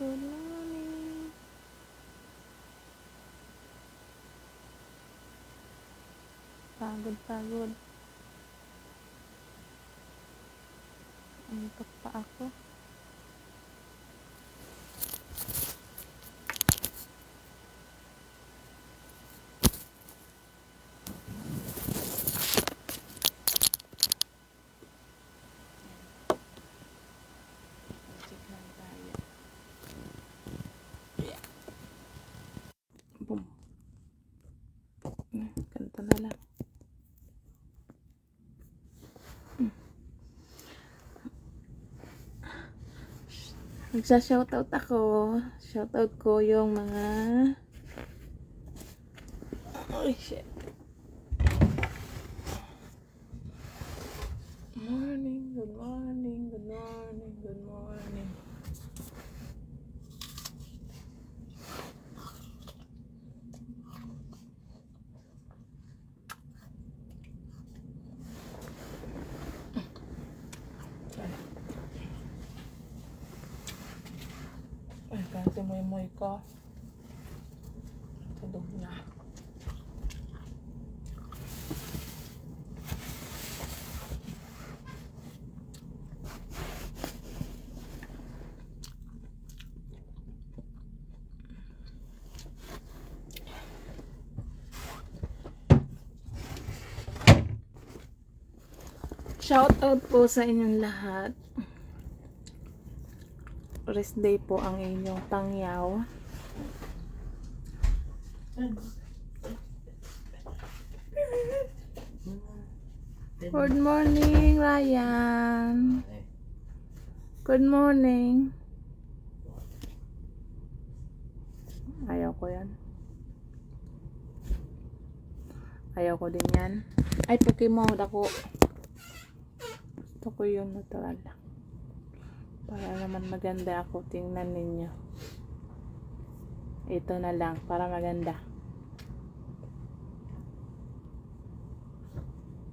good morning. Pagod. Antok pa ako. Check lang tayo. Yeah. Boom. Ganito na lang. Magsa-shoutout ako. Shoutout ko yung mga... Oh, shit. Morning, good morning, good morning, good morning. Ay, kasi moy-moy ko. Tulog na. Shoutout po sa inyong lahat. Rest day po ang inyong pangyaw. Good morning, Ryan. Good morning. Ayaw ko yan. Ayaw ko din yan. Ay, Pokemon ako. Gusto ko yung natural lang. Para naman maganda ako. Tingnan ninyo. Ito na lang. Para maganda.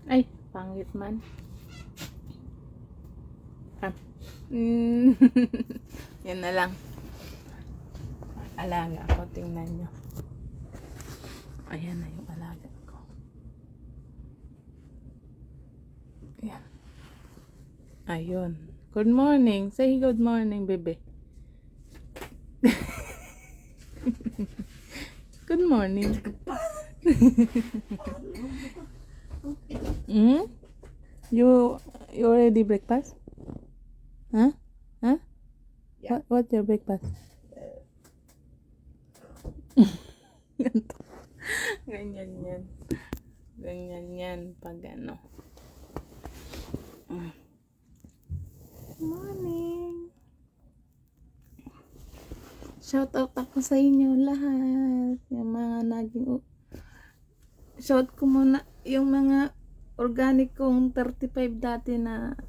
Ay, pangit man. Yan na lang. Alaga ako. Tingnan nyo. Ayan na yung alaga ko. Ayan. Ayun. Good morning. Say good morning, baby. Good morning. You already breakfast? Huh? Yeah. What's your breakfast? Ganyan yan. Ganyan yan pag ano. Morning. Shout out ako sa inyo lahat. Yung mga naging shout ko muna yung mga organic kong 35 dati na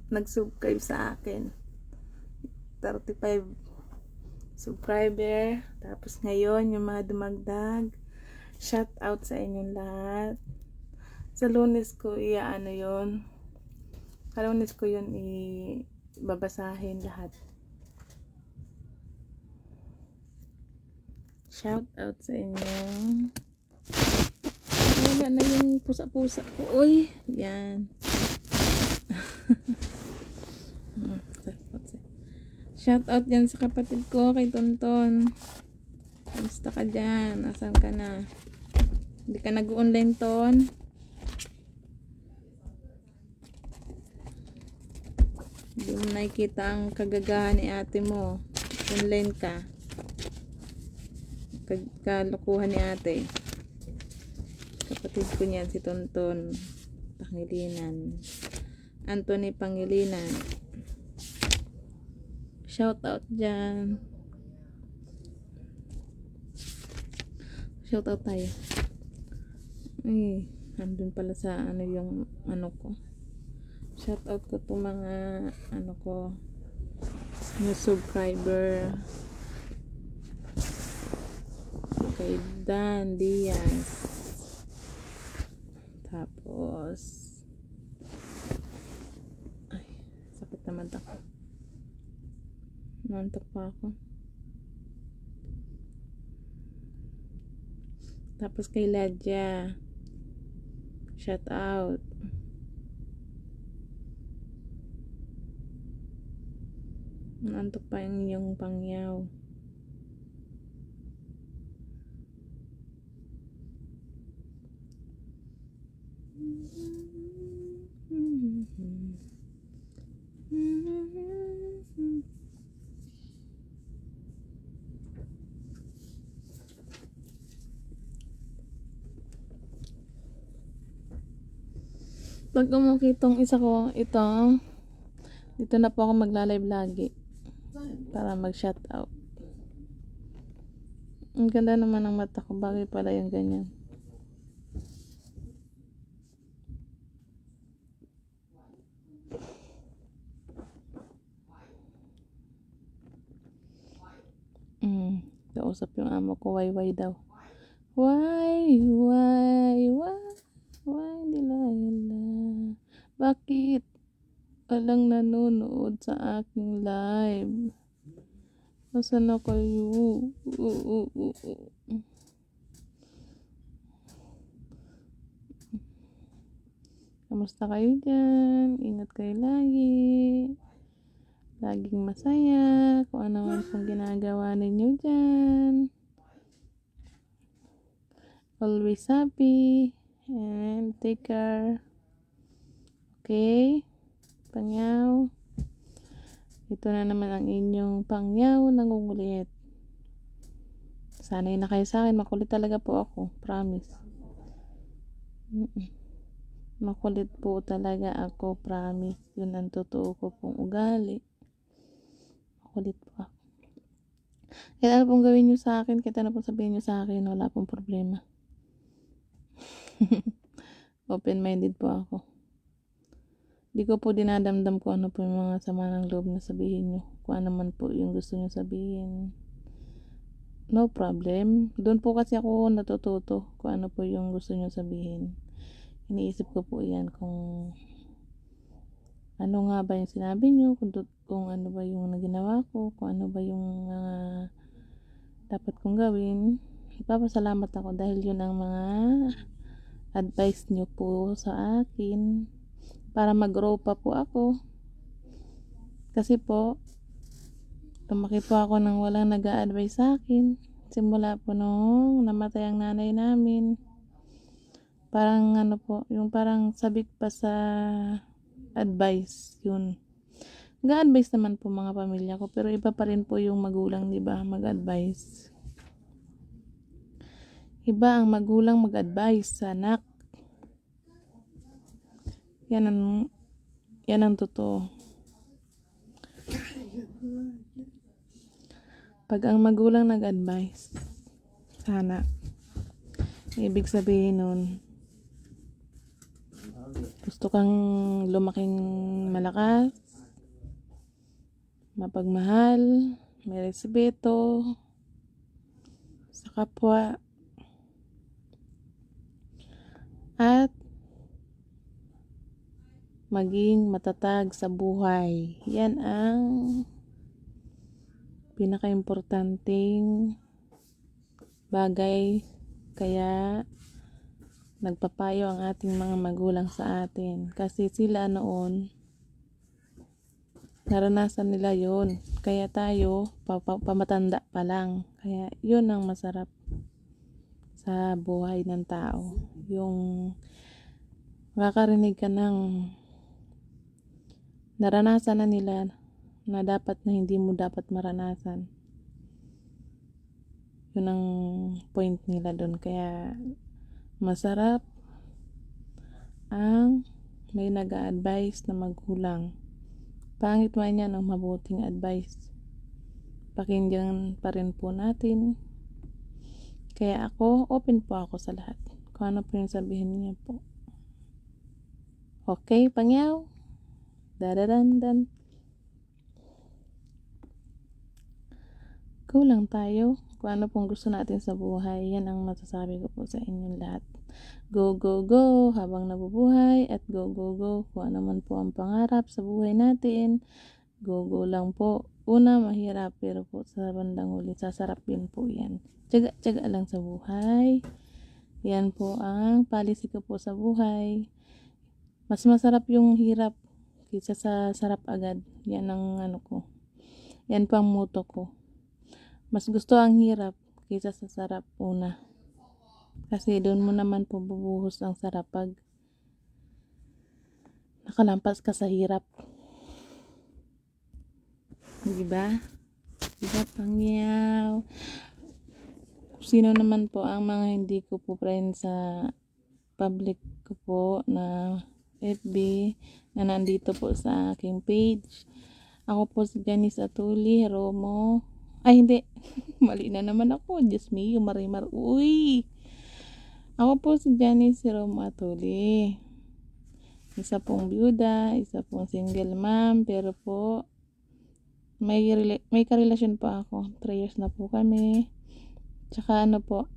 nag-subscribe sa akin. 35 subscriber. Tapos ngayon yung mga dumagdag. Shout out sa inyong lahat. Sa Lunes ko iaano yun. Sa Lunes ko yun babasahin lahat. Shout out sa inyo. Wala na yung pusa-pusa ko. Uy, yan. Shout out yan sa kapatid ko, kay Tonton. Kamusta ka dyan? Asan ka na? Hindi ka nag-online, Ton? Hindi mo nakikita ang kagagahan ni ate mo. Online ka. Kalukuhan ni ate. Kapatid ko niyan si Tonton Pangilinan. Anthony Pangilinan. Shout out dyan. Shout out tayo. Ay, nandun pala sa ano yung ano ko. Shout out ko to mga ano ko, new subscriber. Kay Dan Diaz. Tapos ay, sakit naman ako. Nantok pa ako. Tapos kay Ladja, shout out. Nantok pa yung iyong pangyaw. Pag umukitong isa ko, ito, dito na po ako magla-live lagi para mag-shout out. Ang ganda naman ng mata ko, bagay pala yung ganyan. Kausap yung amo ko, why daw. Why, dilayala. Bakit walang nanonood sa aking live? Nasaan na kayo? Kamusta kayo dyan? Ingat kayo lagi. Laging masaya. Kung ano man pong ginagawa ninyo dyan. Always happy. And take care. Okay? Pangyaw. Ito na naman ang inyong pangyaw nangungulit. Sanay na kayo sa akin. Makulit talaga po ako. Promise. Makulit po talaga ako. Promise. Yun ang totoo ko pong ugali. Makulit po ako. Kahit ano pong gawin nyo sa akin, kahit ano pong sabihin nyo sa akin, wala pong problema. Open-minded po ako. Di ko po dinadamdam kung ano po yung mga sama ng loob na sabihin nyo. Kung ano man po yung gusto nyo sabihin. No problem. Doon po kasi ako natututo kung ano po yung gusto nyo sabihin. Iniisip ko po yan kung ano nga ba yung sinabi nyo, kung ano ba yung naginawa ko, kung ano ba yung dapat kong gawin. Ipapasalamat ako dahil yun ang mga advice nyo po sa akin. Para mag-grow pa po ako. Kasi po, lumaki po ako nang walang nag-a-advise sa akin. Simula po nung namatay ang nanay namin. Parang ano po, yung parang sabik pa sa advice, yun. Nag-a-advise naman po mga pamilya ko, pero iba pa rin po yung magulang, di ba, mag-advise. Iba ang magulang mag-advise sa anak. Yan ang totoo. Pag ang magulang nag-advise sa anak, ibig sabihin nun, gusto kang lumaking malakas, mapagmahal, may respeto sa kapwa, at maging matatag sa buhay. Yan ang pinaka-importanting bagay. Kaya nagpapayo ang ating mga magulang sa atin. Kasi sila noon, naranasan nila yon. Kaya tayo, pamatanda pa lang. Kaya yun ang masarap sa buhay ng tao. Yung makakarinig ka ng naranasan na nila na dapat na hindi mo dapat maranasan. Yun ang point nila doon. Kaya masarap ang may nag-a-advise na magulang. Pangit man yan ang mabuting advice. Pakinggan pa rin po natin. Kaya ako, open po ako sa lahat. Kung ano po yung sabihin niya po. Okay, pangyaw? Dadadandan. Go lang tayo. Kung ano pong gusto natin sa buhay, yan ang masasabi ko po sa inyong lahat. Go, go, go habang nabubuhay, at go, go, go kung ano man po ang pangarap sa buhay natin. Go lang po. Una, mahirap, pero po sa bandang huli, sasarapin po yan. Tiyaga-tiyaga lang sa buhay. Yan po ang policy ko po sa buhay. Mas masarap yung hirap kaysa sa sarap agad. Yan ang ano ko. Yan po ang motto ko. Mas gusto ang hirap kaysa sa sarap una. Kasi doon mo naman po bubuhos ang sarap pag nakalampas ka sa hirap. Diba? Diba, pangyaw? Sino naman po ang mga hindi ko po friend sa public ko po na FB na nandito po sa aking page. Ako po si Janice Atuli Romo. Ay, hindi. Mali na naman ako. Diyos me, marimar. Uy! Ako po si Janice Romo Atuli. Isa pong byuda, isa pong single mom, pero po may karelasyon po ako. 3 years na po kami. Tsaka ano po,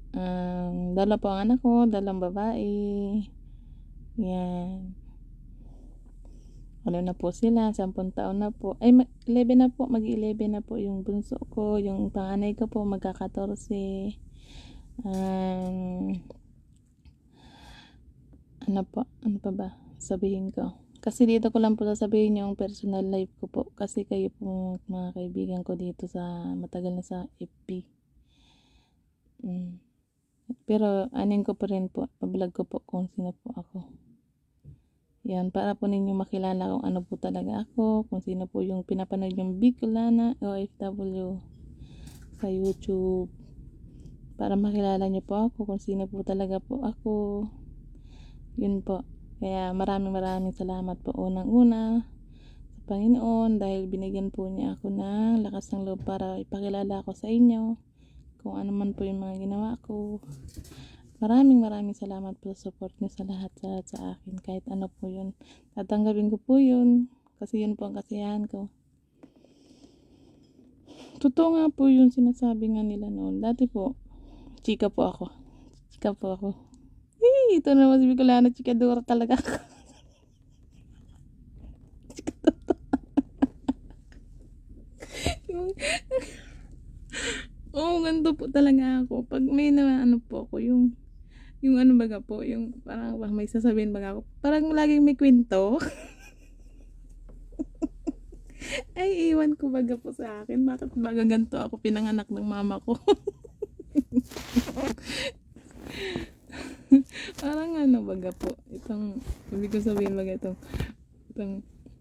dala po ang anak ko, dalang babae. Yan. Ano na po sila, 10 taon na po. Ay, 11 na po, mag-11 na po yung bunso ko. Yung panganay ko po, magka-14. Ano pa ba? Sabihin ko. Kasi dito ko lang po sasabihin yung personal life ko po. Kasi kayo po mga kaibigan ko dito sa matagal na sa FB. Pero anin ko pa rin po, pa-vlog ko po kung sino po ako. Yan, para po ninyo makilala kung ano po talaga ako, kung sino po yung pinapanood yung Bicolana OFW sa YouTube. Para makilala nyo po ako kung sino po talaga po ako. Yun po. Kaya maraming salamat po unang-una sa Panginoon dahil binigyan po niya ako ng lakas ng loob para ipakilala ako sa inyo kung ano man po yung mga ginawa ko. Maraming salamat po sa support niyo sa lahat sa akin. Kahit ano po yun, tatanggapin ko po yun kasi yun po ang kasiyahan ko. Totoo nga po yung sinasabi nga nila noon. Dati po, chika po ako. Ito na mas Bicolana, chikadura talaga ako. Ganito po talaga ako. Pag may na ano po ako, yung ano baga po, yung parang may sasabihin baga ako. Parang laging may kwento. Ay, iwan ko baga po sa akin. Bakit baga ganito ako pinanganak ng mama ko? Parang ano baga po, itong sabi ko sabihin baga itong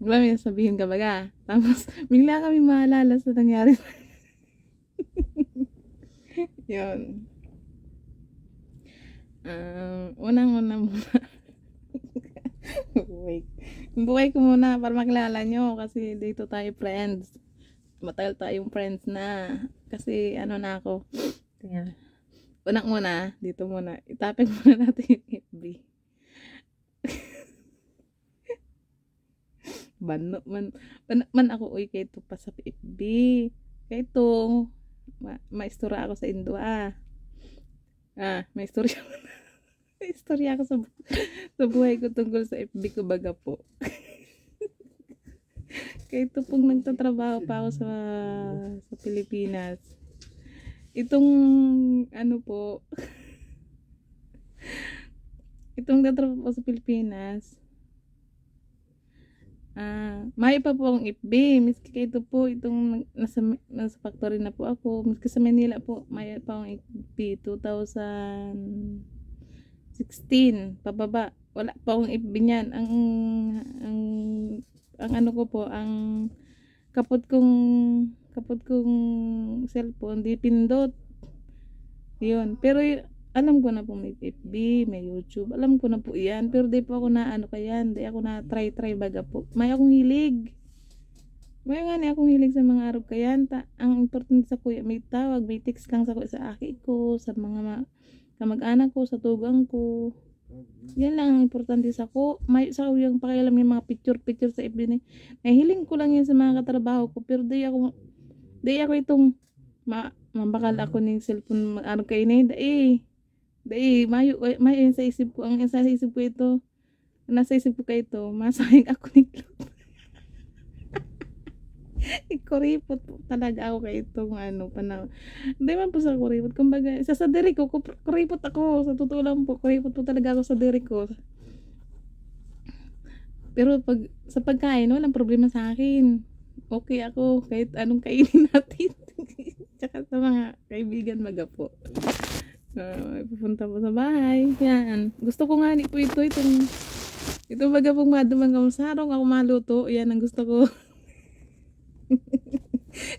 wala may sabihin ka baga, tapos bigla kami maalala sa nangyari. Yun, unang-una muna buhay ko muna para makilala nyo kasi dito tayo friends, matagal tayong friends na kasi ano na ako. Tingnan. Unang muna, dito muna. Itapin muna natin yung FB. Bano man ako, uy, kay ito pa sa FB. Kay ito, maistorya ako sa Indo, may istorya. May istorya ako sa buhay ko tungkol sa FB ko baga po. Kay ito pong nagtatrabaho pa ako sa Pilipinas. Itong ano po, itong nagtatrabaho po sa Pilipinas, may pa po ang FB, miski kayo po itong nasa factory na po ako, miski sa Manila po, may pa ang FB 2016 pababa, wala pa akong FB niyan. Ang ano ko po, ang kapot kong cellphone di pindot yun, pero alam ko na po may FB, may YouTube, alam ko na po yan, pero di po ako na ano kayan, di ako na try baga po. May akong hilig sa mga araw kayan. Ang importante sa kuya, may tawag, may text lang sa kuya, sa aki ko, sa mga kamag-anak ko, sa tugang ko. Yan lang ang importante sa ko. May sa yung pakialam yung mga picture sa FB na nahihiling ko lang yan sa mga katrabaho ko, pero di ako itong mabakal ako ng cellphone ano kayo na mayo sa isip ko, ang sa isip ko ito, nasa isip ko kayo ito, masayang ako ng Kuripot po talaga ako kay itong ano, hindi man po sa kuripot, kumbaga sa diri ko, kuripot ako, sa totoo lang po, kuripot po talaga ako sa diri ko. Pero sa pagkain, walang problema sa akin. Okay ako kahit anong kainin natin. Tsaka sa mga kaibigan magapo. Pupunta po sa bahay. Yan. Gusto ko nga po ito baga pong madumang kamsarong ako maluto. Yan ang gusto ko.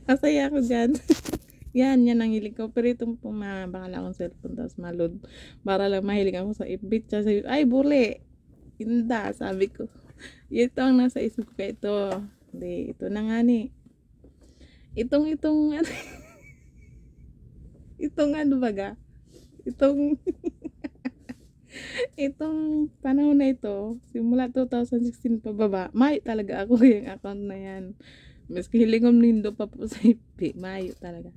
Masaya ako dyan. Yan ang hilig ko. Pero itong bakala akong cellphone tapos malod. Para lang mahilig ako sa ibit. Ay, bule. Inda, sabi ko. Ito ang nasa isip ko ito. Hindi, ito na nga ni. Itong ano baga? Itong panahon na ito, simula 2016 pababa, Mayo talaga ako yung account na yan. Maski hilingom lindo pa po sa IP, Mayo talaga.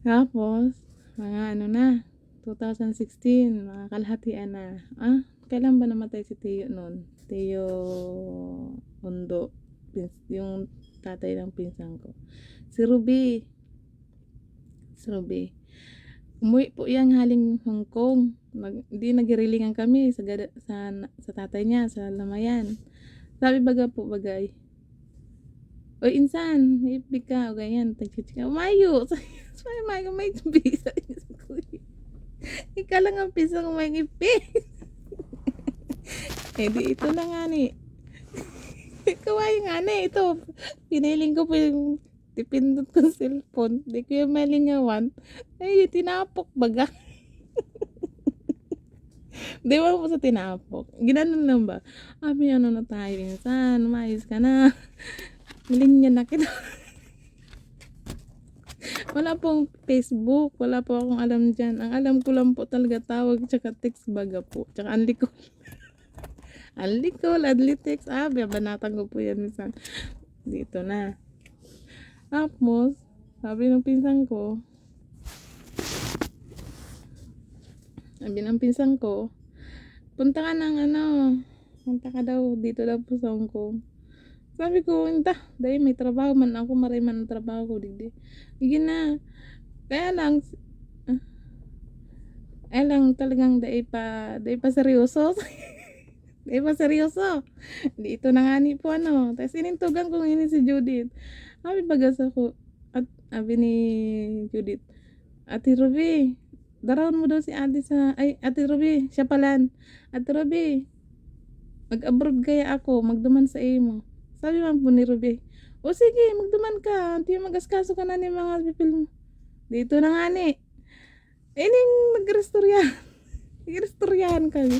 Tapos, mga ano na, 2016, mga kalahatian na. Kailan ba namatay si Teo noon? Teo Hondo, yung tatay ng pinsan ko. Si Ruby. Umuwi po yan haling Hong Kong. Hindi nagirilingan kami sa tatay niya, sa Lamayan. Sabi baga po bagay. O insan, naipig ka, o ganyan, tagchichika. Umayo! Sabi Mayo, may visa. Ika lang ang pisa kung may ngipin. Di ito na nga ni. Kawaii nga na ito. Piniling ko po yung dipindot ko cellphone. Di ko yung malingawan. Ay, tinapok baga. Di ba po sa tinapok? Ginanon lang ba? Abi, ano na tayo, insan. Umayos ka na. Linya na kita. Wala pong Facebook. Wala po akong alam dyan. Ang alam ko lang po talaga tawag tsaka text baga po. Tsaka anlikol. Adli text. Banatan ko po yan minsan. Dito na. Tapos, sabi ng pinsan ko, punta ka daw dito daw po sa Hong Kong. Sabi ko, dahil may trabaho man ako, maray man ang trabaho ko, digdi. Sige na. Kaya lang talagang dahil pa seryoso. Dahil pa seryoso. Dito na nga ni po Tapos inintugan ko ngayon si Judith. Sabi bagas ako, at sabi ni Judith, Ate Ruby, darawin mo daw si Ate Ate Ruby, siya palan. Ate Ruby, mag-abroad kaya ako, magduman sa imo. Sabi man po ni Ruby, o sige, magduman ka, hindi mag-askaso ka na ni mga pipil mo. Dito na nga ni. Ining nag-restoryahan kami.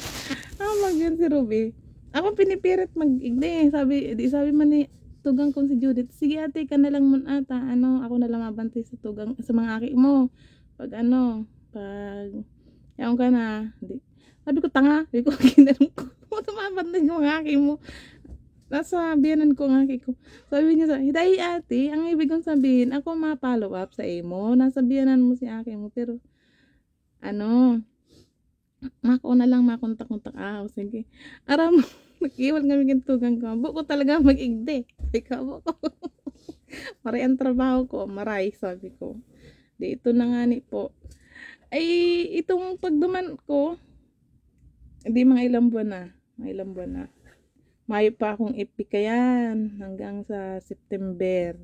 Mag-yun si Ruby. Ako pinipirit mag-igde. Sabi man ni tugang kong si Judith, sige ate ka na lang muna ata, ako na lang mabantay sa mga aki mo. Pag yaon ka na, sabi ko tanga, sabi ko ginanong ko, mabantay yung mga aki mo. Nasa biyanan ko ang aki ko. Sabi niya hiday ate, ang ibig kong sabihin, ako ma-follow up sa imo, nasa biyanan mo si aki mo, pero, mako na lang makontak-kontak sige. Aram, nag-iwan kami gantugang ko. Buko talaga mag-igde. Ikaw ko. Maray ang trabaho ko. Maray, sabi ko. Ito na nga ni po. Ay, itong pagduman ko, hindi mga ilang buwan na. Mayo pa akong ipikayan hanggang sa September.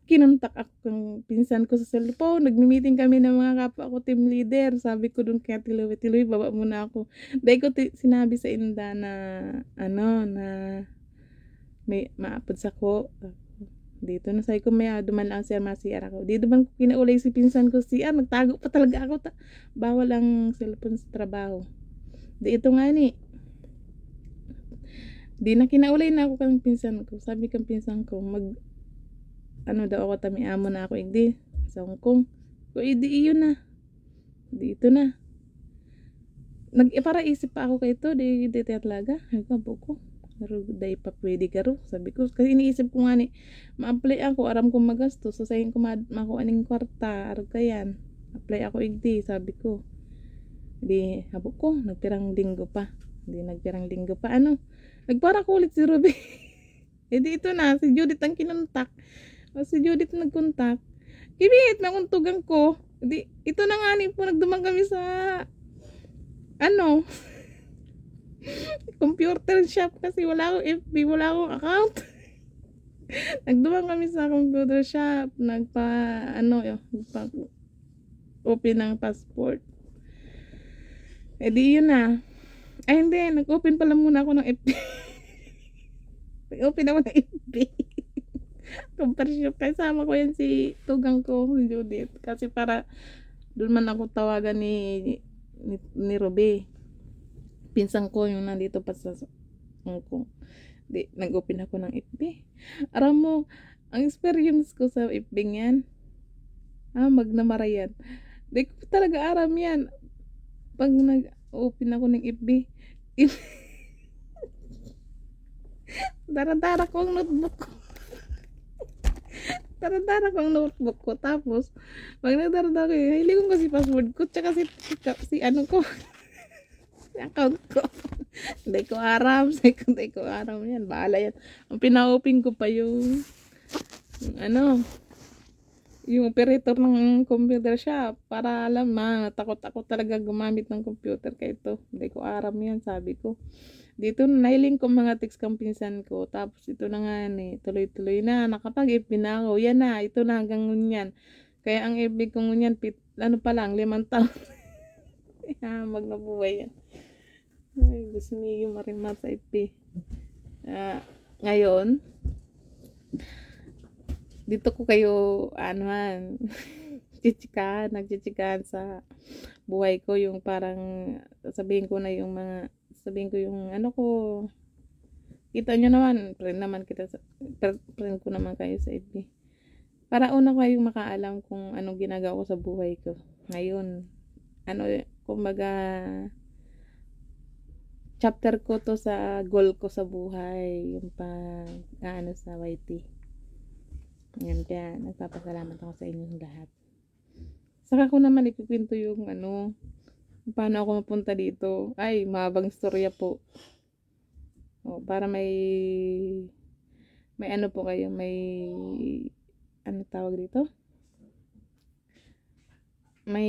Kinontak ako ng pinsan ko sa cellphone. Nagmi-meeting kami ng mga kapwa ko team leader. Sabi ko dun kaya Tiloy, baba muna ako. Dahil ko sinabi sa Inda na na may maapod sa ko. Dito na sabi ko duman lang siya masiyar ako. Dito man ko kinaulay si pinsan ko nagtago pa talaga ako. Bawal ang cellphone sa trabaho. Ito nga ni. Di na kinaulay na ako kang pinsan ko. Sabi kang pinsan ko daw ako tamiamo na ako igdi sa Hong Kong. So iyon na. Dito na. Para isip pa ako kay ito, di talaga. Ay ko. Pero dahil pa pwede ka ro. Sabi ko, kasi iniisip ko nga ni, ma-apply ako, aram kong magasto. So sayin ko makuha ning kwarta, arag kayan. Apply ako igdi, sabi ko. Di, habo ko, nagpirang linggo pa. Nagpara ko ulit si Ruby. Eh di ito na, si Judith ang kinontak. O si Judith nagkontak. Ibihit na kung tugang ko. Di, ito na nga ni po, nagdumang kami sa, ano, computer shop kasi wala akong FB, wala akong account. Nagdumang kami sa computer shop, nagpa open ng passport. Eh di yun na. Ay hindi, nag-open pala muna ako ng FB. Nag-open ako ng FB. Computer shop, kasama ko yan si tugang ko, si Judith. Kasi para doon man ako tawagan ni Robe. Pinsan ko yung nandito pa sa Hong Kong. Di, nag-open ako ng FB. Aram mo, ang experience ko sa FB yan, magnamara yan. Di ko talaga aram yan. Pag nag-open ako ng FB, dara-dara ko ang notebook ko. Dara-dara ko ang notebook ko. Tapos, pag nagdara-dara ko, hili ko kasi password ko, tsaka si ano ko, si account ko. Hindi ko aram, hindi ko aram yan. Bahala yan. Ang pina-open ko pa yung yung operator ng computer shop para alam takot ako talaga gumamit ng computer kaya ito. Hindi ko aram yan, sabi ko. Dito nailing ko mga text kang pinsan ko. Tapos ito na nga tuloy-tuloy na. Nakapag-FB na ako. Yan na, ito na hanggang ngunyan. Kaya ang FB ko ngunyan, pa lang, 5 taon. Magnabuhay yan. Ay, gusto niyo yung marimar sa FB. Ngayon, dito ko kayo, nagchichikahan sa buhay ko. Yung parang, sabihin ko yung ano ko, kita nyo naman, friend ko naman kayo sa FB. Para una ko kayong makaalam kung anong ginagawa ko sa buhay ko. Ngayon, kumbaga, chapter ko to sa goal ko sa buhay, yung sa YT. Ngayon, kaya nagpapasalamat ako sa inyong lahat. Saka ko naman ipikwento yung paano ako mapunta dito. Ay, mahabang istorya po. Para may po kayo, may tawag dito? May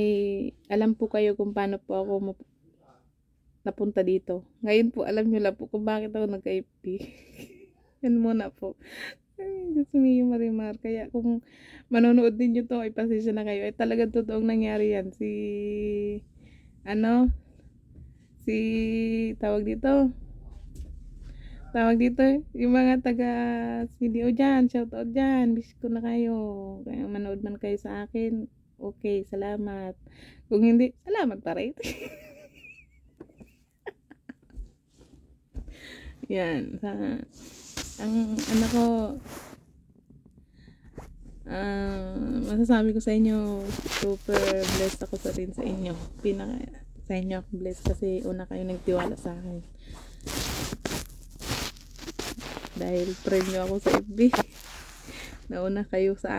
alam po kayo kung paano po ako napunta dito. Ngayon po, alam nyo lang po kung bakit ako nagka-FB. Yan muna po. Ay, Diyos mio, marimar. Kaya kung manonood din nyo to, ay pasensya na kayo. Ay talagang totoong nangyari yan. Tawag dito, yung mga taga video dyan, shoutout dyan, wish ko na kayo. Kaya manood man kayo sa akin, okay, salamat. Kung hindi, salamat pa rin. Yan, masasabi ko sa inyo, super blessed ako sa inyo. Sa inyo ako blessed kasi una kayo nagtiwala sa akin. Dahil friend nyo ako sa FB. Nauna kayo sa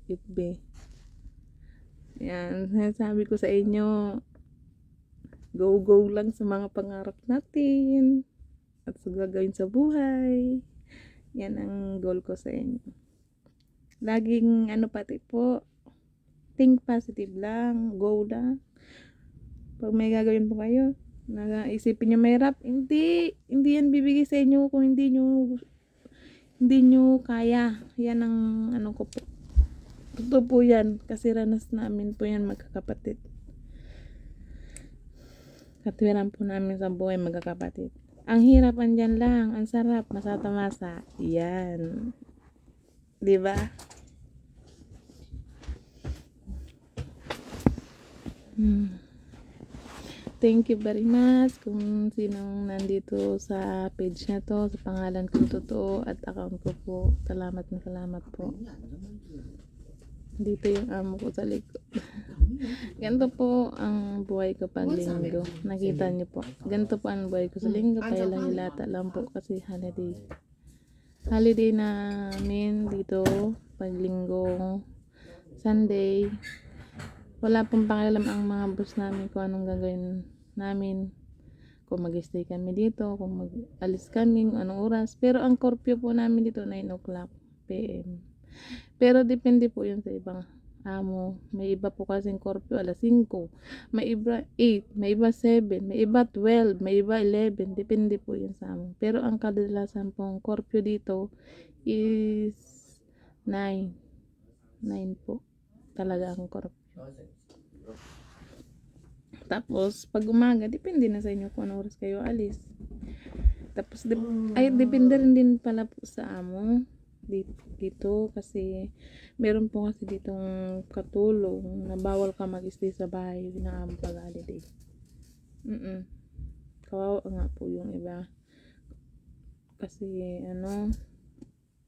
FB. Yan, sabi ko sa inyo, go lang sa mga pangarap natin at sa gagawin sa buhay. Yan ang goal ko sa inyo. Laging pati po, think positive lang, go lang. Pag may gagawin po kayo, isipin nyo mahirap, hindi yan bibigay sa inyo kung hindi nyo kaya. Yan ang ko po. Totoo po yan, kasi ranas namin po yan magkakapatid. Katwiran po namin sa buhay magkakapatid. Ang hirap andyan lang, ang sarap, masata-masa. Yan. Diba? Thank you very much kung sinong nandito sa page na to, sa pangalan ko totoo at account ko po. Salamat po. Dito yung amo ko sa likod. Ganito po ang buhay ko pag linggo. Nakita niyo po. Ganito po ang buhay ko sa linggo. Pailahilata lang po kasi holiday. Holiday namin dito pag linggo, Sunday. Wala pong pakialam ang mga boss namin kung anong gagawin namin. kung mag-stay kami dito, kung mag-alis kami, kung anong oras. Pero ang curfew po namin dito 9 o'clock PM. Pero depende po yun sa ibang amo. May iba po kasing curfew alas 5, may iba 8, may iba 7, may iba 12, may iba 11. Depende po yun sa amo. Pero ang kadalasan pong curfew dito is 9. 9 po talaga ang curfew. Tapos, pag umaga, depende na sa inyo kung anong oras kayo alis. Tapos, depende rin din pala po sa amo dito kasi meron po kasi ditong katulong na bawal ka mag-stay sa bahay ng amo pag holiday. Kawawa nga po yung iba. Kasi,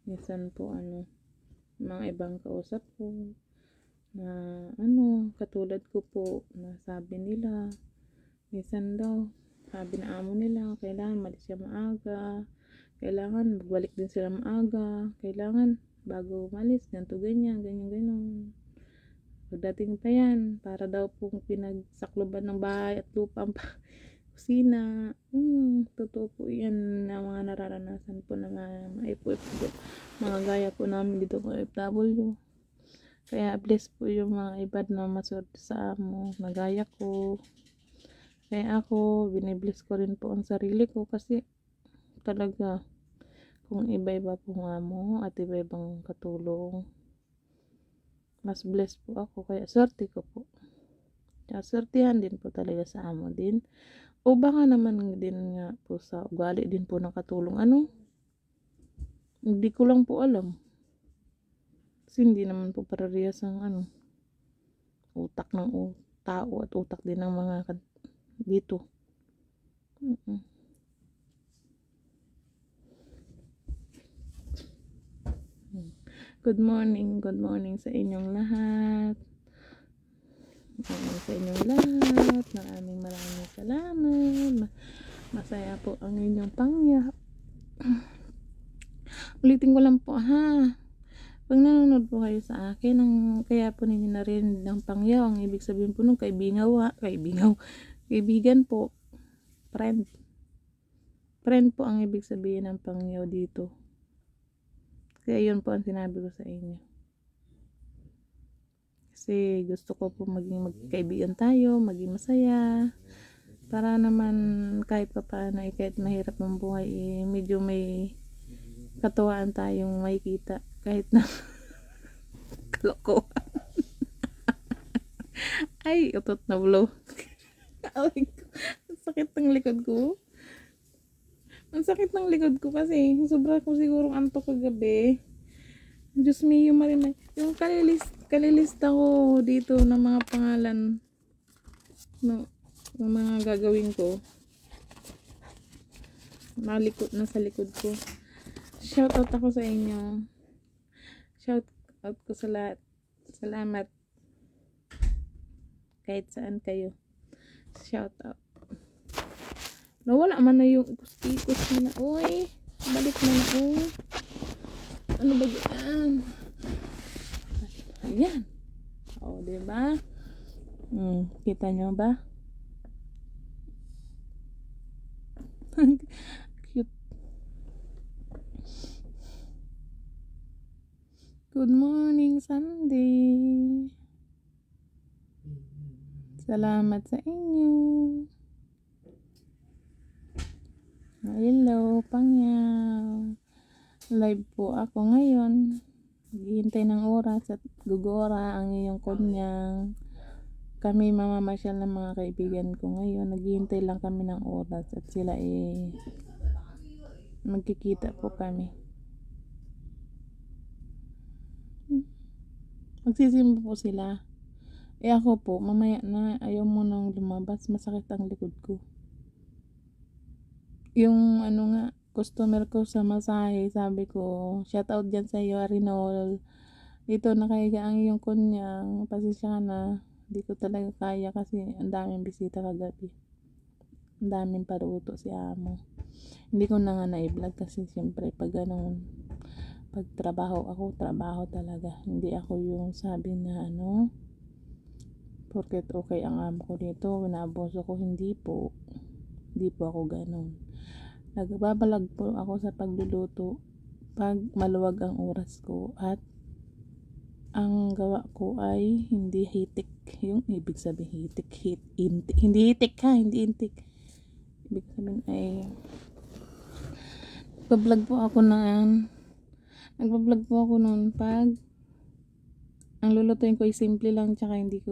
minsan po, mga ibang kausap ko, na katulad ko po na sabi nila minsan daw sabi na amo nila kailangan malis siya maaga, kailangan magbalik din sila maaga, kailangan bago umalis ganito ganyan pagdating pa yan para daw pong pinagsakloban ng bahay at lupa ang kusina. Totoo po yan na mga nararanasan po ng mga gaya po namin dito ko FW. Kaya bless po yung mga iba na maswerte sa amo, nagaya ko. Kaya ako, binibless ko rin po ang sarili ko kasi talaga kung iba-iba pong amo at iba-ibang katulong, mas bless po ako. Kaya swerte ko po. Kaya swertihan din po talaga sa amo din. O baka naman din nga po sa ugali din po ng katulong. Hindi ko lang po alam. Kasi hindi naman po parehas ang utak ng tao at utak din ng mga dito. Good morning sa inyong lahat. Maraming salamat. Masaya po ang inyong pangya. Ulitin ko lang po ha. Pag nanonood po kayo sa akin, kaya po ninyo narinig ng pangyaw, ang ibig sabihin po nung kaibigan po, friend po ang ibig sabihin ng pangyaw dito. Kaya yun po ang sinabi ko sa inyo. Kasi gusto ko po maging magkaibigan tayo, maging masaya, para naman kahit pa paano, kahit mahirap ang buhay, medyo may katuwaan tayong makikita kahit na kalokohan. Ay, utot na blow. Ang sakit ng likod ko. Kasi sobra ko sigurong antok kagabi. Diyos mio, Marimay. Yung kalilista ko dito ng mga pangalan ng mga gagawin ko. Nasa likod ko. Shout out ako sa inyo. Shout out ko sa lahat. Salamat. Kahit saan kayo. Shout out. Nawala man na yung ikos na. Uy, balik na na. Ano ba yan? Ayan. O, diba? Kita nyo ba? Cute. Good morning, Sunday. Salamat sa inyo. Hello, pangyaw. Live po ako ngayon. Naghihintay ng oras at gugora ang iyong kunyang. Kami mamamasyal ng mga kaibigan ko ngayon. Naghihintay lang kami ng oras at sila magkikita po kami. Magsisimba po sila. Ako po, mamaya na, ayaw mo nang lumabas. Masakit ang likod ko. Yung customer ko sa masahe, sabi ko, shout out dyan sa iyo, Arinol. Dito nakahiga ang iyong kunyang. Pasensya na. Hindi ko talaga kaya kasi ang daming bisita kagabi. Ang daming paruto si amo. Hindi ko na nga na-vlog kasi siyempre pag trabaho talaga. Hindi ako yung sabi na porket okay ang amo ko dito, winaabuso ko, hindi po. Hindi po ako ganun. Nagbabalag po ako sa pagluluto pag maluwag ang oras ko at ang gawa ko ay hindi hitik. Yung ibig sabihin hitik, hindi hitik ha, hindi intik. Ibig sabihin ay nagbablog po ako noon pag ang lulutuin ko ay simple lang, tsaka hindi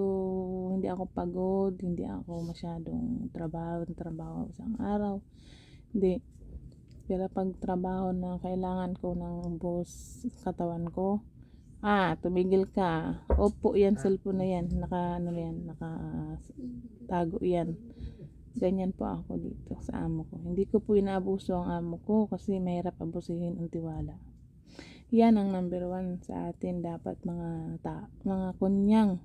ako pagod, hindi ako masyadong trabaho isang araw. Hindi. Pero pag trabaho na kailangan ko ng buhos katawan ko, tumigil ka. Opo, yan, cellphone na yan. Naka tago yan. Ganyan po ako dito sa amo ko. Hindi ko po inaabuso ang amo ko kasi mahirap abusihin ang tiwala. Yan ang number 1 sa atin. Dapat mga kunyang.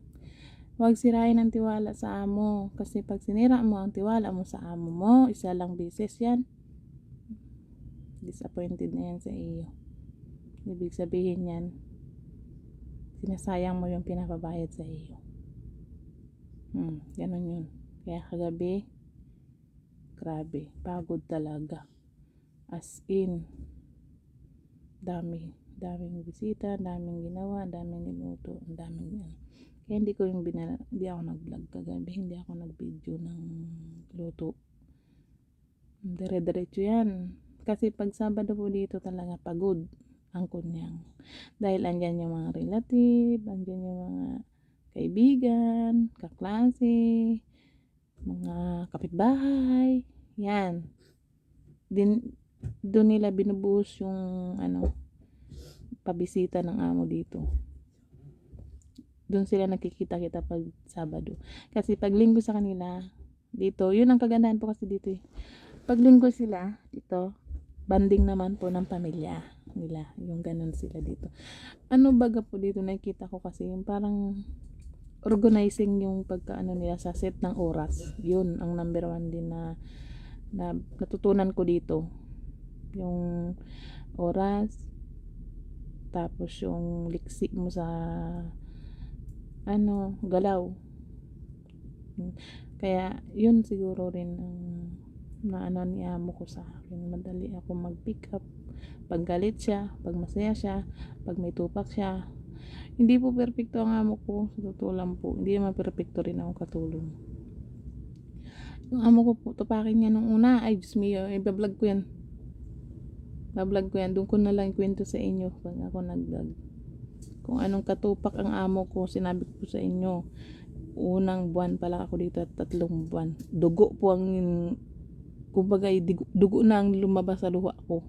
Huwag sirain ang tiwala sa amo. Kasi pag sinira mo ang tiwala mo sa amo mo, isa lang beses yan, disappointed na yan sa iyo. Ibig sabihin yan, sinasayang mo yung pinapabayad sa iyo. Ganun yun. Kaya kagabi, grabe, pagod talaga. As in, daming bisita, daming ginawa, daming niluto, daming ano. Kaya hindi ako nag-vlog kagabi, hindi ako nag-video ng luto. Dire-diretso yan. Kasi pag Sabado po dito talaga pagod ang kunyang. Dahil andyan yung mga relative, andyan yung mga kaibigan, kaklase, mga kapitbahay. Yan. Doon nila binubuhos yung pabisita ng amo dito. Doon sila nakikita-kita pag Sabado. Kasi pag Linggo sa kanila, dito, yun ang kagandahan po kasi dito eh. Pag Linggo sila, dito, banding naman po ng pamilya nila. Yung ganun sila dito. Baga po dito, nakikita ko kasi yung parang organizing yung pagkaano nila sa set ng oras. Yun ang number 1 din na natutunan ko dito. Yung oras, tapos yung liksi mo sa galaw. Kaya yun siguro rin ang ni amo ko sa akin. Madali ako mag-pick up pag galit siya, pag masaya siya, pag may tupak siya. Hindi po perfecto ang amo ko, sa totoo lang po. Hindi naman perfecto rin ako katulong. Yung amo ko po, tupakin niya nung una, ay Diyos mio, i-vlog ko yan. Bablog ko yan, doon ko na lang kwento sa inyo pag ako nag-vlog. Kung anong katupak ang amo ko, sinabi ko sa inyo. Unang buwan pala ako dito at 3 buwan. Dugo po ang, kumbaga dugo na ang lumabas sa luha ko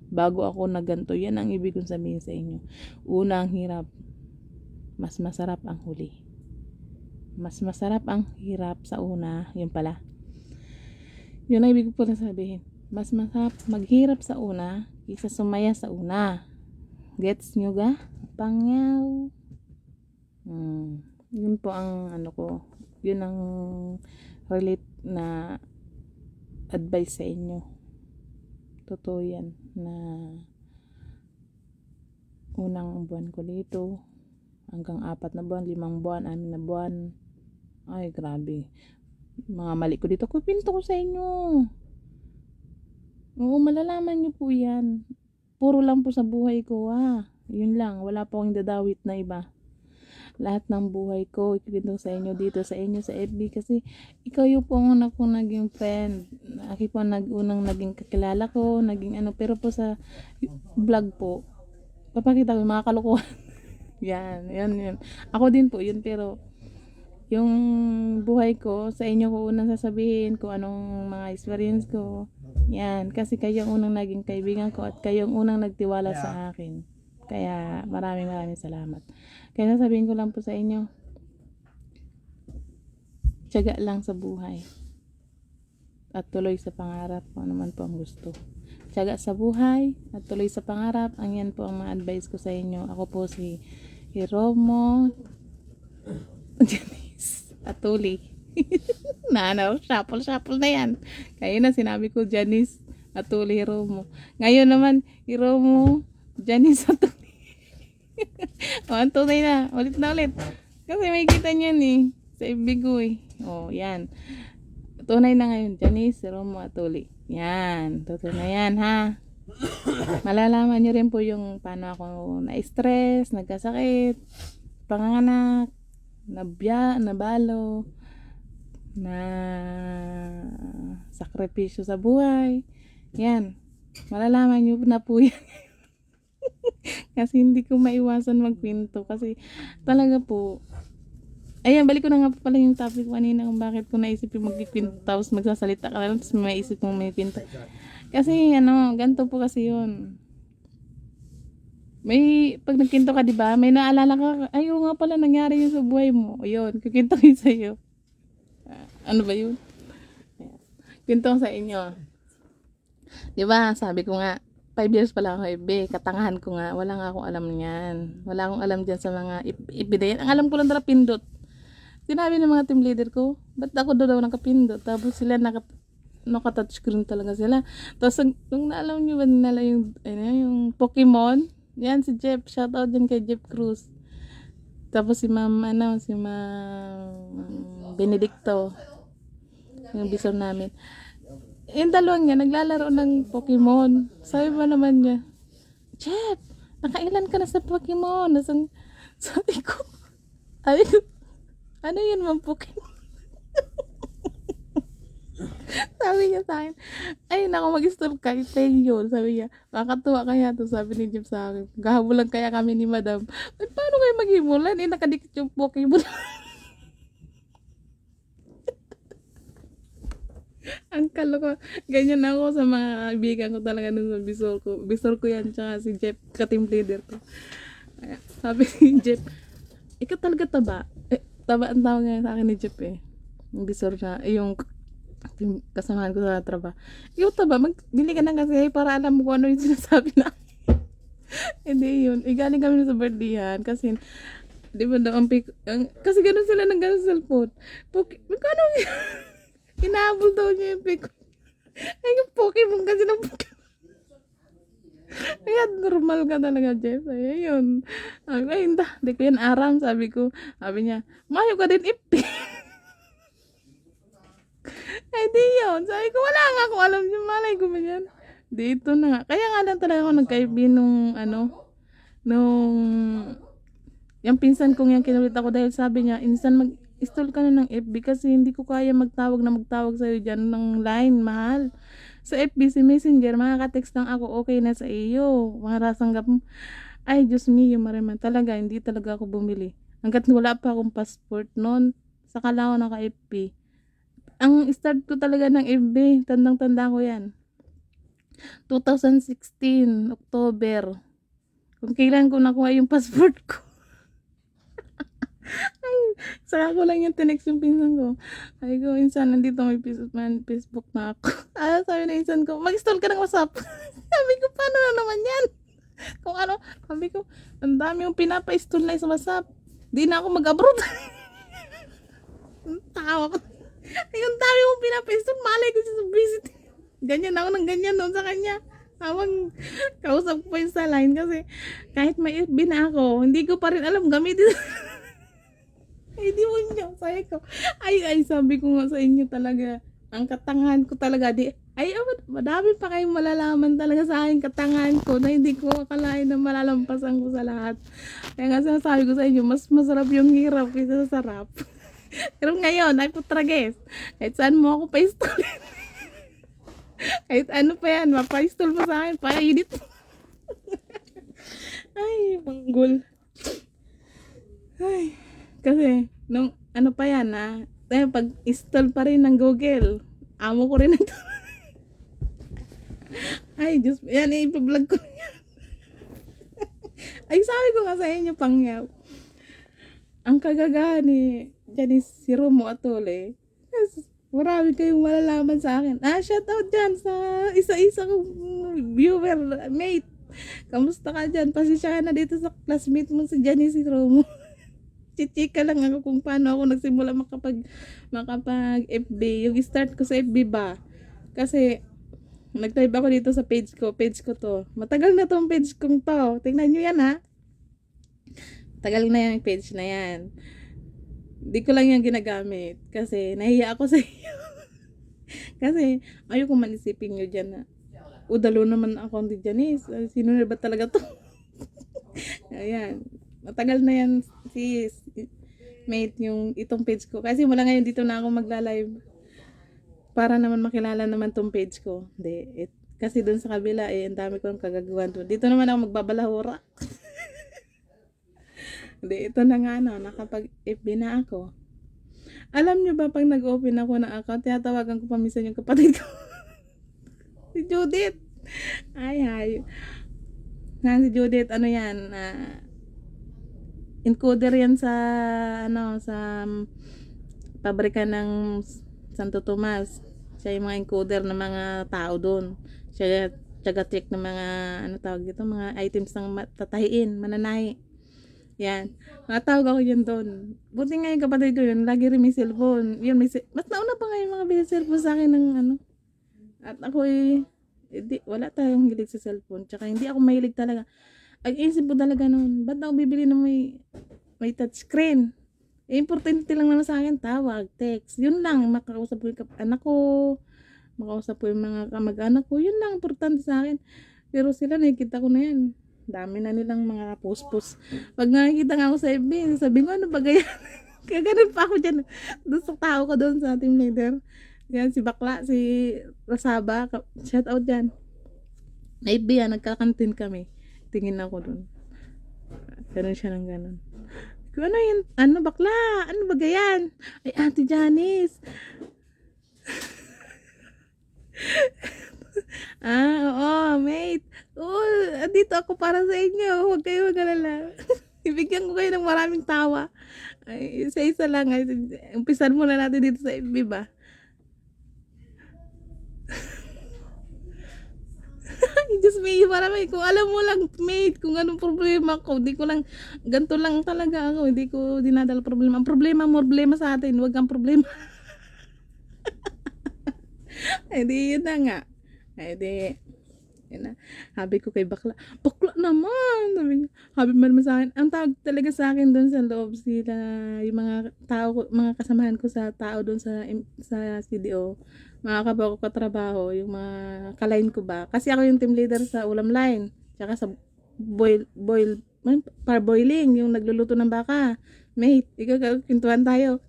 bago ako nagganto. Yan ang ibig kong sabihin sa inyo. Unang hirap, mas masarap ang huli. Mas masarap ang hirap sa una. Yun pala, yun ang ibig ko na sabihin. Mas masarap maghirap sa una kaysa sumaya sa una. Gets nyo ga? Pangyaw. Yun po ang ko. Yun ang relate na advice sa inyo. Totoo yan na unang buwan ko dito hanggang 4 na buwan, 5 buwan, 6 na buwan. Ay grabe. Mga mali ko dito, pinto ko sa inyo. Oo, malalaman nyo po yan. Puro lang po sa buhay ko yun lang, wala po akong dadawit na iba. Lahat ng buhay ko ikwento sa inyo dito sa inyo sa FB kasi ikaw yung po ang una kong naging friend. Aki po unang naging kakilala ko, naging pero po sa vlog po papakita ko yung mga kalokohan. yan. Ako din po yun, pero yung buhay ko sa inyo ko unang sasabihin kung anong mga experience ko. Yan, kasi kayo ang unang naging kaibigan ko at kayo ang unang nagtiwala sa akin. Kaya maraming salamat. Kaya sasabihin ko lang po sa inyo, tiyaga lang sa buhay at tuloy sa pangarap kung ano man po ang gusto. Tiyaga sa buhay at tuloy sa pangarap. Ang yan po ang mga advice ko sa inyo. Ako po si Hiromo Janice Atuli. Shuffle na yan. Kaya na sinabi ko Janice Atuli Hiromo. Ngayon naman Hiromo Janice Atuli. Ang tunay na. Ulit na ulit. Kasi may kita niyan sa ibig ko yan. tunay na ngayon, Janice Romo Atuli. Yan, totoo na yan ha. Malalaman nyo rin po yung paano ako na-stress, nagkasakit, panganganak, nabalo, na sakripisyo sa buhay. Yan, malalaman nyo na po yan. Kasi hindi ko maiwasan magpinto kasi talaga po. Ayan, balik ko na nga po pala yung topic kanina kung bakit ko naisip yung magpipinto tapos magsasalita ka lang tapos may isip mong may pinto. Kasi ganito po kasi yun. May, pag nagkinto ka, diba, may naalala ka, ay, nga pala nangyari yun sa buhay mo. O yun, kukinto ko sa'yo. Ano ba yun? Kwento ko sa inyo. Diba, sabi ko nga, 5 years pala ako FB, katangahan ko nga, wala nga akong alam niyan. Wala akong alam dyan sa mga FB. Ang alam ko lang talaga pindot. Sinabi ng mga team leader ko, ba't ako daw nakapindot? Tapos sila naka-touchscreen talaga sila. Tapos nung naalam nyo ba nila yung Pokemon? Yan si Jeff, shoutout din kay Jeff Cruz. Tapos si Ma'am Benedicto, yung bisor namin. Yung dalawang niya, naglalaro ng Pokemon. Sabi ba naman niya, Jeff, nakailan ka na sa Pokemon? Sabi ko, ano yun mga Pokemon? Sabi niya sa akin, ay naku, mag-install ka, thank you. Sabi niya, makakatuwa kaya to, sabi ni Jeff sa akin. Gahabulan kaya kami ni Madam. Ay, paano kayo maghimulan? Nakadikit yung Pokemon. Ang kaloko. Ganyan ako sa mga kaibigan ko talaga nung bisor ko. Bisor ko yan, tsaka si Jeff, ka-team leader ko. Sabi ni Jeff, ikaw talaga taba. Taba ang tawag nga sa akin ni Jeff eh. Yung bisor na, yung kasamahan ko sa trabaho. Ikaw taba, magbili ka na kasi para alam mo kung ano yung sinasabi na. Hindi yun. Galing kami sa birthday kasi di ba daw kasi ganun sila ng ganun cellphone. Magkano inaabol daw niya yung pick. Ay, yung Pokemon kasi ng Pokemon. Kaya normal ka talaga, Jeff. Ay, yun. Ay, hindi ko yan aram, sabi ko. Sabi niya, mayo ka din ipi. Ay, di yun. Sabi ko, wala nga akong alam niya. Malay ko ba yan? Dito na nga. Kaya nga lang talaga ako nagkaibi nung yung pinsan kong yan kinulit ako dahil sabi niya, insan mag-install ka na ng FB kasi hindi ko kaya magtawag sa'yo dyan ng line, mahal. Sa FB, si Messenger, makaka-text lang ako, okay na sa iyo. Marasanggap mo. Ay, Diyos mio, Mariman. Talaga, hindi talaga ako bumili. Hanggat wala pa akong passport noon, saka lang ako naka-FB. Ang start ko talaga ng FB, tandang-tanda ko yan. 2016, October. Kung kailan ko nakuha yung passport ko. Ay, saka ko lang yung tinext yung pinsan ko. Ay ko, insan, nandito may Facebook na ako. Sabi na insan ko, mag-install ka ng WhatsApp. Sabi ko, paano na naman yan? Kung ano, sabi ko, ang dami yung pinapa-install na sa WhatsApp. Di na ako mag-abroad. Tawa ko. Ay, ang dami yung pinapa-install, malay ko sa visit. Ganyan ako ng ganyan noon sa kanya. Tawang kausap ko pa yung sa line kasi kahit may FB na ako, hindi ko pa rin alam gamitin. Ay, di mo niya. Sabi ko, ay, sabi ko nga sa inyo talaga, ang katangahan ko talaga, madami pa kayong malalaman talaga sa akin katangahan ko na hindi ko akalain na malalampasan ko sa lahat. Kaya nga sinasabi ko sa inyo, mas masarap yung hirap kaysa sa sarap. Pero ngayon, ay putrages, kahit saan mo ako pa-install. Kahit ano pa yan, mapa-install mo sa akin, pa-edit. Ay, manggol. Ay, kasi, nung ano pa yan pag-install pa rin ng Google, amo ko rin ito. Ay, Diyos, yan, i-vlog ko yan. Ay, sabi ko nga sa inyo, pangyaw. Ang kagagahan ni Janice Romo Atuli. Marami kayong malalaman sa akin. Shout out dyan sa isa-isa kong viewer, mate. Kamusta ka dyan? Pasisya ka na dito sa classmate mo si Janice Romo. Chichika lang ako kung paano ako nagsimula makapag-FB. Yung start ko sa FB ba? Kasi, nag-type ako dito sa page ko to. Matagal na tong page kong to. Tingnan nyo yan ha. Tagal na yung page na yan. Di ko lang yan ginagamit. Kasi, nahiya ako sa iyo. Kasi, ayoko man isipin nyo dyan na, udalo naman ako ni Janice. Sino na ba talaga to? Ayan. Matagal na yan, sis. Mate, yung itong page ko. Kasi mula ngayon dito na ako magla-live. Para naman makilala naman tong page ko. Hindi. Kasi dun sa kabila, ang dami kong kagagawan doon. Dito naman ako magbabalahura. Hindi, ito na nga, no, nakapag-FB na ako. Alam nyo ba, pag nag-open ako ng account, tinatawagan ko pa minsan yung kapatid ko. Si Judith. Ay. Si Judith, ano yan, encoder yan sa, sa pabrika ng Santo Tomas. Siya yung mga encoder ng mga tao doon. Siya taga-check ng mga, tawag dito, mga items ng tatahiin, mananahi. Yan. Natawag ako yun doon. Buti nga yung kapatid ko yun, lagi rin may cellphone. Yun, mas nauna pa nga yung mga binili cellphone sa akin ng At ako wala tayong hilig sa cellphone. Tsaka hindi ako mahilig talaga. Ang isip ko talaga noon, ba't ako bibili ng may touchscreen? Importante lang naman sa akin, tawag, text. Yun lang, makausap ko yung anak ko, makausap ko yung mga kamag-anak ko. Yun lang, importante sa akin. Pero sila, nakikita ko na yan. Dami na nilang mga post-post. Pag nakikita nga ako sa FB, sabi ko, ano ba ganyan? Kaya ganun pa ako dyan. Doon sa tao ko doon sa team leader. Yan, si Bakla, si Rasaba. Shout out dyan. FB yan, nagkakantin kami. Tingin ako doon. Ganun siya ng ganun. Ano yun? Ano bakla? Ano ba ganyan? Ay, Ate Janice. Oo, mate. Oo, dito ako para sa inyo. Huwag kayo mag-alala. Ibigyan ko kayo ng maraming tawa. Ay, isa-isa lang. Ay, umpisan muna natin dito sa FB ba? Diyos me, marami. Kung alam mo lang, mate, kung anong problema ko, di ko lang, ganito lang talaga ako, hindi ko dinadala problema. Ang problema sa atin, wag ang problema. Ay, di, yun na nga. Ay, di, yun na. Sabi ko kay Bakla naman. Sabi mo naman sa akin, ang tawag talaga sa akin doon sa loob sila, yung mga tao, mga kasamahan ko sa tao doon sa CDO. Mga kabako katrabaho, yung mga kalain ko ba. Kasi ako yung team leader sa ulam line. Tsaka sa parboiling, yung nagluluto ng baka. Mate, ikaw, kintuhan tayo.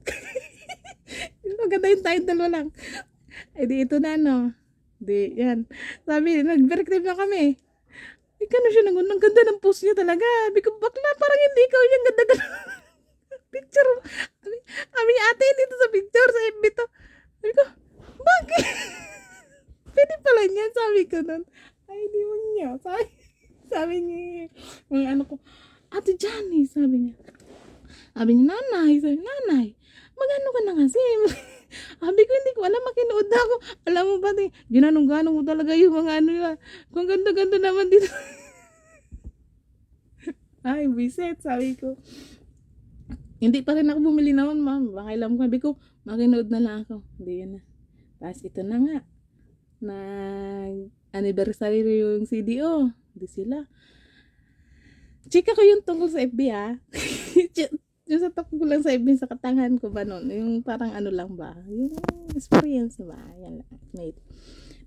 Maganda yung tayong dalawa lang. Ay, di ito na, no. Di, yan. Sabi, nag-break time na kami. Ikano siya, ang ganda ng post niya talaga. Sabi ko, bakla, parang hindi ikaw yung ganda-ganda. Picture. Sabi niya, ate, dito sa picture, sa FB to. Sabi ko, bakit? Pwede pala niya, sabi ko nun. Ay, di mo niya. Sabi niya, mga ano ko, Ate Johnny, sabi niya. Sabi niya, nanay, magano ka na kasi. Sabi ko, hindi ko alam, makinood ako. Alam mo ba, ginanong-ganong mo talaga yung mga ano nila. Kung ganda-ganda naman dito. Ay, biset, sabi ko. Hindi pa rin ako bumili naman, ma'am. Baka alam ko, sabi ko, makinood na lang ako. Hindi yan na. Tapos ito na nga. Anniversary yung CDO. Hindi sila. Chika ko yung tungkol sa FB, ha. Yung sa ko lang sa FB, sa katangan ko ba nun. Yung parang ano lang ba. Yung experience ba. Yan lang, mate.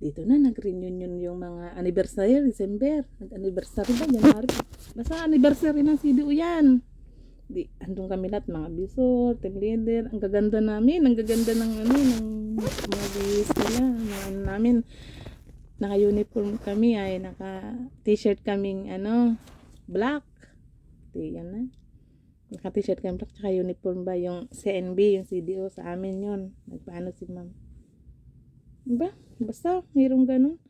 Dito na, nag-reunion yung mga anniversary, December. Nag-anniversary ba? January. Basta anniversary ng CDO yan. Andun kami lahat, mga bisor, team leader. Ang gaganda namin. Ang gaganda ng ng mga bis nila. Mga namin. Naka-uniform kami ay naka-t-shirt kaming black. Yan na. Naka-t-shirt kami black. Tsaka uniform ba yung CNB, yung CDO sa amin yun. Nagpaano si ma'am. Ba? Basta, mayroong ganun.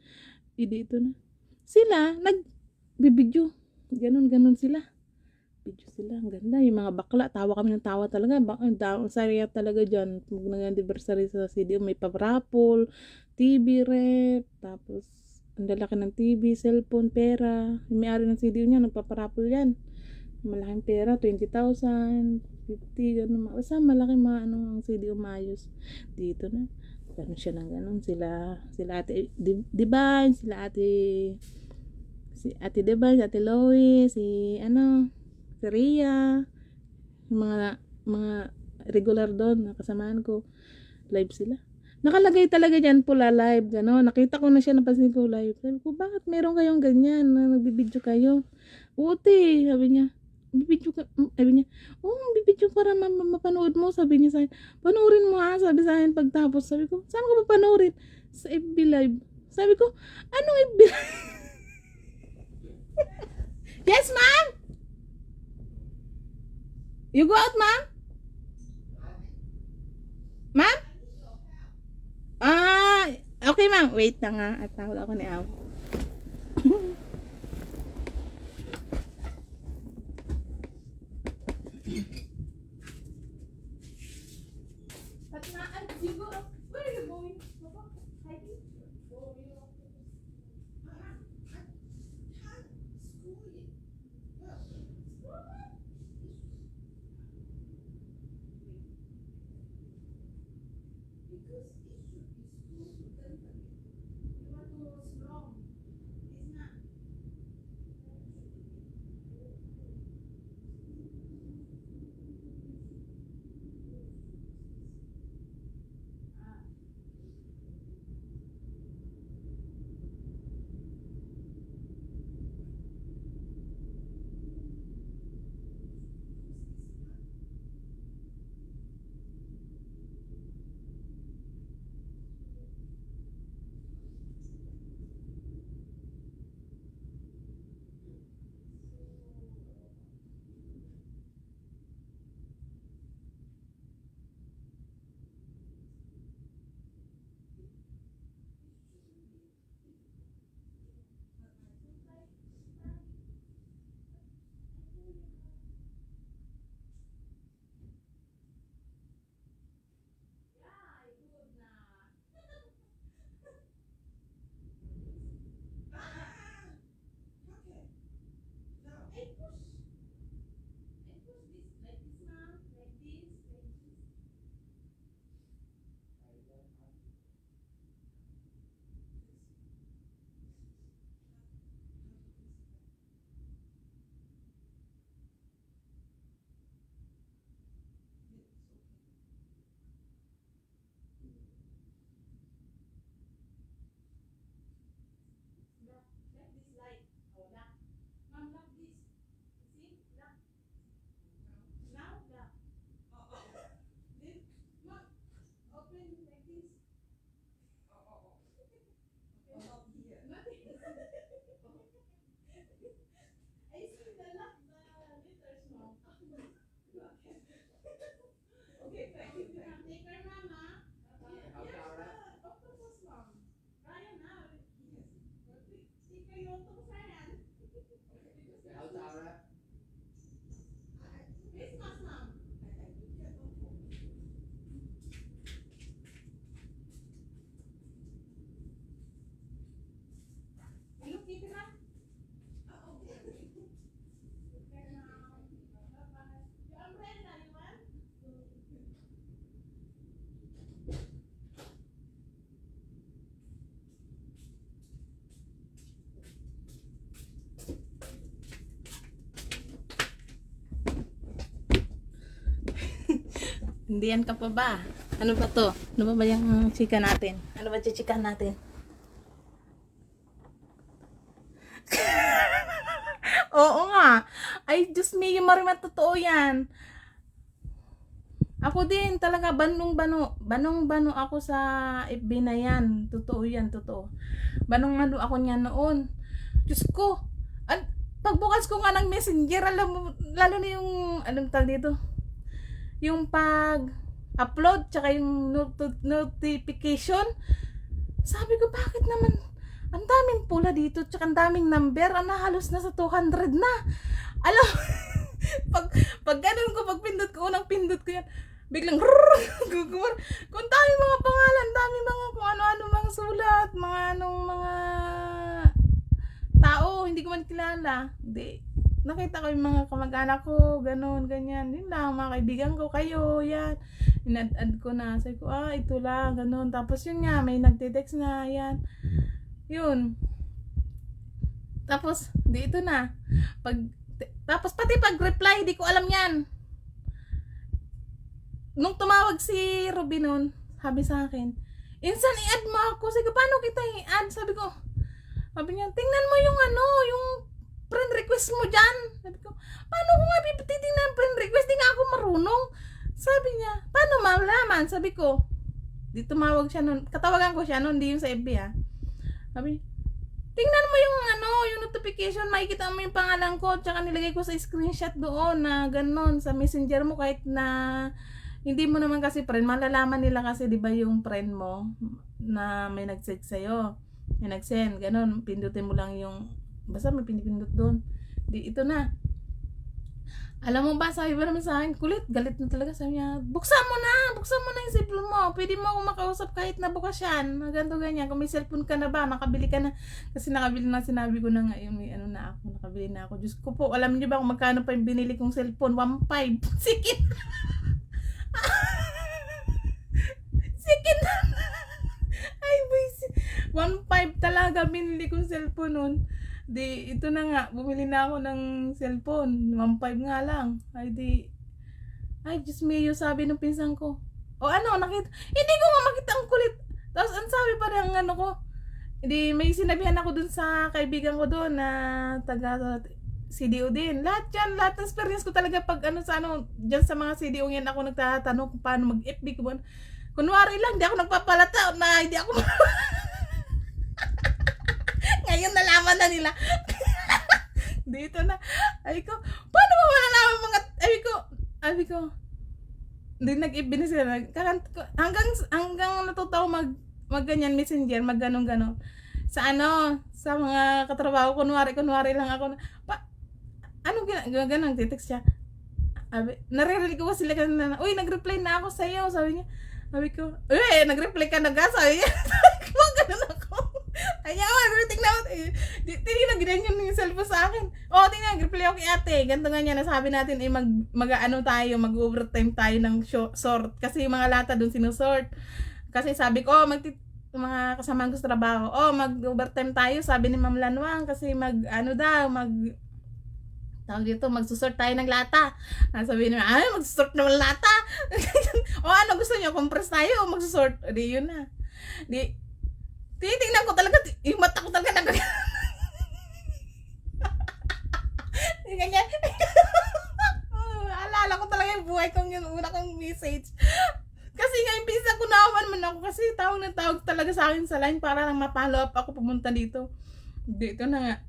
Dito na. Sila, nagbibidyo. Ganon sila. Video sila, ang ganda. Yung mga bakla, tawa kami ng tawa talaga. Saya talaga dyan. Mag-anniversary sa CDO, may pa-raffle, TV rep, tapos ang lalaki ng TV, cellphone, pera. Yung may-ari ng CDO niya, nagpa-raffle yan. Malaking pera, 20,000, 50, gano'n. Basta malaking ang CDO maayos. Dito na. Ganun siya ng ganun. Sila ate Divine, si ate Divine, si ate Lois, si Ria, yung mga regular doon na kasamaan ko, live sila. Nakalagay talaga dyan, pula live, gano'n. Nakita ko na siya, napansin ko live. Sabi ko, bakit meron kayong ganyan na nagbibideo kayo? Uti, sabi niya. Bibidyo ka, sabi niya, bibidyo para mapanood mo, sabi niya sa akin. Panoorin mo ha, sabi sa akin pagtapos. Sabi ko, saan ko papanoorin? Sa FB live. Sabi ko, anong FB live? Yes, ma'am? You go out, ma'am? Ma'am? Okay, ma'am. Wait na nga. At tawag ako ni Aw. You go out. Where are you going? Hiking? Hindihan ka pa ba? Ano ba to? Ano ba yung chika natin? Ano ba chichika natin? Oo nga. Ay, Diyos me, yung marimat, totoo yan. Ako din, talaga, banong-bano ako sa FB na yan. Totoo yan, totoo. Banong-bano ako niya noon. Diyos ko, pagbukas ko nga ng messenger, alam mo, lalo na yung, anong tawag dito? Yung pag-upload, tsaka yung notification. Sabi ko, bakit naman, ang daming pula dito, tsaka ang daming number, halos na sa 200 na. Alam, pag ganun ko, pag pindot ko, unang pindot ko yan, biglang gugumar. Kung daming mga pangalan, daming mga kung ano-ano mga sulat, mga anong mga tao, hindi ko man kilala. Hindi. Nakita ko yung mga kamag-anak ko, ganun, ganyan. Yun lang, mga kaibigan ko, kayo, yan. In-add ko na. Sabi ko, ito lang, ganun. Tapos yun nga, may nagte-text na, yan. Yun. Tapos, ito na. Tapos pati pag-reply, di ko alam yan. Nung tumawag si Ruby nun, sabi sa akin, Insan i-add mo ako. Sige, paano kita i-add? Sabi niya, tingnan mo yung yung friend request mo dyan. Sabi ko, paano ko nga titingnan friend request? Di nga ako marunong. Sabi niya, paano malaman? Sabi ko, di tumawag siya nun. Katawagan ko siya nun, di yung sa FB ha. Sabi, tingnan mo yung yung notification, makikita mo yung pangalan ko, tsaka nilagay ko sa screenshot doon na ganon sa messenger mo kahit na hindi mo naman kasi friend, malalaman nila kasi 'di ba yung friend mo na may nag-send sa'yo. May nag-send, ganon, pindutin mo lang yung basta may pinipindot doon. Di ito na. Alam mo ba, sabi ba naman sa akin, kulit, galit na talaga. Sabi niya, buksan mo na yung cellphone mo. Pwede mo ako makausap kahit nabukas yan. Ganto ganyan. Kung may cellphone ka na ba, nakabili ka na. Kasi nakabili na, sinabi ko na nga, yung may na ako, nakabili na ako. Diyos ko po, alam niyo ba kung magkano pa yung binili kong cellphone? 1.5. Sikin. Sikin. Ay, boys. 1.5 talaga binili kong cellphone nun. Di, ito na nga, bumili na ako ng cellphone. 1.5 nga lang. Ay, Diyos mio, sabi ng pinsan ko. O nakita, hindi ko nga makita ang kulit. Tapos, ang sabi pa rin ko, hindi, may sinabihan ako dun sa kaibigan ko dun na taga CDO din. Lahat ng experience ko talaga pag dyan sa mga CDO yan ako nagtatanong kung paano mag-FB ko. Kunwari lang, hindi ako nagpapalata na hindi ako ngayon nalaman na nila. Dito na. Ay ko, paano mo malalaman mga, ay ko, hindi nag-FB na sila. Hanggang natuto ako mag ganyan messenger, mag ganon. Sa sa mga katrabaho, kunwari lang ako. Ganon, titext siya. Naririnig ko sila kanina, uy, nag-reply na ako sa'yo, sabi niya. Sabi ko, nag-reply ka na ga, sabi niya. Ganon ako. Ay, tingnan mo. Tingnan, ganyan yung cellphone sa akin. Tingnan, reply ako kay ate. Ganito nga niya, nasabi natin, mag-overtime tayo ng sort. Kasi yung mga lata dun sinusort. Kasi sabi ko, mga kasamahan ko sa trabaho, mag-overtime tayo, sabi ni Ma'am Lanwang, kasi magsusort tayo ng lata. Sabi niya, magsusort ng lata. Gusto niyo, compress tayo o magsusort? Di, yun na. Titingnan ko talaga, yung mata ko talaga ganyan. Alala ko talaga yung buhay kong yun, una kong message. Kasi nga, yung pinsan ko naawan man ako kasi tawag talaga sa akin sa line para lang ma-follow up ako pumunta dito. Dito na nga.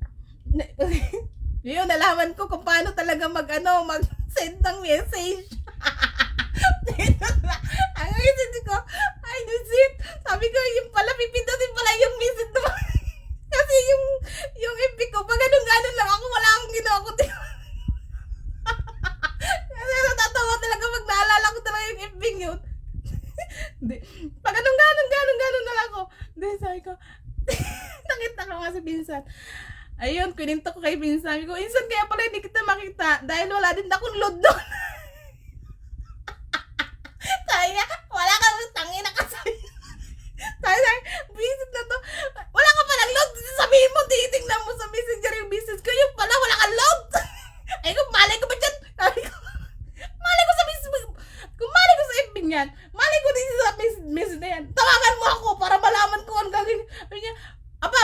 Yun, nalaman ko kung paano talaga mag-send ng message. Dito na. Ang message ko, ay, dusit. Sabi ko, yung pala, pipindutin pala yung message mo. Kasi yung FB ko, pag ganun lang ako, wala akong ginawa ko. Kasi natatawa talaga pag naalala ko talaga yung FB yun. Pag ganun na lang ako. Sabi ko, nakita ko nga si pinsan. Ayun, kininto ko kay pinsan. Sabi ko, insan kaya pala hindi kita makita dahil wala din akong load doon. Kaya, wala ka tangin na kasi. Kaya, visit na to. Wala ka palang load. Sabihin mo, titingnan mo sa messenger yung business ko. Yung pala, wala kang load. Ay, kung malay ko ba dyan? Malay ko sa business. Kung malay ko sa FB yan, malay ko din sa business na yan. Tawagan mo ako para malaman ko ang gagawin. Sabi niya,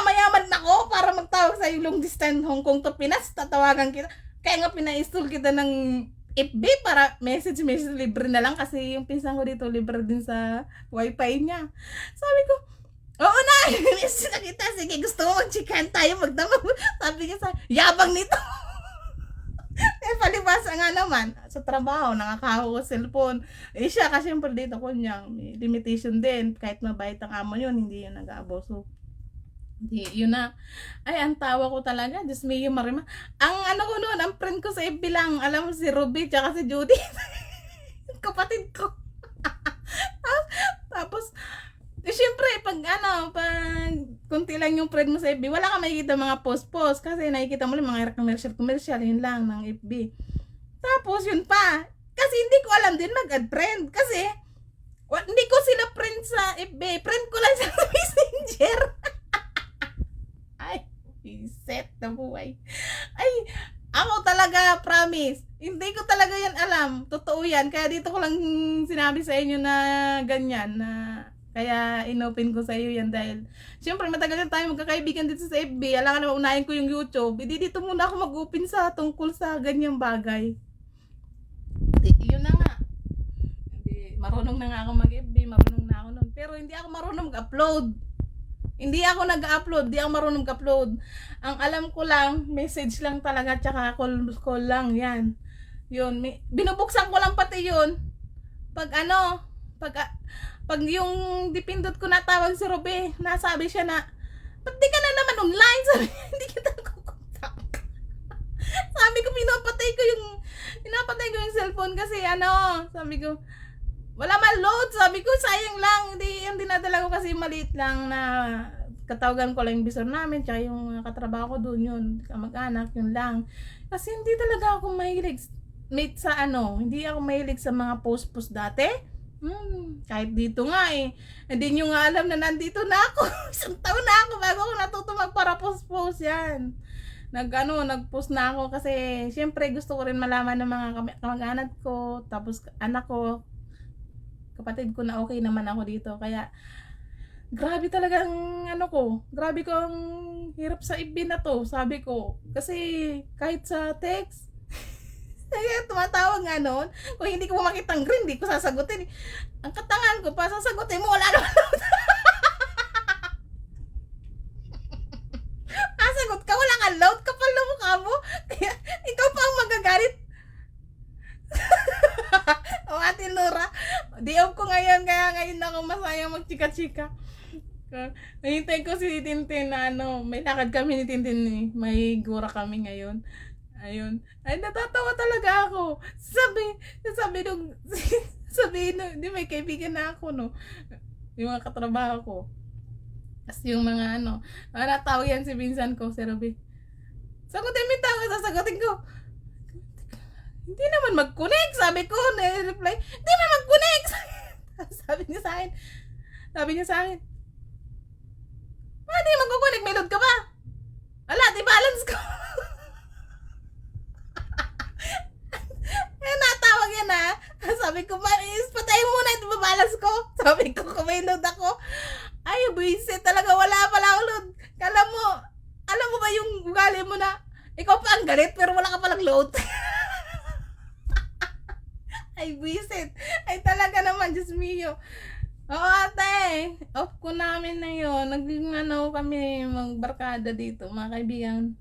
mayaman na ako para magtawag sa long distance Hong Kong to Pinas. Tatawagan kita. Kaya nga pina-install kita ng FB para message libre na lang kasi yung pinsan ko dito libre din sa wifi niya. Sabi ko, oo na, message na kita. Sige, gusto mo mag-chicken tayo, magdamag. Sabi niya yabang nito. Palibasa nga naman, sa trabaho, nakakaho ko cellphone. Siya kasi yung dito ko niya, may limitation din. Kahit mabait ang amo yun, hindi yun nag-aaboso. Yun na. Ay, ang tawa ko talaga. Diyos me, yung marima. Ang ko noon, ang friend ko sa FB lang. Alam mo, si Ruby, tsaka si Judy. Kapatid ko. Tapos, syempre, pag kunti lang yung friend mo sa FB, wala ka makikita mga post-post. Kasi nakikita mo lang mga commercial, yun lang, ng FB. Tapos, yun pa. Kasi hindi ko alam din mag-add friend. Kasi, hindi ko sila friend sa FB. Friend ko lang sa Messenger. Ay, set na buhay. Ay, ako talaga, promise. Hindi ko talaga yan alam. Totoo yan. Kaya dito ko lang sinabi sa inyo na ganyan. Na Kaya inopen ko sa iyo yan dahil syempre matagal na tayo magkakaibigan dito sa FB. Alam ka naman, unahin ko yung YouTube. Hindi dito muna ako mag-open sa tungkol sa ganyang bagay. Yun na nga. Hindi, marunong na nga ako mag-FB, marunong na ako nun. Pero hindi ako marunong mag-upload. Hindi ako nag-upload, hindi ako marunong mag-upload. Ang alam ko lang, message lang talaga, tsaka call lang, yan. Yun, binubuksan ko lang pati yun. Pag pag yung dipindot ko natawag si Robe, nasabi siya na, ba't di ka na naman online? Sabi, hindi kita kukontak. Sabi ko, pinapatay ko yung cellphone kasi sabi ko, wala man load. Sabi ko, sayang lang. Hindi dinadala ko kasi maliit lang na katawagan ko lang yung bisor namin, tsaka yung katrabaho ko doon yun, kamag-anak, yun lang. Kasi hindi talaga ako mahilig hindi ako mahilig sa mga post dati. Kahit dito nga hindi nyo nga alam na nandito na ako. Isang taon na ako bago ako natuto magpara-post yan. Nag-post na ako kasi syempre gusto ko rin malaman ng mga kamag-anak ko, tapos anak ko, kapatid ko na okay naman ako dito. Kaya grabe talaga grabe ko ang hirap sa FB na to, sabi ko. Kasi kahit sa text, kaya tumatawag nga noon, kung hindi ko makita ang green, hindi ko sasagutin. Ang katangan ko pa, sasagutin mo, wala naman. Sasagot ka, wala kang load, kapal na mukha mo. Kaya ikaw pa ang magagalit. O Ate Laura, di-off ko ngayon, kaya ngayon ako masaya magchika-chika. Nahintay ko si Tintin na may lakad kami ni Tintin, may gura kami ngayon. Ayun. Ay, natatawa talaga ako. Sabi nung, di may kaibigan na ako, no? Yung mga katrabaho ko. Kasi yung mga natawag yan si Vincent ko, si Robby. Sagutin mo yung tawag, sasagutin ko. Hindi naman mag-connect, sabi ko, na-reply, hindi naman mag-connect. Sabi niya sa akin, hindi mag-connect, may load ka ba? Wala, di balance ko. Natawag yan sabi ko, patayin mo na ito, babalance ko. Sabi ko, kung may load ako, ay, buisit talaga, wala pala ako load. Alam mo ba yung ugali mo na, ikaw pa ang galit, pero wala ka palang load. Ay, buisit. Ay, talaga naman, Diyos mio. Oo, ate, off ko namin na yun. Kami magbarkada dito, mga kaibigan.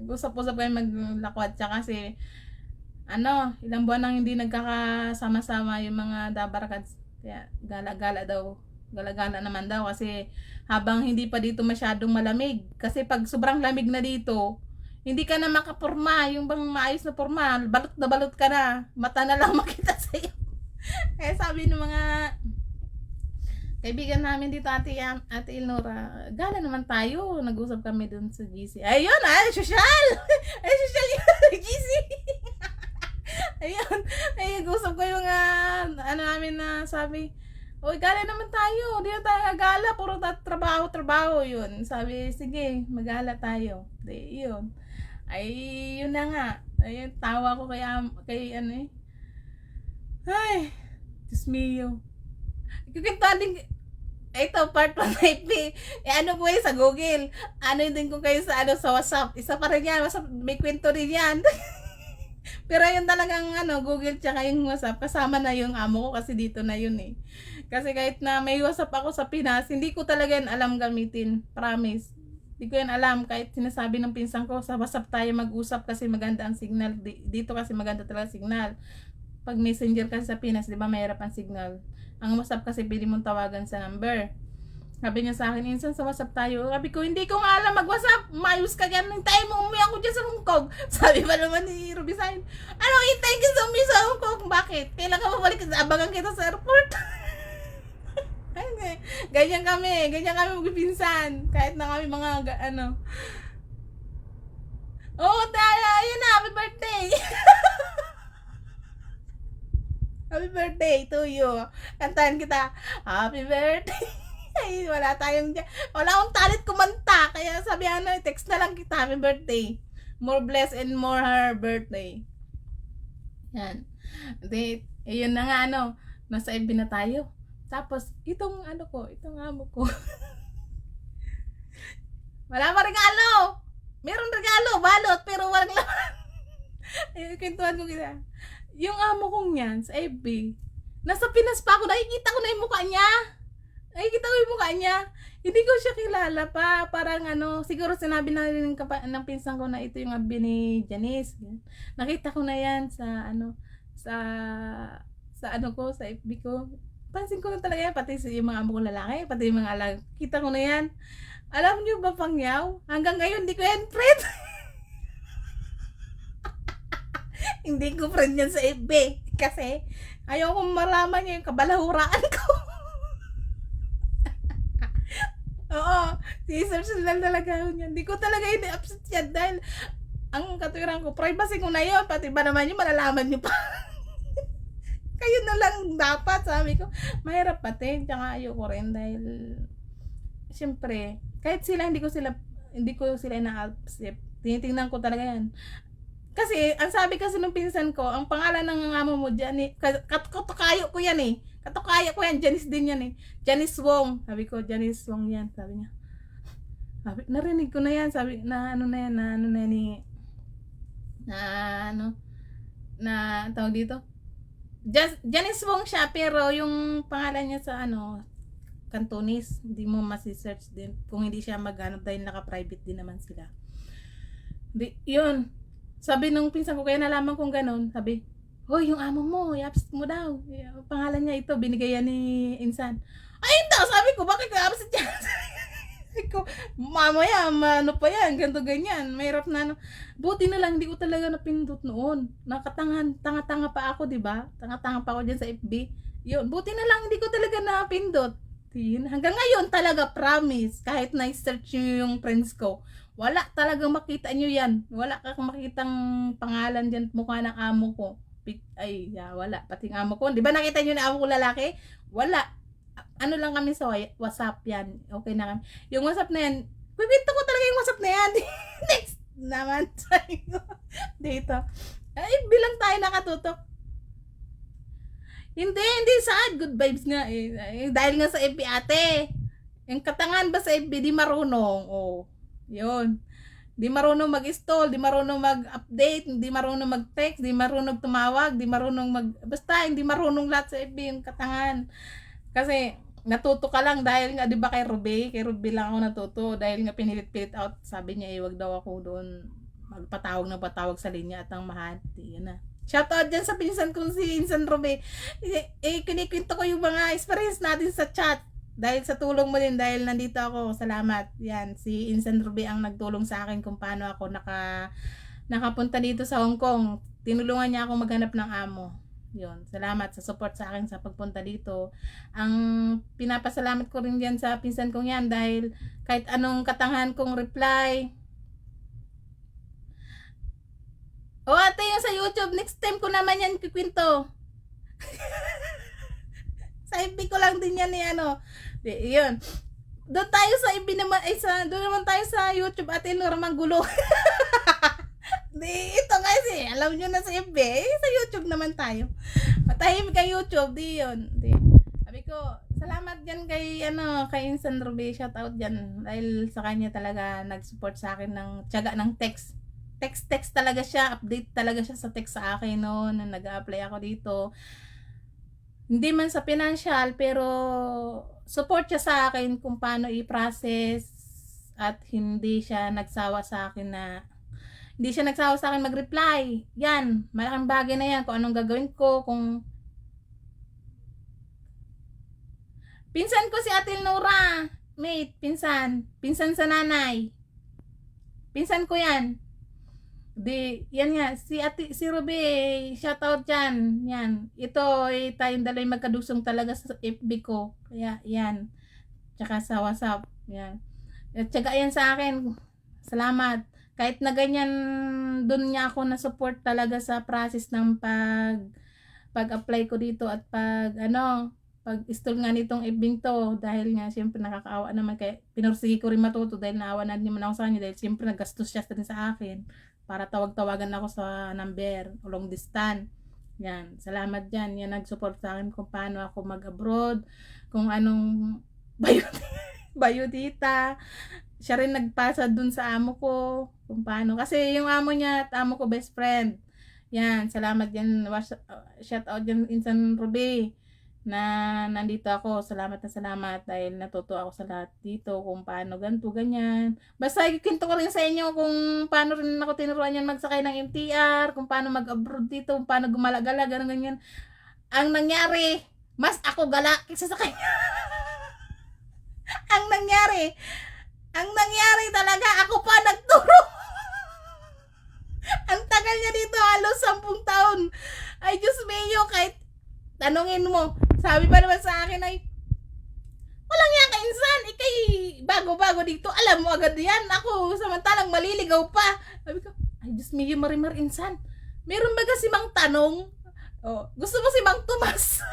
Usap-usap kayo maglakwat siya kasi ilang buwan nang hindi nagkakasama-sama yung mga dabarkads. Kaya gala-gala naman daw kasi habang hindi pa dito masyadong malamig. Kasi pag sobrang lamig na dito, hindi ka na makapurma, yung bang maayos na purma, balot na balot ka na, mata na lang makita sa'yo. Kaya sabi ng mga kaibigan namin dito, Ate Elnora, gala naman tayo. Nag-usap kami dun sa GC. Ayun, social! Ay, social yun, GC! Ayun, nag-usap ko yung namin na sabi, oy, gala naman tayo. Hindi na tayo gala, puro trabaho. Yun. Sabi, sige, magala tayo. Yun. Ay, yun na nga. Ayun, tawa ko kay ay, Diyos mio. Kukintuan din, ito, part 1 na FB. Po sa Google. Din ko kayo sa WhatsApp. Isa pa rin yan. WhatsApp, may kwento rin yan. Pero yun talagang Google tsaka yung WhatsApp, kasama na yung amo ko kasi dito na yun Kasi kahit na may WhatsApp ako sa Pinas, hindi ko talaga yan alam gamitin. Promise. Hindi ko yan alam. Kahit sinasabi ng pinsan ko, sa WhatsApp tayo mag-usap kasi maganda ang signal. Dito kasi maganda talaga signal. Pag messenger kasi sa Pinas, di ba mahirap ang signal. Ang WhatsApp kasi pili mong tawagan sa number. Sabi niya sa akin, insan sa WhatsApp tayo. Sabi ko, hindi ko nga alam mag-WhatsApp. Mayos ka dyan. Hintayin mo, umuwi ako dyan sa Hong Kong. Sabi pa naman ni Ruby sa akin, hintayin ka sa umuwi sa Hong Kong? Bakit? Kailan ka mabalik? Abangan kita sa airport. Ganyan kami magpipinsan. Kahit na kami mga yun na, happy birthday. Happy birthday to you. Kantahan kita, happy birthday. Ay, wala akong talent kumanta. Kaya sabi text na lang kita, happy birthday. More blessed and more her birthday. Yan. Yun na nga nasa FB na tayo. Tapos, itong amo ko, wala pa regalo. Meron regalo, balot, pero walang laman. Kwentuhan ko kita. Yung amo kong yan, sa FB, nasa Pinas pa ako, nakikita ko na yung mukha niya. Hindi ko siya kilala pa. Parang siguro sinabi na rin ng pinsan ko na ito yung abi ni Janice. Nakita ko na yan sa sa FB ko. Pansin ko na talaga yan, pati yung mga amo kong lalaki, pati yung mga alag. Kita ko na yan. Alam niyo ba, Pangyaw? Hanggang ngayon, hindi ko yan friend. Hindi ko friend yan sa FB. Kasi, ayaw kong malaman niya yung kabalahuraan ko. Oo, si-search lang talaga yun yan. Hindi ko talaga ini-upset yan dahil ang katuwiran ko, privacy ko na yun. Pati ba naman yun, malalaman niyo pa. Kayo na lang dapat, sabi ko. Mahirap pati, tsaka ayoko rin dahil siyempre, kahit sila hindi ko sila ina-accept. Tinitingnan ko talaga yan. Kasi, ang sabi kasi ng pinsan ko, ang pangalan ng amo mo dyan, katukayo ko yan eh. Katukayo ko yan, Janice din yan eh. Janice Wong. Sabi ko, Janice Wong yan. Sabi niya. Narinig ko na yan. Sabi, tawag dito. Janice Wong siya, pero yung pangalan niya sa Cantonese, hindi mo masi-search din kung hindi siya dahil naka-private din naman sila. Yun. Sabi nung pinsan ko, kaya nalaman kong ganun, sabi, hoy, yung amo mo, i-upset mo daw. Pangalan niya ito, binigay yan ni Insan. Ay, hindi, sabi ko, bakit ka-upset yan? Sabi ko, mamaya, pa yan, ganito ganyan. Mahirap na, buti na lang, hindi ko talaga napindot noon. Tanga-tanga pa ako, di ba? Tanga-tanga pa ako dyan sa FB. Yun, buti na lang, hindi ko talaga napindot. Hanggang ngayon talaga, promise, kahit na-search nyo yung friends ko, wala talagang makita nyo yan. Wala kang makitang pangalan dyan, mukha ng amo ko. Wala. Pati ng amo ko. Di ba nakita nyo na amo ko lalaki? Wala. Ano lang kami sa WhatsApp yan. Okay na kami. Yung WhatsApp na yan, bibinto ko talaga yung WhatsApp na yan. Next naman. Dito. Bilang tayo nakatutok. Hindi sad. Good vibes nga eh. Dahil nga sa FB ate. Yung katangan ba sa FB, di marunong. Oh. Yun. Di marunong mag-install, di marunong mag-update, di marunong mag-text, di marunong tumawag, di marunong basta hindi marunong lahat sa FB yung katangan. Kasi natuto ka lang dahil nga 'di ba kay Ruby lang ako natuto dahil nga pinilit-pilit out, sabi niya wag daw ako doon magpatawag sa linya at ang mahati. Yun na. Shoutout dyan sa pinsan kong si Insan Ruby. Kinikwento ko yung mga experience natin sa chat. Dahil sa tulong mo din, dahil nandito ako, salamat. Yan, si Insan Ruby ang nagtulong sa akin kung paano ako nakapunta dito sa Hong Kong. Tinulungan niya ako maghanap ng amo. Yun, salamat sa support sa akin sa pagpunta dito. Ang pinapasalamat ko rin yan sa pinsan kong yan dahil kahit anong katangahan kong reply. Ate, yung sa YouTube, next time ko naman yan kikwento. Sa FB ko lang din yan yun. Doon tayo sa FB naman, doon naman tayo sa YouTube, Ate Nora Manggulo. Ito kasi, alam nyo na sa FB, sa YouTube naman tayo. Matahimik kay YouTube, yun. Sabi ko, salamat dyan kay Insan Ruby, shout out dyan. Dahil sa kanya talaga nag-support sa akin ng tiyaga ng text. Text talaga siya, update talaga siya sa text sa akin noon, na nag-a-apply ako dito. Hindi man sa financial, pero support siya sa akin kung paano i-process at hindi siya nagsawa sa akin mag-reply. Yan, malaking bagay na yan kung anong gagawin ko, kung pinsan ko si Ate Nora, mate, pinsan sa nanay. Pinsan ko yan. Yan nga, si Ruby, shoutout dyan. Yan. Ito, tayong dalay magkadusong talaga sa FB ko. Kaya, yan. Tsaka sa WhatsApp. Yan. Tsaka yan sa akin. Salamat. Kahit na ganyan, dun niya ako na-support talaga sa process ng pag-apply ko dito at pag-install nga nitong FB to. Dahil nga, siyempre nakakaawa naman. Kaya pinursige ko rin matuto dahil naawa na naman ako sa kanya. Dahil siyempre naggastos siya din sa akin. Para tawag-tawagan ako sa number, long distance. Yan, salamat dyan. Yan nag-support sa akin kung paano ako mag-abroad, kung anong bayudita. Siya rin nagpasa dun sa amo ko, kung paano. Kasi yung amo niya at amo ko best friend. Yan, salamat dyan. Shout out dyan Insan Ruby na nandito ako. Salamat na salamat dahil natuto ako sa lahat dito kung paano ganito, ganyan. Basta ikinto ko rin sa inyo kung paano rin ako tinuruan yan magsakay ng MTR, kung paano mag-abroad dito, kung paano gumalagala, ganun ganyan. Ang nangyari, mas ako gala kaysa sa kanya. ang nangyari talaga, ako pa nagturo. Ang tagal niya dito, halos 10 taon. Ay, Diyos mio, kahit tanungin mo, sabi pa naman sa akin ay, walang yan kainsan, ikay bago-bago dito, alam mo agad yan, ako samantalang maliligaw pa. Sabi ko, ay Diyos mio, Marimar Insan, meron ba kasi mang tanong? Oh, gusto mo si Mang Tomas?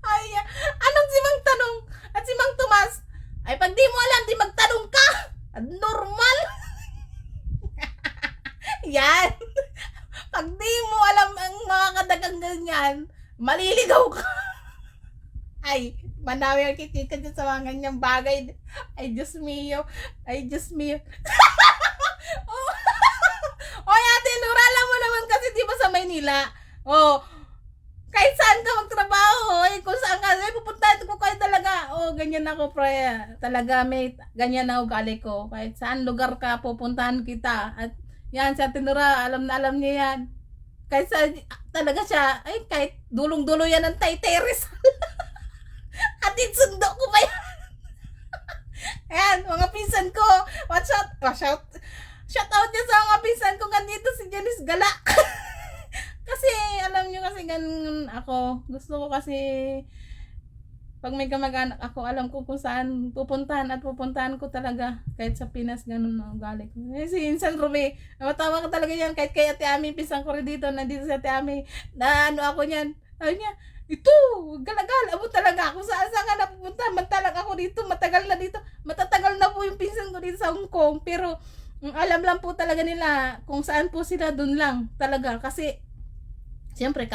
Ay, anong si Mang Tanong? At si Mang Tomas? Ay, pag di mo alam, di magtanong ka. Normal. Yan. Pag di mo alam ang mga kadagang ganyan, maliligaw ka. Ay, manawi ang kikika dyan sa mga ganyang bagay. Ay, Diyos mio. Ay, Diyos mio. Oh. Oy, Ate Nora, alam mo naman kasi di ba sa Maynila? Oh, kahit saan ka magtrabaho, kung saan ka, pupuntahan ko kayo talaga. Oh, ganyan ako, pre. Talaga, may ganyan na ugali ko. Kahit saan lugar ka, pupuntahan kita. At yan, si Ate Nora, alam na alam niya yan. Kahit saan, talaga siya, ay, kahit dulong-dulo yan ng Tayteres. At sundo ko pa yan. Ayan, mga pinsan ko. Watch out. Shout out niya sa mga pinsan ko. Ganito si Janice Gala. Kasi, alam nyo kasi ganun ako. Gusto ko kasi, pag may kamag-anak ako, alam ko kung saan pupuntahan at pupuntahan ko talaga. Kahit sa Pinas, ganun na ugali ko. Eh, si Insan Ruby, matawa ka talaga yan. Kahit kay Ate Ami, pisang ko rin dito, nandito sa Ate Ami, na ano ako niyan. Sabi niya, ito, galagal, abo talaga. Kung saan ka napupunta, matalag ako dito, matagal na dito. Matatagal na po yung pinsan ko dito sa Hong Kong. Pero, alam lang po talaga nila kung saan po sila, dun lang talaga. Kasi, Siyempre,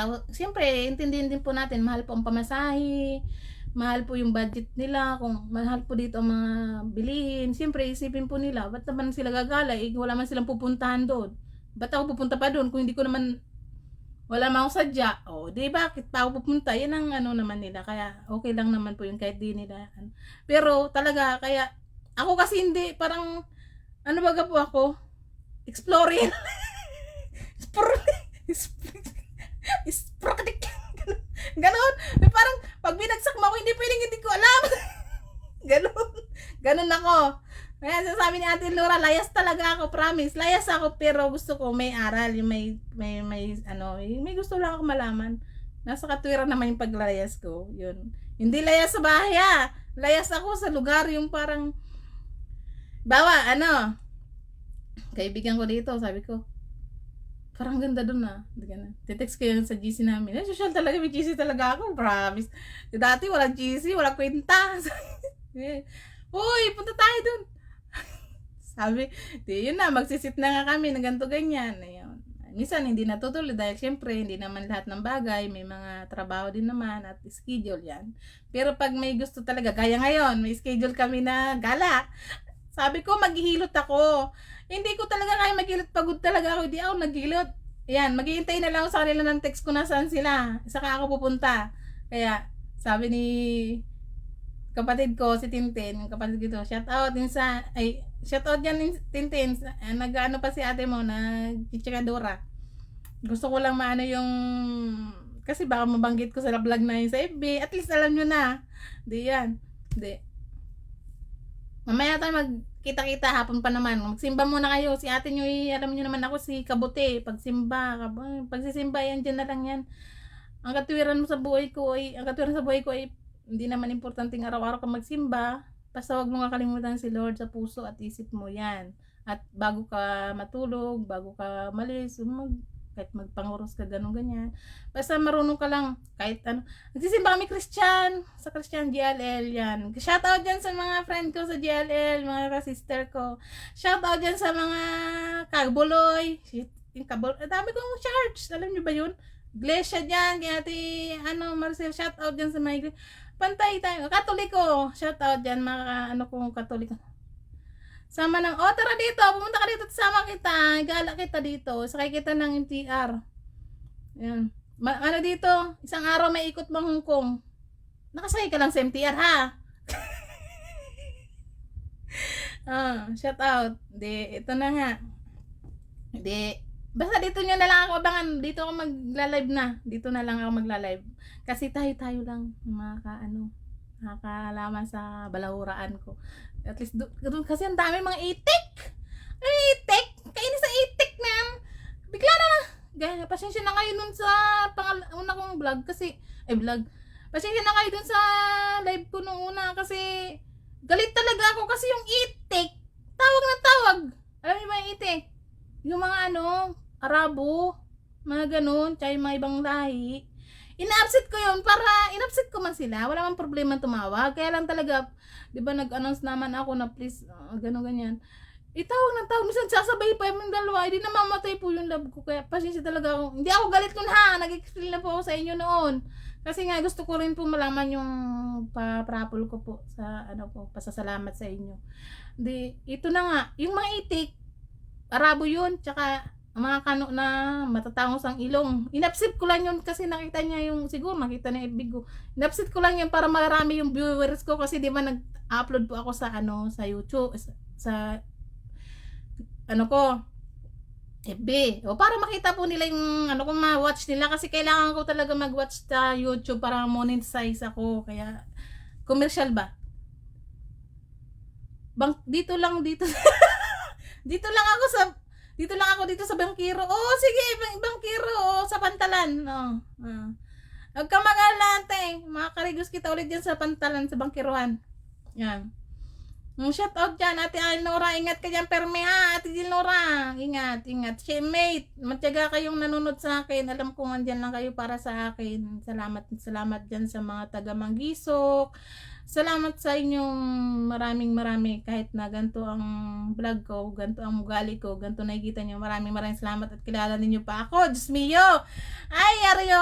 intindihin din po natin, mahal po ang pamasahe, mahal po yung budget nila, kung mahal po dito ang mga bilihin. Siyempre, isipin po nila, ba't naman sila gagala? Wala man silang pupuntahan doon. Ba't ako pupunta pa doon kung hindi ko naman, wala man akong sadya? O, di bakit pa ako pupunta? Yan ang ano naman nila. Kaya, okay lang naman po yung kahit di nila. Pero, talaga, kaya, ako kasi hindi, parang, ano baga po ako? Exploring. Ganon. Parang pag binagsak mo ako, hindi pwedeng hindi ko alam. Ganon ako. Kaya sasabi ni Ate Laura, layas talaga ako, promise. Layas ako, pero gusto ko may aral, yung may gusto lang ako malaman. Nasa katwiran naman yung paglayas ko. Yun. Hindi layas sa bahay, layas ako sa lugar, yung parang kaibigan ko dito, sabi ko, parang ganda dun Titext ko yun sa GC namin. Social talaga, may GC talaga ako, promise. Dati walang GC, walang kwenta. Uy, punta tayo dun. Sabi, yun na, magsisit na nga kami na ganito ganyan. Ayun. Minsan hindi natutuloy dahil syempre hindi naman lahat ng bagay, may mga trabaho din naman at schedule yan. Pero pag may gusto talaga, gaya ngayon, may schedule kami na gala. Sabi ko, maghihilot ako. Hindi ko talaga kaya maghilot, pagod talaga ako, hindi ako naghilot. Yan, maghihintay na lang ako sa kanila ng text ko na saan sila. Saka ako pupunta. Kaya, sabi ni kapatid ko, si Tintin, kapatid ko, shout out yan, Tintin. Nag-ano pa si ate mo, nag-chikadora. Gusto ko lang maano yung, kasi baka mabanggit ko sa vlog na yun sa FB. At least alam nyo na. Di yan. Di. Mamaya tayo magkita-kita, hapon pa naman. Magsimba muna kayo. Si ate nyo, alam nyo naman ako si Kabuti. Pagsisimba, yan dyan na lang yan. Ang katwiran sa buhay ko ay, hindi naman importanteng araw-araw ka magsimba. Basta wag mo kakalimutan si Lord sa puso at isip mo yan. At bago ka matulog, bago ka malis, kahit magpanguros ka, ganyan. Basta marunong ka lang, kahit ano. Nagsisimba kami sa Christian GLL, yan. Shoutout dyan sa mga friend ko sa GLL, mga sister ko. Shoutout dyan sa mga kabuloy. Dami kong charge, alam nyo ba yun? Iglesia dyan, kaya Marcel, shout out dyan sa mga iglesia. Pantay tayo. Katoliko, shout out dyan, mga kong Katoliko. Sama ng, tara dito, pumunta ka dito, sama kita, gala kita dito, sakay kita ng MTR. Yan. Dito, isang araw may ikot bang Hong Kong. Nakasakay ka lang sa MTR, ha? Shout out. Ito na nga. Basta dito nyo na lang ako abangan. Dito ako magla-live na. Dito na lang ako magla-live. Kasi tayo lang nakakalaman sa balahuraan ko. At least kasi ang dami mga itik. Itik? Kainis sa itik, ma'am. Bigla na. Gaya, pasensya na kayo nun sa una kong vlog kasi vlog. Pasensya na kayo dun sa live ko nung una kasi galit talaga ako kasi yung itik. Tawag na tawag. Alam niyo ba yung itik? Yung mga Arabo, mga ganun, tsaka yung mga ibang lahi. Ina-upset ko yun para, in-upset ko man sila. Wala man problema tumawag. Kaya lang talaga, di ba nag-announce naman ako na please, gano'n ganyan. Itawag ng tawag. Minsan sasabay pa yung dalawa. Hindi na mamatay po yung love ko. Kaya pasensya talaga ako. Hindi ako galit nun ha. Nag-explain na po ako sa inyo noon. Kasi nga gusto ko rin po malaman yung pa-prapol ko po sa pasasalamat sa inyo. Ito na nga. Yung mga itik, Arabo yun. Tsaka mga kano na matatangos ang ilong. Inapsit ko lang yun kasi nakita niya yung, siguro nakita niya FB ko. Inapsit ko lang yun para marami yung viewers ko kasi di ba nag-upload po ako sa sa YouTube, sa FB. O para makita po nila yung kung ma-watch nila kasi kailangan ko talaga mag-watch sa YouTube para monetize ako. Kaya commercial ba? Dito lang ako sa Bangkiro. Sige, Bangkiro, sa Pantalan. Huwag ka mag-alante. Makakarigos kita ulit dyan sa Pantalan, sa Bangkirohan. Yan. Shout out dyan, Ate Alnora. Ingat ka dyan, perme ha. Ate Alnora. Ingat. Mate, matyaga kayong nanonood sa akin. Alam ko andyan lang kayo para sa akin. Salamat dyan sa mga taga-Manggisok. Salamat sa inyong maraming kahit na ganito ang vlog ko, ganito ang ugali ko, ganito nakikita nyo. Maraming salamat at kilala ninyo pa ako. Diyos mio! Ay, Aryo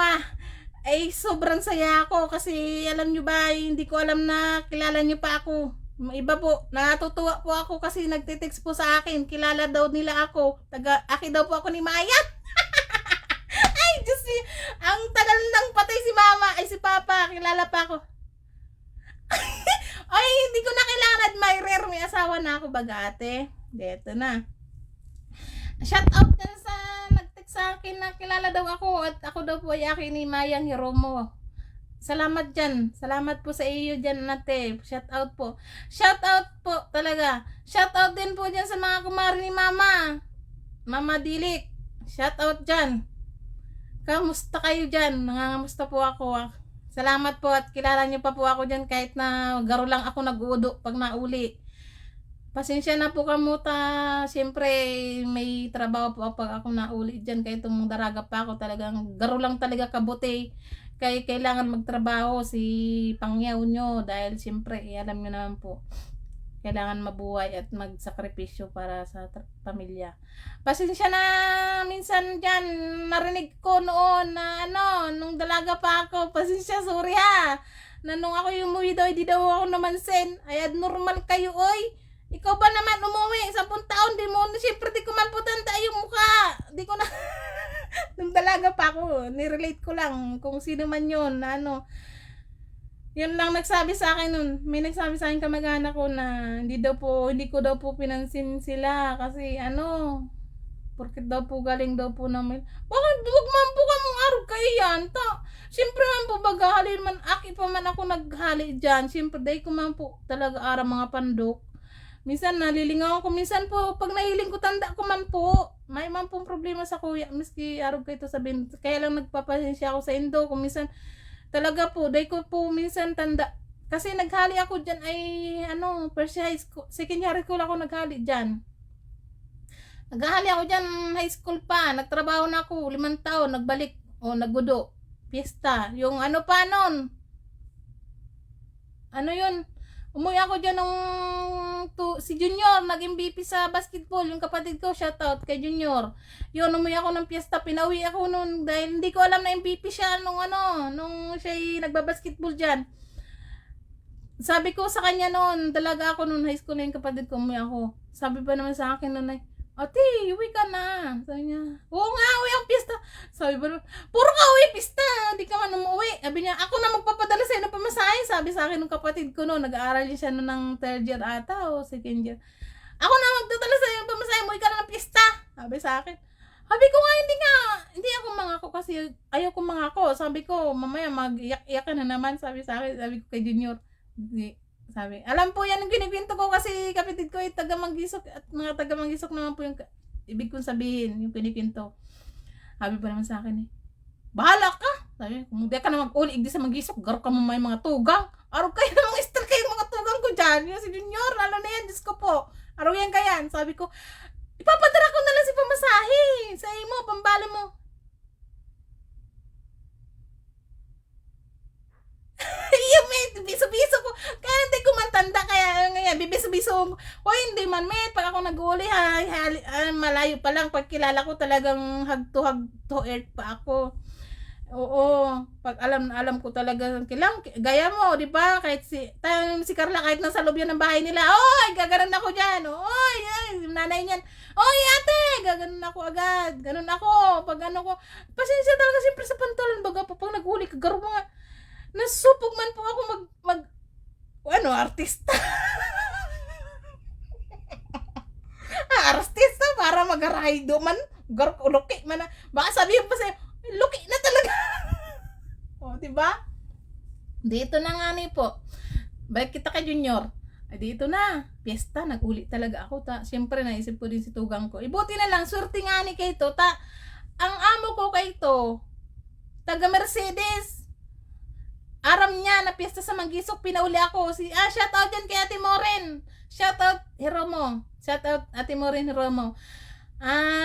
ay sobrang saya ako kasi alam nyo ba, hindi ko alam na kilala nyo pa ako. Iba po, natutuwa po ako kasi nagtitext po sa akin. Kilala daw nila ako. Aki daw po ako ni Mayat. Ay, Diyos mio! Ang tagal nang patay si mama, ay si papa, kilala pa ako. Ay, hindi ko na kailangan admirer. May asawa na ako baga ate. Dito na. Shout out dyan sa nag-text sa akin na kilala daw ako at ako daw po ay akin ni Mayang Hiromo. Salamat dyan. Salamat po sa iyo dyan ate. Shout out po. Shout out po talaga. Shout out din po dyan sa mga kumari ni Mama. Mama Dilik. Shout out dyan. Kamusta kayo dyan? Nangangamusta po ako. Salamat po at kilala niyo pa po ako dyan kahit na garo lang ako nag-uudo pag nauli. Pasensya na po kamuta. Siyempre may trabaho po pag ako nauli dyan kahit itong daraga pa ako talagang garo lang talaga kabuti. Kaya kailangan magtrabaho si pangyaw nyo dahil siyempre alam nyo naman po. Kailangan mabuhay at magsakripisyo para sa pamilya. Pasensya na minsan dyan, narinig ko noon na nung dalaga pa ako. Pasensya, sorry ha. Na nung ako yung umuwi daw, hindi daw ako namansin. Ay, normal kayo, oy. Ikaw ba naman umuwi? 10 taon, di mo, siyempre di ko man po tanda yung mukha. Di ko na, nung dalaga pa ako, nirelate ko lang kung sino man yun, yun lang nagsabi sa akin nun. May nagsabi sa akin kamag-anak ko na hindi ko daw po pinansin sila kasi porket daw po galing daw po namin. Bakit wag man po kamong araw kayo yan? Siyempre man po baghalin man, aki pa man ako naghali dyan. Siyempre day ko man po talaga ara mga pandok. Minsan nalilingaw ko, minsan po pag nahiling ko tanda ko man po. May man pong problema sa kuya, miski araw kayo to sabihin. Kaya lang nagpapasensya ako sa indo kung minsan talaga po, day ko po minsan tanda. Kasi naghali ako dyan ay, first high school, second year ko lang ako naghali dyan. Naghali ako dyan, high school pa. Nagtrabaho na ako, 5 taon, nagbalik, naggudo. Fiesta. Yung pa nun. Yun? Umuwi ako dyan nung si Junior, nag-MVP sa basketball, yung kapatid ko, shoutout kay Junior. Yun, umuwi ako ng piyesta, pinauwi ako noon dahil hindi ko alam na MVP siya nung siya nagbabasketball dyan. Sabi ko sa kanya noon, dalaga ako noon, high school na yung kapatid ko, umuwi ako. Sabi pa naman sa akin noon, ate, uwi ka na. Sabi niya, oo nga, uwi ang piyesta. Sabi ba, puro ka uwi, pista. Hindi ka man umuwi. Sabi niya, ako na magpapadala sa'yo ng pamasahe. Sabi sa akin ng kapatid ko noon, nag-aaral niya siya noon ng third year ata o second year. Ako na magdadala sa'yo ng pamasahe, uwi ka na ng pista. Sabi sa akin. Sabi ko nga, hindi ako mangako kasi ayaw ko mangako. Sabi ko, mamaya mag-iyak-iyak ka na naman. Sabi sa akin, sabi ko kay Junior. Sabi, alam po yan yung kinikwento ko kasi kapitid ko ay taga-Manggisok at mga taga-Manggisok naman po yung ibig kong sabihin, yung kinikwento. Sabi pa naman sa akin bahala ka. Sabi, kung hindi ka na mag-uli, igdi sa Manggisok, garo ka mo may mga tugang. Araw kayo na mga istal kayo mga tugang ko dyan. Yung si Junior, lalo na yan, Diyos ko po. Araw yan ka yan. Sabi ko, ipapadara ko na lang si pamasahe. Sa mo, pambali mo. Yung may biso-biso ko. Kaya hindi ko mantanda. Kaya ngayon, bibiso-biso ko. O hindi man, met. Pag ako nag-uli, malayo pa lang. Pag kilala ko talagang hug to earth pa ako. Oo. Pag alam ko talaga kilang. Gaya mo, di ba? Kahit si Carla, kahit nasa loob yan ng bahay nila. Oy, gaganon ako dyan. Oy, nanay niyan. Oy, ate, gaganon ako agad. Ganon ako. Pag ano ko. Pasensya talaga siyempre sa pantalan. Baga pa, pag nag-uli, kagaro mga. Nasupog man po ako artista. Artista para mag-raido man. Luki man na. Baka sabihin pa sa'yo, luki na talaga. O, diba? Dito na nga ni po. Balik kita kay Junior. Ay, dito na. Piyesta, nag-uli talaga ako. Siyempre, naisip ko din si tugang ko. Ibuti na lang, swerte nga ni kay ito. Ang amo ko kay ito, taga Mercedes. Aram niya na piyesta sa Manggisok, pinauli ako. Shoutout dyan kay Ate Moren. Shoutout Hiromo. Shoutout Ate Moren Hiromo.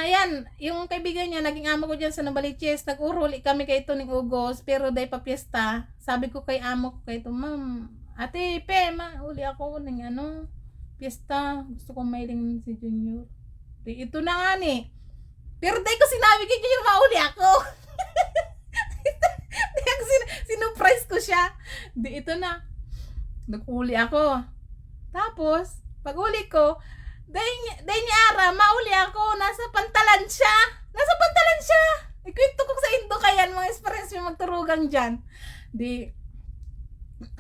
Yan, yung kaibigan niya, naging amo ko dyan sa Nambaliches. Nag-uruli kami kay ito ng Ugos, pero dahil pa piyesta, sabi ko kay amo ko kay ito, ma'am, ate, uli ako ng piyesta. Gusto kong mailing si Junior. Ito na nga ni. Pero dahil ko sinabi kay Junior, mauli ako. Sinurprise ko siya. Ito na. Nag-uli ako. Tapos, pag-uli ko, dahil niya ara, mauli ako. Nasa pantalan siya. Ikwento ko sa Indo kaya mga experience yung magturugang dyan.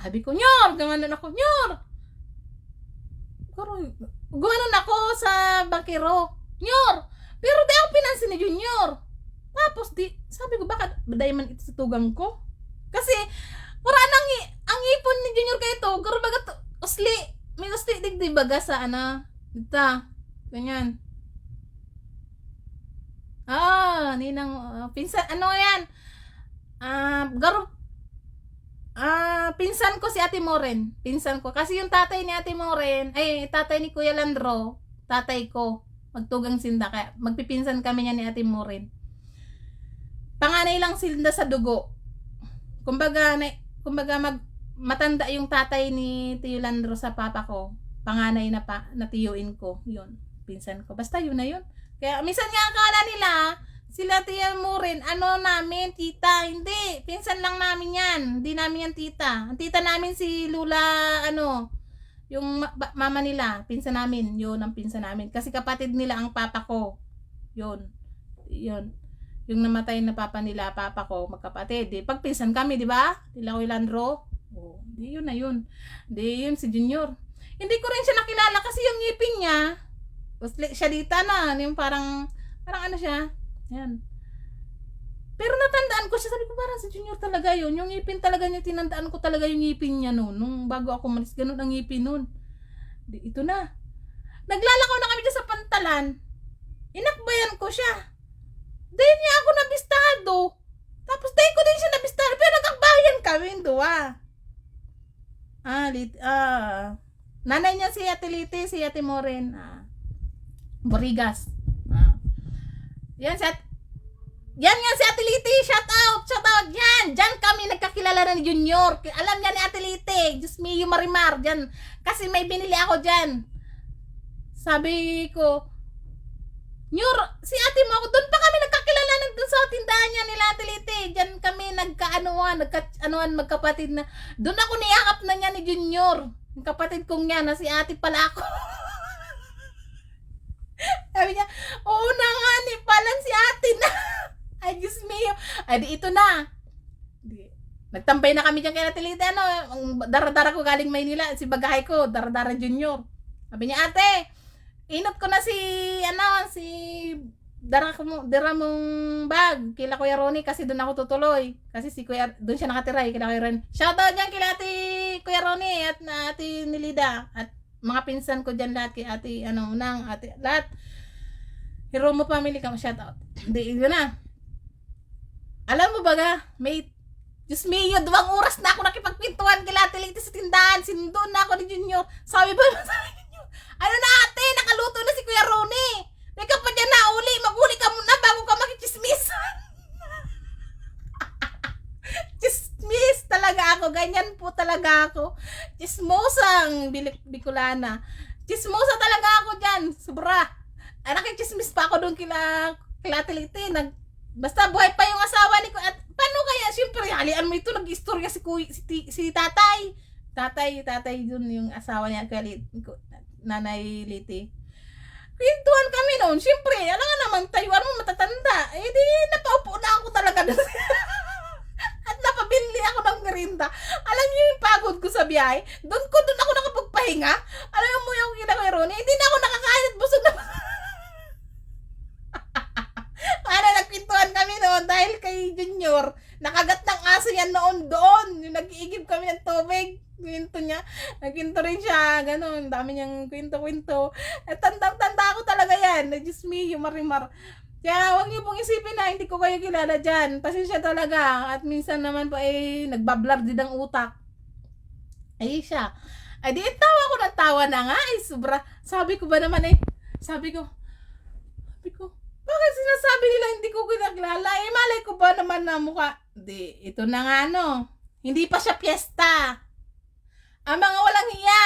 Sabi ko, Nyor! Gamanon ako, Nyor! Gamanon ako sa bangkero. Nyor! Pero di ako pinansin ni Junior. Tapos sabi ko, baka baday man ito sa tugang ko? Kasi, ang ipon ni Junior kayo to, garo baga to, may usli digdi baga sa dito, ganyan. Ninang, pinsan, yan? Pinsan ko si Ate Moren. Pinsan ko. Kasi yung tatay ni Ate Moren, tatay ni Kuya Landro, tatay ko, magtugang sinda, kaya magpipinsan kami niya ni Ate Moren. Panganay lang sila sa dugo. Kumbaga matanda yung tatay ni Tio Landro sa papa ko. Panganay na tiyuin ko. Yun, pinsan ko. Basta yun na yun. Kaya minsan nga akala nila, sila Tia Moren, namin, tita. Hindi, pinsan lang namin yan. Hindi namin yan tita. Ang tita namin si Lula, yung mama nila, pinsan namin. Yun ang pinsan namin. Kasi kapatid nila ang papa ko. Yun. Yung namatay na papa nila, papa ko, magkapatid. Pagpinsan kami, di ba? Tila ko Landro. Di yun na yun. Di yun si Junior. Hindi ko rin siya nakilala kasi yung ngipin niya, siya dita na. Yung parang siya. Yan. Pero natandaan ko siya, sabi ko parang si Junior talaga yun. Yung ngipin talaga niya, tinandaan ko talaga yung ngipin niya noon. Nung bago ako malis, ganun ang ngipin noon. Ito na. Naglalakaw na kami dyan sa pantalan. Inakbayan ko siya. Dahil niya ako nabistado. Tapos dahil ko din siya nabistado. Pero nagkakbayan kami, nanay niya si Ate Liti, si Ate Moren. Borigas. Yan nga si Ate Liti. Shout out. Yan. Diyan kami nagkakilala na ni Junior. Alam niya ni Ate Liti. Diyos me, yung Marimar. Diyan. Kasi may binili ako diyan. Sabi ko, Nyor, si ate mo ako, doon pa kami nagkakilala doon sa tindahan niya nila Ate Liti. Diyan kami magkapatid na. Doon ako niyakap na niya ni Junior. Yung kapatid kong niya na si ate pala ako. Sabi niya, oo na nga ni palang si ate na. Ay, Diyos mio. Ay, di ito na. Nagtambay na kami dyan kay Ate Liti. Ang dara-dara ko galing Maynila. Si bagahay ko, dara-dara Junior. Sabi niya, ate, inot ko na si dara mong bag kila Kuya Ronnie kasi doon ako tutuloy kasi si Kuya doon siya nakatira kila Kuya Ronnie. Shoutout diyan kila Ate Kuya Ronnie at na Ate Nilida at mga pinsan ko diyan lahat kay Ate Nang Ate lahat Hiromo family ka shoutout. Di yun na. Alam mo ba may Diyos mio, 2 oras na ako nakipagpintuan kila Ate Liti sa tindahan. Sinundon na ako ni Junior. Sabi ba sa inyo? Ano na ate, nakaluto na si Kuya Ronnie. Hindi ka pa dyan nauli. Mag-uli ka muna bago ka makichismisan. Chismis talaga ako. Ganyan po talaga ako. Chismosang Bicolana. Chismosa talaga ako dyan. Sobra. Nakichismis pa ako doon kila Ate Liti. Basta buhay pa yung asawa ni Kuya. At paano kaya? Siyempre, halian mo ito. Nag-istorya si tatay. Tatay dun yung asawa niya kay Nanay Liti. Pintuan kami noon. Siyempre, alam nga naman, Taiwan mo matatanda. Eh di, napaupo na ako talaga doon. At napabili ako ng merinda. Alam niyo yung pagod ko sa biyahe? Doon ako nakapagpahinga. Alam mo yung kina Ronnie, hindi na ako nakakain at busog na. Ano, nagpintuan kami noon dahil kay Junior. Nakagat ng aso yan noon doon. Yung nag-iigib kami ng tubig. Kwento niya. Nagkwento rin siya. Ganon. Dami niyang kwento-kwento. At tandang-tanda ako talaga yan. Diyos me, yung marimar. Kaya huwag niyo pong isipin na hindi ko kayo kilala dyan. Pasensya talaga. At minsan naman po nagbablar din ang utak. Ay siya. Ay di tawa ko ng tawa na nga. Ay sobra. Sabi ko ba naman Sabi ko, bakit sinasabi nila hindi ko kinakilala? Malay ko ba naman na mukha? Di, ito na nga hindi pa siya piyesta. Ang mga walang hiya.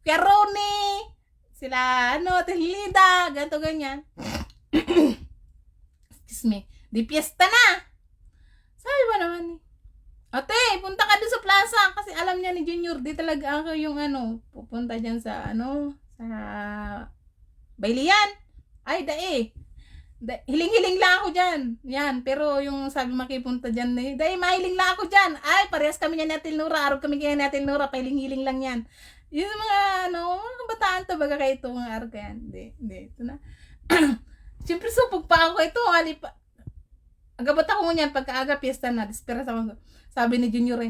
Kaya Ronnie, sila, Tilida, ganito, ganyan. Excuse me. Di piyesta na. Sabi ba naman ate, punta ka doon sa plaza. Kasi alam niya ni Junior, di talaga ako yung pupunta dyan sa, sa Baylian. Ay, hiling-hiling lang ako dyan. Yan, pero yung sabi makipunta dyan, mahiling lang ako dyan. Ay, parehas kami niya ni Ate Nora. Araw kami kaya ni Ate Nora, pahiling-hiling lang yan. Yung mga, mga bataan to, baga kayo ito, mga araw kaya. Hindi, ito na. Siyempre, supog pa ako ito. Agabot ako niyan, pagkaaga, piyesta na, dispera sa mga. Sabi ni Junior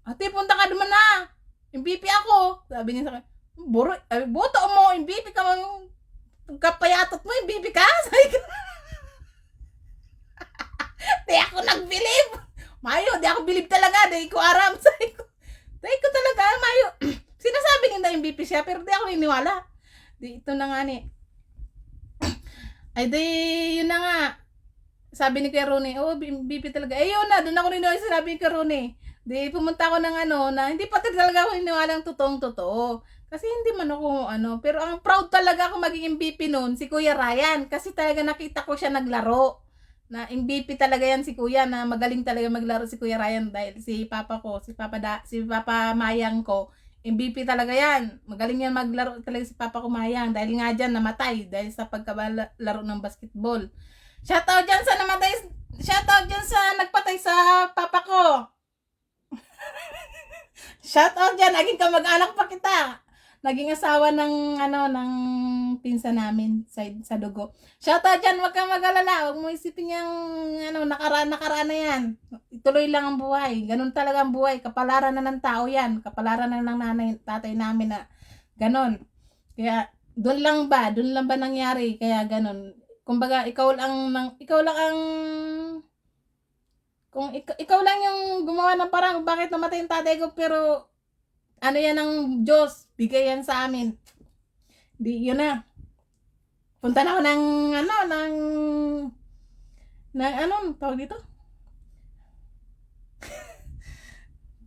ate, punta ka naman na. MVP ako. Sabi niya sa akin, boto mo, MVP ka mang, pagkapayatot mo, MVP ka? Sabi ko, di ako nag-believe. Mayo, di ako believe talaga. Di ko aram. Sabi ko talaga, Mayo. Sinasabi nila MVP siya, pero di ako niniwala. Di, ito na nga Ay, di, yun na nga. Sabi ni Kuya Ronnie, MVP talaga. Yun na, doon ako niniwala sinabi ni Kuya Ronnie. Di, pumunta ako ng na hindi pa talaga ako niniwala ng totoong-totoo. Kasi hindi man ako pero ang proud talaga ako maging MVP noon si Kuya Ryan kasi talaga nakita ko siya naglaro. Na MVP talaga yan si Kuya na magaling talaga maglaro si Kuya Ryan dahil si Papa ko, si Papa Mayang ko, MVP talaga yan. Magaling yan maglaro talaga si Papa ko Mayang dahil nga diyan namatay dahil sa pagkalaro ng basketball. Shoutout diyan sa namatay, shoutout diyan sa nagpatay sa Papa ko. Shoutout diyan, naging kamag-anak pa kita. Naging asawa ng ng pinsan namin sa dugo. Shoutout dyan, wag kang mag-alala. Huwag mo isipin yung nakaraan na yan. Ituloy lang ang buhay. Ganun talaga ang buhay. Kapalaran na ng tao yan. Kapalaran na ng tatay namin na ganun. Kaya doon lang ba nangyari? Kaya ganun. Kumbaga ikaw lang yung gumawa ng parang bakit namatay yung tatay ko pero yan ang Diyos, bigay yan sa amin. Di, yun na. Punta na ako ng tawag dito?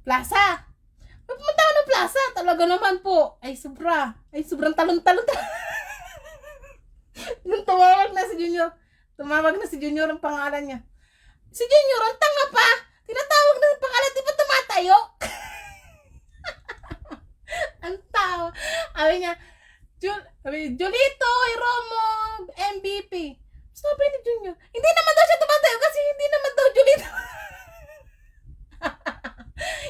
Plaza. Pumunta ako ng Plaza, talaga naman po. Ay, sobrang talon-talon. Nung tumawag na si Junior ang pangalan niya. Si Junior, ang tanga pa. Tinatawag na ng pangalan, di ba tumatayo? Ang tao. Sabi niya, Julito, Romo, MVP. Sabi ni Junior, hindi naman daw siya tumatayo kasi hindi naman daw Julito.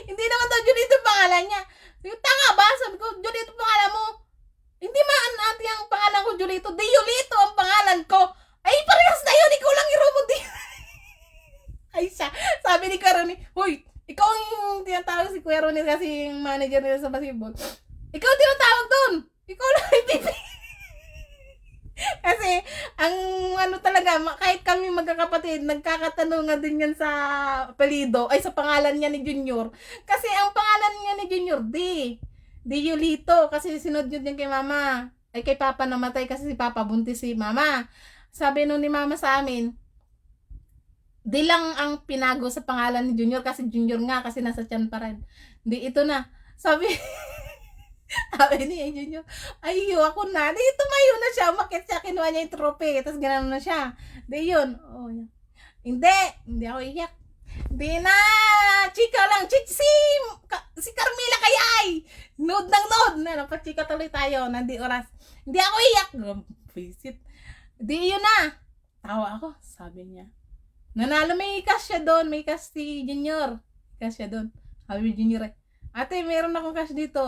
Hindi naman daw Julito pangalan niya. Yung tanga ba? Sabi ko, Julito pangalan mo. Hindi man ate ang pangalan ko Julito. Di Julito ang pangalan ko. Ay, parehas na yun. Ikaw lang Romo. Di. Ay, sabi ni Karoni, huy, ikaw ang tinatawag si Kuya Ronnie kasi yung manager nila sa basketball. Ikaw ang tinatawag doon. Ikaw lang MVP. Kasi, ang ano talaga, kahit kami magkakapatid, nagkakatanungan din yan sa apelido, ay sa pangalan niya ni Junior. Kasi ang pangalan niya ni Junior, Di Yulito, kasi sinod yun kay mama. Ay kay papa namatay kasi si papa buntis si mama. Sabi nun ni mama sa amin, di lang ang pinago sa pangalan ni Junior kasi Junior nga kasi nasa tiyan pa rin. Di ito na. Sabi ni Junior, ayo ako na. Di tumayo na siya, umakit siya, kinuha niya yung trophy. Tapos gano'n na siya. Di yun. Oh, yan. Hindi ako iyak. Di na, chika lang, si Carmela kayay. Nood ng nood. Napachika tuloy tayo, nandi oras. Hindi ako iyak. Visit. Di yun na. Tawa ako, sabi niya. Nanalo, may cash siya doon, may cash si Junior. Cash siya doon. Sabi Junior, ate, meron akong cash dito.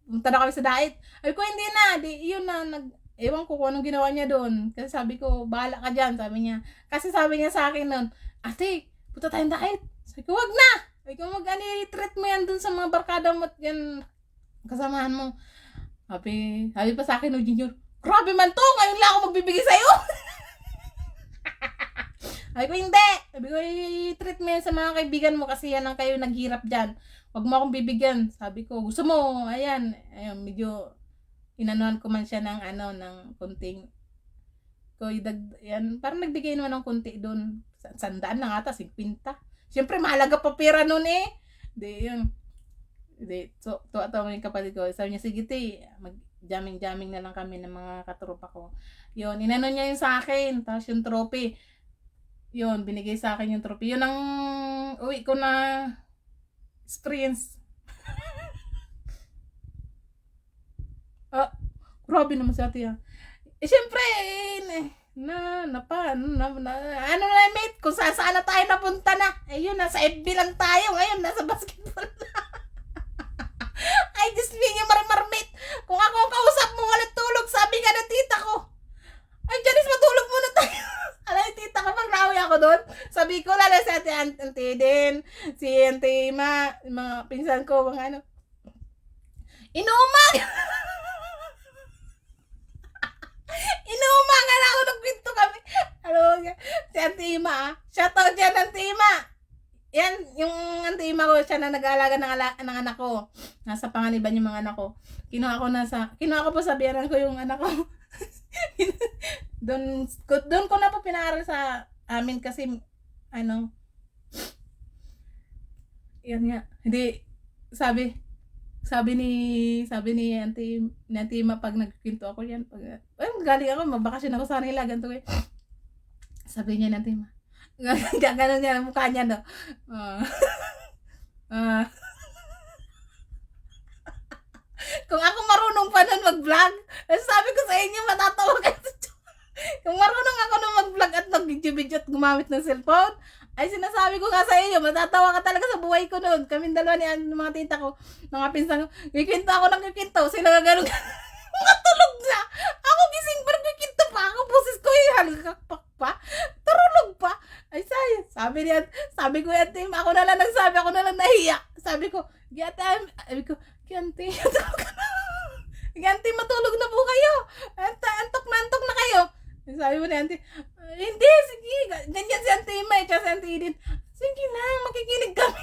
Punta na kami sa diet. Ay ko, hindi na. Di, yun na, ewan ko kung anong ginawa niya doon. Kasi sabi ko, bahala ka dyan, sabi niya. Kasi sabi niya sa akin noon, ate, punta tayong diet. Sabi ko, wag na. Sabi ko, treat mo yan doon sa mga barkada mo at yan, kasamahan mo. Sabi pa sa akin, no, Junior, grabe man to, ngayon lang ako magbibigay sa'yo. Sabi ko, hindi. Sabi ko, i-treat mo yan sa mga kaibigan mo kasi yan ang kayo naghirap dyan. Wag mo akong bibigyan. Sabi ko, gusto mo, ayan, medyo, inanuhan ko man siya ng, ng kunting, yan, parang nagbigay naman ng kunti doon. 100 lang ata, 50. Siyempre, mahalaga pa pera noon eh. Di, yun. Di, tuwa yung kapatid ko. Sabi niya, sige te, mag-jamming na lang kami ng mga katropa ko. Yun, inano niya yun sa akin. Tapos yung trophy. Yun, binigay sa akin yung trophy. Yun ang uwi ko na experience. Grabe naman si ate ah. Siyempre, mate, kung saan na tayo napunta na. Ayun, nasa FB lang tayo. Ngayon, nasa basketball na. Ay, just being yung mate. Kung ako ang kausap mo, walang tulog, sabi nga ng tita ko. Ay, Janice, matulog muna tayo. Alay, tita ko, maglawi ako doon. Sabi ko, lala si ate din, si ate mga pinsan ko, mga Inuman nga na ako, nagpinto kami. Si Auntie Ima, shoutout dyan, Auntie Ima. Yan, yung Auntie Ima ko, siya na nag-aalaga ng anak ko. Nasa panganiban yung mga anak ko. Kinuha ko po sa biyanan ko yung anak ko. Doon ko na po pinaaral sa amin kasi, yan nga, hindi, sabi ni Auntie Ima pag nagkwento ako yan, galing ako, mabakasyon ako sa nila, ganito eh. Sabi niya Auntie Ima, gano'n niya ang mukha niya, no? Kung ako marunong pa nun mag-vlog, sabi ko sa inyo, matatawa kayo sa kung marunong ako nun mag-vlog at nag-video at gumamit ng cellphone, ay sinasabi ko nga sa inyo, matatawa ka talaga sa buhay ko noon. Kaming dalawa ni mga tita ko, mga pinsan ko, kikwento ako ng kikwento, sila nga gano'n, matulog na. Ako gising pa, kikwento pa ako, busis ko halakpak pa, tarulog pa. Ay sabi ko yan, team, ako na lang nagsabi, ako na lang nahiya. Sabi ko, Kianti, matulog na po kayo. Antok na kayo. Sabi mo ni Auntie, hindi, sige, ganyan si Auntie Ima, si Auntie Edith. Sige na, makikinig kami.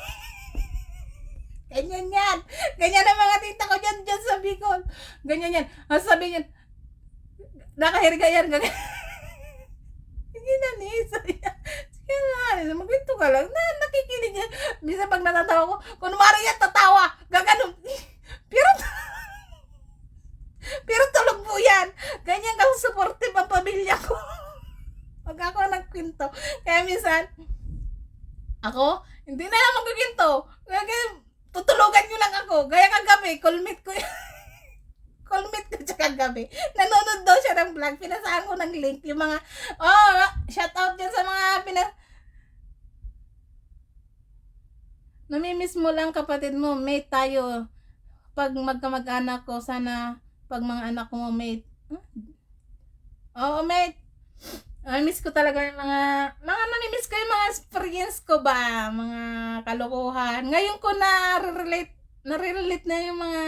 Ganyan yan. Ganyan ang mga tita ko dyan sa Bicol. Ganyan yan. Sabi niyan, nakahirga yan. Sige na, ni. Sige Kaya magkwento ka lang, nakikinig yan. Minsan pag natatawa ko, kunwari yan, tatawa, gaganon. Pero, pero tulog po yan. Ganyan ka supportive ang pamilya ko. Pag ako nagkwento. Kaya minsan, ako, hindi na lang magkwento. Tutulugan nyo lang ako. Gaya kagabi, callmate ko yan. Callmate ko siya kagabi. Nanonood daw siya ng vlog. Pinasahan ko ng link. Yung mga, shout out dyan sa mga namimiss mo lang kapatid mo. Mate tayo. Pag magkamag-anak ko, sana pag mga anak mo, mate. Oo, mate. Miss ko talaga yung mga namimiss ko yung mga experience ko ba, mga kalokohan. Ngayon ko na-relate na yung mga,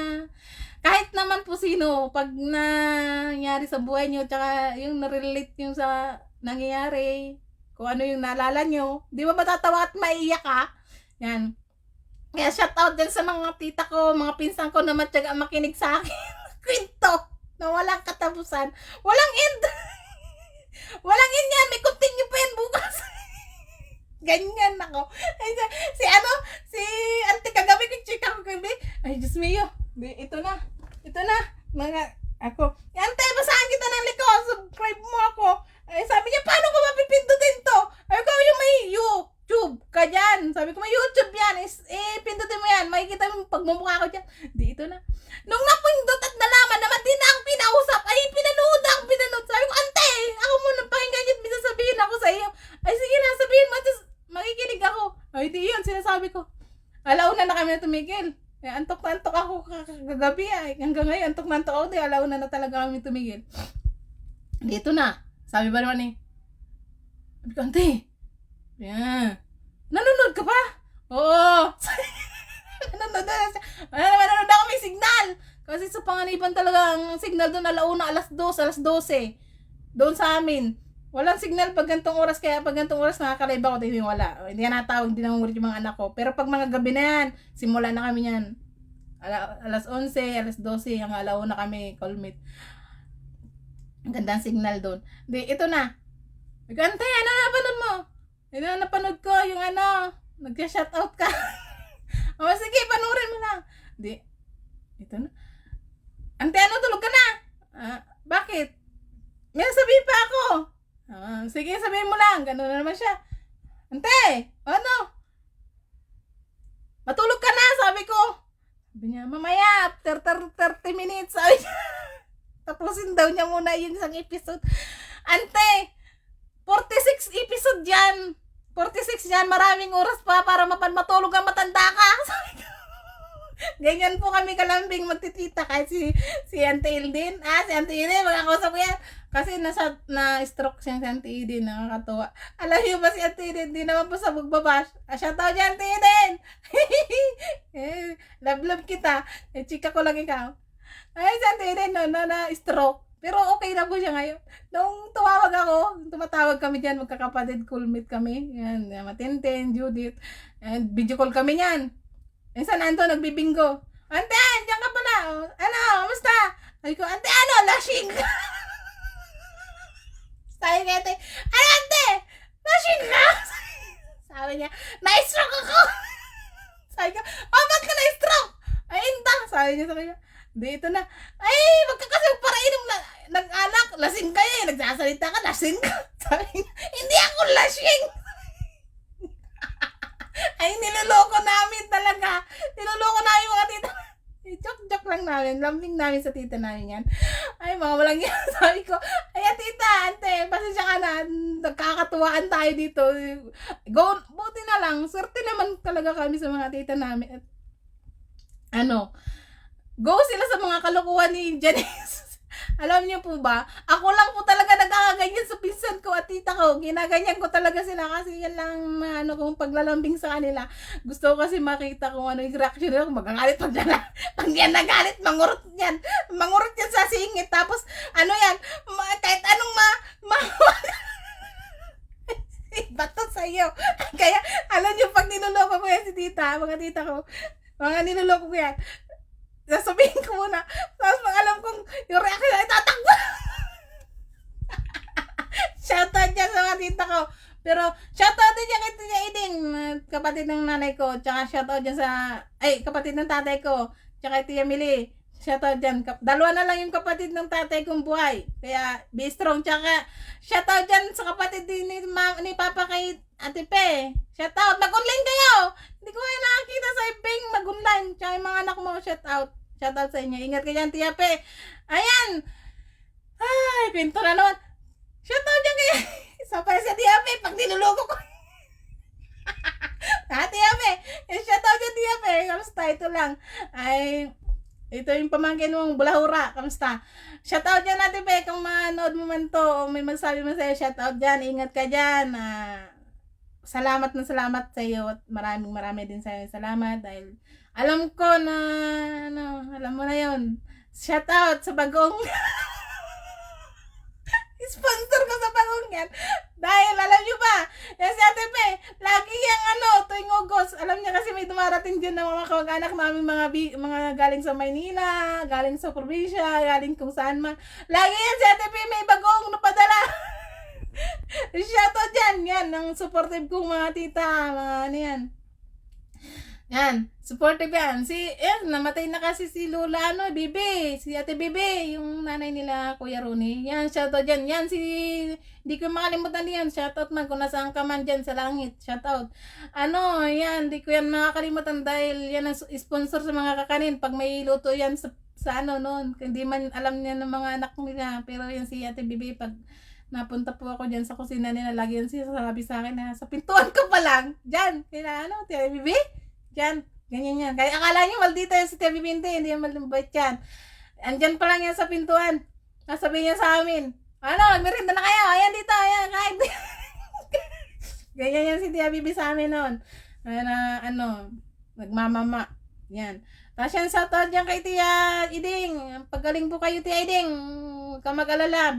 kahit naman po sino, pag nangyari sa buhay nyo, tsaka yung na-relate yung sa nangyayari, kung ano yung naalala nyo, di ba matatawa at maiiyak ka? Yan. Kaya shout out din sa mga tita ko, mga pinsan ko na matyaga makinig sa akin. Kwento na walang katapusan, walang end. Walang end yan, may continue pa yan bukas. Ganyan ako. Si Ante kagabi, check ako kagabi. Ay, Diyos mio. Ito na. Mga, ako. Ante, basahan kita ng liko. Subscribe mo ako. Ay, sabi niya, paano ko mapipindutin to? Ay, ko yung may YouTube ka dyan. Sabi ko, may YouTube yan. Pindutin mo yan. Makikita mo pagmumukha ko dyan. Ito na. Nung napindot at nalaman naman, di na akong pinausap. Ay, pinanood. Sabi ko, Ante, ako muna pakinggan yun. May sasabihin ako sa iyo. Ay, sige na, sabihin mo. Makikinig ako. Ay, di yun, sinasabi ko. Alauna na kami na tumigil. Antok na antok ako kagabi ay. Hanggang ngayon, antok na antok ako. Alauna na talaga kami tumigil. Dito na. Sabi ba naman eh, Ante, yan. Nanonood ka pa? Oo. Nanonood ako, may signal. Kasi sa Panganiban talaga, ang signal doon alauna, alas 12. Doon sa amin. Walang signal pag gantong oras, kaya pag gantong oras nakakalive ako, hindi wala. Hindi na natawag, hindi na umulit yung mga anak ko. Pero pag mga gabi na yan, simula na kami yan. Alas 11, alas 12, hanggang alauna kami, callmate. Ang gandang signal doon. Ito na. Ante, ano napanood mo? Ito na napanood ko, yung nag-shoutout ka. O sige, panurin mo lang. Ito na. Ante, tulog ka na? Bakit? May sabihin pa ako. Sige, sabihin mo lang. Ganun na naman siya. Ante, matulog ka na, sabi ko. Sabi niya, mamaya, after 30 minutes, sabi niya. Tapusin daw niya muna yung isang episode. Ante, 46 episode yan. 46 yan, maraming oras pa para matulog ang matanda ka. Sabi ko. Ganyan po kami kalambing magtitita kahit si Ante Ildin. Si Ante Ildin, magkakausap ko yan. Kasi na-stroke siya si Ante Ildin, nakakatawa. Alam niyo ba si Ante Ildin, di naman po sa magbabash. Shoutout niya, Ante Ildin! Love kita. Chika ko lang ikaw. Ay, si Ante Ildin, na-stroke. Pero okay na po siya ngayon. Nung tumatawag kami dyan, magkakapatid, callmate kami. Yan, Matintin, Judith. And video call kami yan. Minsan, Anto, nagbibingo. Ante, diyan ka pala. Kamusta? Sabi ko, Ante, lasing ka. Sabi niya, Ante, lasing ka. Sabi niya, na-stroke ako. Sabi ko, ba't ka na-stroke? Ay, inta. Sabi niya sa kanya, dito na. Ay, magkakasag para inom nag-alak. Lasing ka eh. Nagsasalita ka, lasing ka. Sabi niya, hindi ako lasing. Ay, niloloko namin talaga. Niloloko namin mga tita. Joke lang namin. Lambing namin sa tita namin yan. Ay, mga walang yan. Sabi ko, ay, tita, Ante, pasensya ka na. Nagkakatuwaan tayo dito. Buti na lang. Swerte naman talaga kami sa mga tita namin. Go sila sa mga kalokohan ni Janice. Alam niyo po ba, ako lang po talaga nagkakaganyan sa pinsan ko at tita ko. Ginaganyan ko talaga sila kasi yan lang kung paglalambing sa kanila. Gusto ko kasi makita kung ano yung reaction nila. Kung magagalit pag yan nagalit, mangurot yan. Mangurot yan sa singit. Tapos, kahit anong bato sa'yo. Kaya, alam niyo, pag niloloko ko yan si tita, mga tita ko, niloloko ko yan. Sasabihin ko muna. Tapos pag alam kong yung reaction ay tatakbo. Shoutout dyan sa mga tita ko. Pero shoutout din kapatid ng nanay ko, tsaka shoutout dyan sa, kapatid ng tatay ko, tsaka Tia Mili. Shoutout dyan. Dalawa na lang yung kapatid ng tatay kong buhay. Kaya, be strong. Tsaka, shoutout dyan sa kapatid din ni Papa kay Ate Pe. Shoutout. Mag-online kayo. Hindi ko kayo nakakita sa ibing mag-online. Tsaka yung mga anak mo, shoutout. Shoutout sa inyo. Ingat kayo dyan, Tia Pe. Ayan. Ay, pinto na naman. Shoutout dyan kayo. Isa pa sa Tia Pe. Pag nilulugo ko. Tia Pe. Shoutout dyan, Tia Pe. Kamusta? Ito lang. Ito yung pamangkin mong Bulahura. Kamusta? Shoutout dyan natin, Pe. Kung manood mo man to, o may magsabi mo sa'yo, shoutout dyan. Ingat ka dyan. Salamat na salamat sa'yo. At marami din sa'yo salamat. Dahil alam ko na, alam mo na yun. Shoutout sa bagong sponsor ko sa bagong yan. Dahil alam nyo ba, yan si Ate Pe, lagi yung tuwing August, alam niya kasi may dumarating dyan ng mga kamag-anak namin, mga galing sa Maynila, galing sa probinsya, galing kung saan man. Lagi yan si Ate Pe, may bagong napadala. Shoutout dyan, yan, ang supportive kong mga tita, mga ano yan. Yan, supportive yan. Namatay na kasi si Lola, Bibi. Si Ate Bibi, yung nanay nila, Kuya Rooney. Yan, shoutout dyan. Yan, hindi ko makalimutan yan. Shoutout man, kung nasaan ka man dyan sa langit. Shoutout. Yan, hindi ko yan makakalimutan dahil yan ang sponsor sa mga kakanin. Pag may luto yan sa noon. Hindi man alam niya ng mga anak nila. Pero yan si Ate Bibi, pag napunta po ako dyan sa kusina nila, lagi yan sabi sa akin na sa pintuan ko pa lang. Dyan, kaya Ate Bibi? Diyan, ganyan yan. Kaya akala nyo maldita yung si Tia Bibinte, hindi yan malambait yan. Andyan pa lang yan sa pintuan. Sasabihin niya sa amin, merienda na kayo, ayan dito, ayan, kahit ganyan yan si Tia Bibi sa amin noon. Nagmamama. Yan. Tapos yan, shoutout dyan kay Tia Iding. Pagaling po kayo, Tia Iding. Huwag ka mag-alala.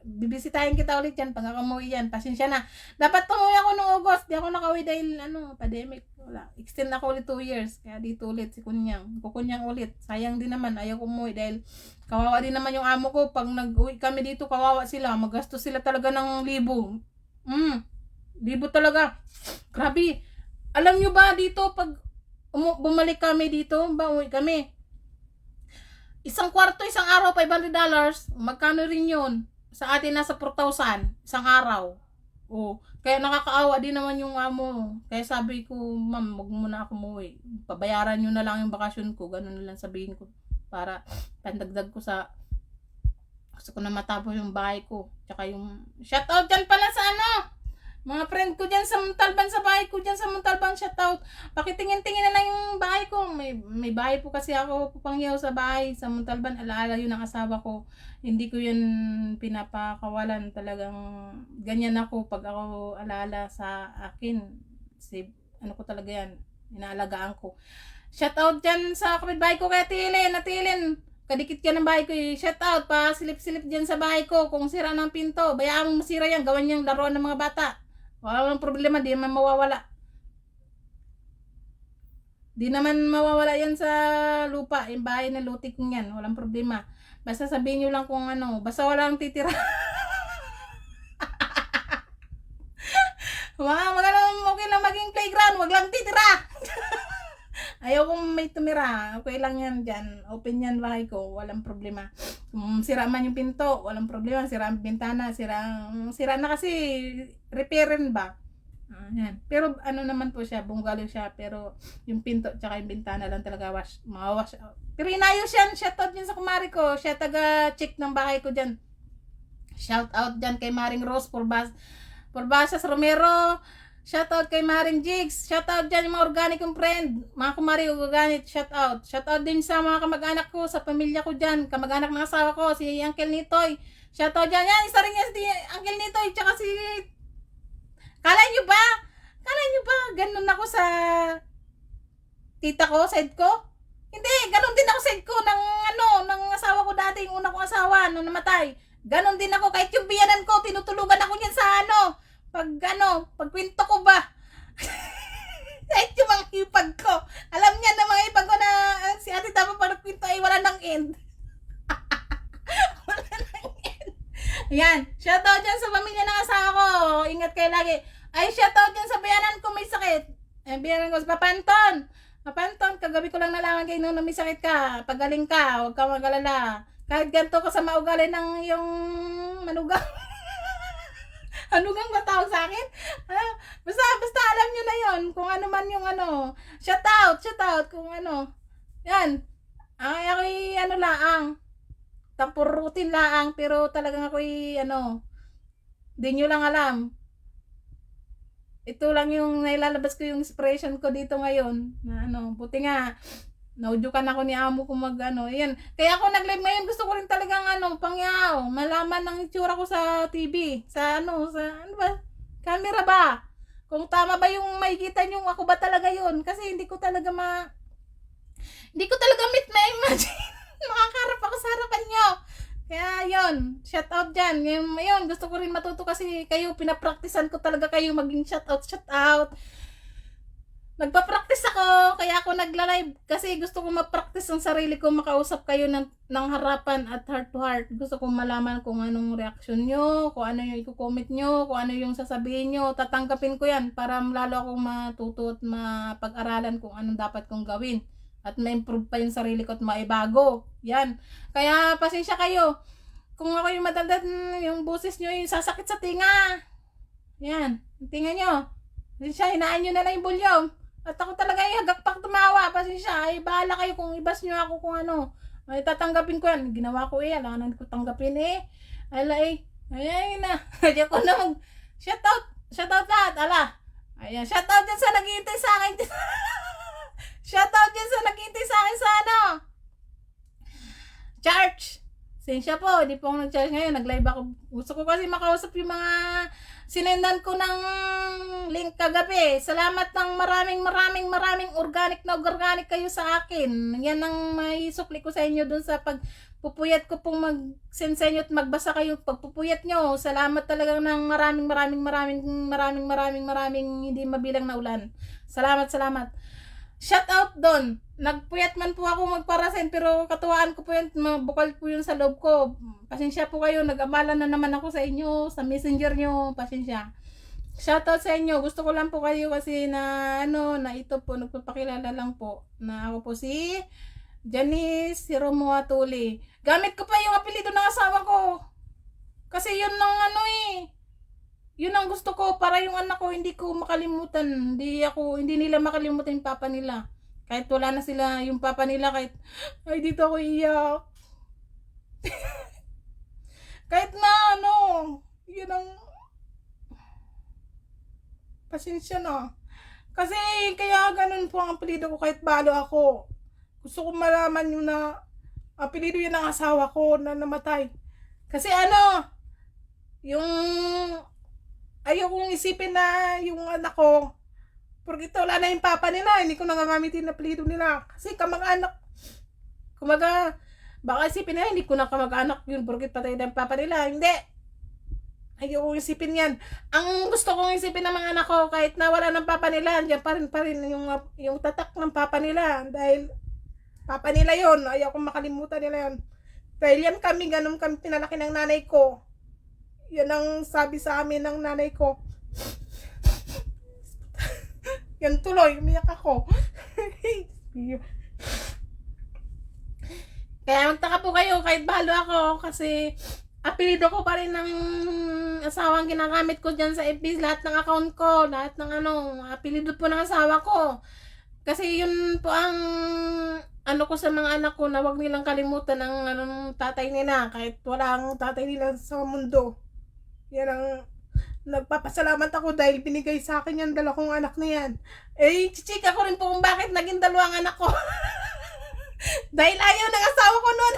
Bibisitahin kita ulit yan. Pag ako umuwi yan, pasensya na. Dapat tumuwi ako noong August. Di ako nakauwi dahil, pandemic. Wala. Extend ako ulit 2 years. Kaya dito ulit si Kunyang. Kukunyang ulit. Sayang din naman. Ayaw ko umuwi dahil kawawa din naman yung amo ko. Pag nag-uwi kami dito, kawawa sila. Magastos sila talaga ng 1,000. 1,000 talaga. Grabe. Alam nyo ba dito, pag bumalik kami dito, uwi kami. Isang kwarto, isang araw, $500. Magkano rin yun? Sa atin nasa 4,000. Isang araw. Kaya nakakaawa din naman yung amo. Kaya sabi ko, ma'am, wag muna ako umuwi. Pabayaran nyo na lang yung bakasyon ko. Ganun na lang sabihin ko. Para pandagdag ko sa gusto ko na matapos yung bahay ko. Tsaka yung shoutout dyan pala sa mga friend ko dyan sa Montalban, sa bahay ko dyan sa Montalban, shoutout. Pakitingin-tingin na lang yung bahay ko. May bahay po kasi ako pupangyaw sa bahay sa Montalban. Alaala yun ang asawa ko. Hindi ko yun pinapakawalan. Talagang ganyan ako pag ako alaala sa akin. Ko talaga yan. Inaalagaan ko. Shoutout dyan sa kapitbahay ko kay Tilin. Kadikit ka ng bahay ko. Shoutout pa silip-silip dyan sa bahay ko. Kung sira ng pinto, bayaan mong masira yan. Gawan niyang laruan ng mga bata. Walang problema, di naman mawawala. Di naman mawawala yan sa lupa, yung bahay na lutik kong yan. Walang problema. Basta sabihin nyo lang kung basta walang titira. Okay lang maging playground, wag lang titira. Ayaw kong may tumira. Okay lang yan dyan. Open yan bahay ko. Walang problema. Kung sira man yung pinto, walang problema. Sira ang bintana. Sira na kasi repairin ba? Yan. Pero naman po siya. Bungalow siya. Pero yung pinto tsaka yung bintana lang talaga mawawash. Pero inayos yan. Shoutout yan sa kumari ko. Siya taga-check ng bahay ko dyan. Shoutout dyan kay Maring Rose Porbasas Romero. Shoutout kay Maring Jigs. Shoutout dyan yung mga organic kong friend. Mga kumari organic. Shoutout. Shoutout din sa mga kamag-anak ko, sa pamilya ko dyan. Kamag-anak ng asawa ko, si Uncle Nitoy. Shoutout dyan. Yan, isa rin yan si Uncle Nitoy. Tsaka si... Kala nyo ba? Ganun ako sa tita ko, side ko? Hindi, ganun din ako side ko ng asawa ko dati. Yung una kong asawa, nung namatay. Ganun din ako. Kahit yung biyanan ko, tinutulugan ako niyan sa pag kwento ko ba? Kahit yung mga ipag ko. Alam niya na mga ipag ko na si ate dapat pag nagkwento ay wala nang end. Wala nang end. Yan. Shoutout dyan sa pamilya ng asawa ko. Ingat kayo lagi. Ay, shoutout dyan sa bayanan ko may sakit. Biyaran ko, Papanton, kagabi ko lang nalaman kayo nung may sakit ka. Pagaling ka, huwag ka mag-alala. Kahit ganito ka sa maugali ng yung manugang. Manugang ba tawag sa akin? Basta alam nyo na yon kung ano man yung ano. Shout out, kung ano. Yan. Ay, ako'y ano laang. Tampurutin laang, pero talagang ako'y ano. Di nyo lang alam. Ito lang yung nailalabas ko yung expression ko dito ngayon. Na ano, buti nga, naudyukan ako ni amo kung mag ano. Yan. Kaya ako nag-live ngayon, gusto ko rin talagang ano, pangyaw. Malaman ng itsura ko sa TV. Sa ano ba? Camera ba? Kung tama ba yung makikita nyo, ako ba talaga yun? Kasi hindi ko talaga ma-imagine. Makakarap ako sa harapan nyo. Kaya yun, shout out dyan. Ngayon, gusto ko rin matuto kasi kayo, pinapraktisan ko talaga kayo maging shout out. Nagpa-practice ako, kaya ako nagla-live kasi gusto ko ma-practice ang sarili ko, makausap kayo ng harapan at heart to heart. Gusto ko malaman kung anong reaction nyo, kung ano yung i-comment nyo, kung ano yung sasabihin nyo. Tatanggapin ko yan para lalo akong matuto at mapag-aralan kung anong dapat kong gawin. At ma-improve pa yung sarili ko at maibago. Yan. Kaya pasensya kayo. Kung ako yung madaldad, yung boses nyo yung sasakit sa tinga. Yan. Tinga nyo. Pasensya, hinaan nyo na lang yung bulyong. At ako talaga yung hagakpak tumawa. Pasensya, ay bahala kayo kung ibas nyo ako kung ano. Ay tatanggapin ko yan. Ginawa ko alangan ko tanggapin Ay na. Hindi ko na mag... Shout out lahat. Ayan, shout out dyan sa naghihintay sa akin. Shoutout dyan sa naghihintay sa akin sa ano. Church. Sensya po, hindi po ako nag-church ngayon. Nag-live ako. Gusto ko kasi makausap yung mga sinendan ko ng link kagabi. Salamat ng maraming organic kayo sa akin. Yan ang may sukli ko sa inyo dun sa pagpupuyat ko pong mag-send sa inyo at magbasa kayo pagpupuyat nyo. Salamat talaga ng maraming hindi mabilang na ulan. Salamat. Shout out doon. Nagpuyat man po ako magparasin pero katuwaan ko po yun, mabukal po yun sa loob ko. Pasensya po kayo, nag-amalan na naman ako sa inyo, sa messenger nyo, pasensya. Shout out sa inyo, gusto ko lang po kayo kasi na ito po, nagpapakilala lang po na ako po si Janice Hiromuha Tuli. Gamit ko pa yung apelido ng asawa ko. Kasi yun yun ang gusto ko para yung anak ko hindi ko makalimutan. Hindi nila makalimutan yung papa nila. Kahit wala na sila yung papa nila, kahit ay dito ako iyak. Kahit na yun ang pasensya na. Kasi kaya ganun po ang apelido ko kahit balo ako. Gusto ko malaman yung na apelido yun ng asawa ko na namatay. Kasi yung ayaw kong isipin na yung anak ko, porque wala na yung papa nila, hindi ko nangangamitin na apelido nila. Kasi kamag-anak, baka isipin na hindi ko na kamag-anak yun, porque patay na yung papa nila. Hindi. Ayaw kong isipin yan. Ang gusto kong isipin ng mga anak ko, kahit na wala ng papa nila, andyan pa rin yung tatak ng papa nila. Dahil papa nila yun, ayaw kong makalimutan nila yun. Dahil yan ganun kami pinalaki ng nanay ko. Yan ang sabi sa amin ng nanay ko. Yan tuloy, umiyak ako. Kaya magtaka po kayo kahit balo ako kasi apelido ko pa rin ng asawang ginagamit ko dyan sa FB. Lahat ng account ko, lahat ng apelido po ng asawa ko. Kasi yun po ang ko sa mga anak ko na wag nilang kalimutan ng tatay nila kahit walang tatay nila sa mundo. Yan ang nagpapasalamat ako dahil binigay sa akin yung dalawang anak na yan. Chichika ko rin po kung bakit naging dalawang anak ko. Dahil ayaw ng asawa ko nun.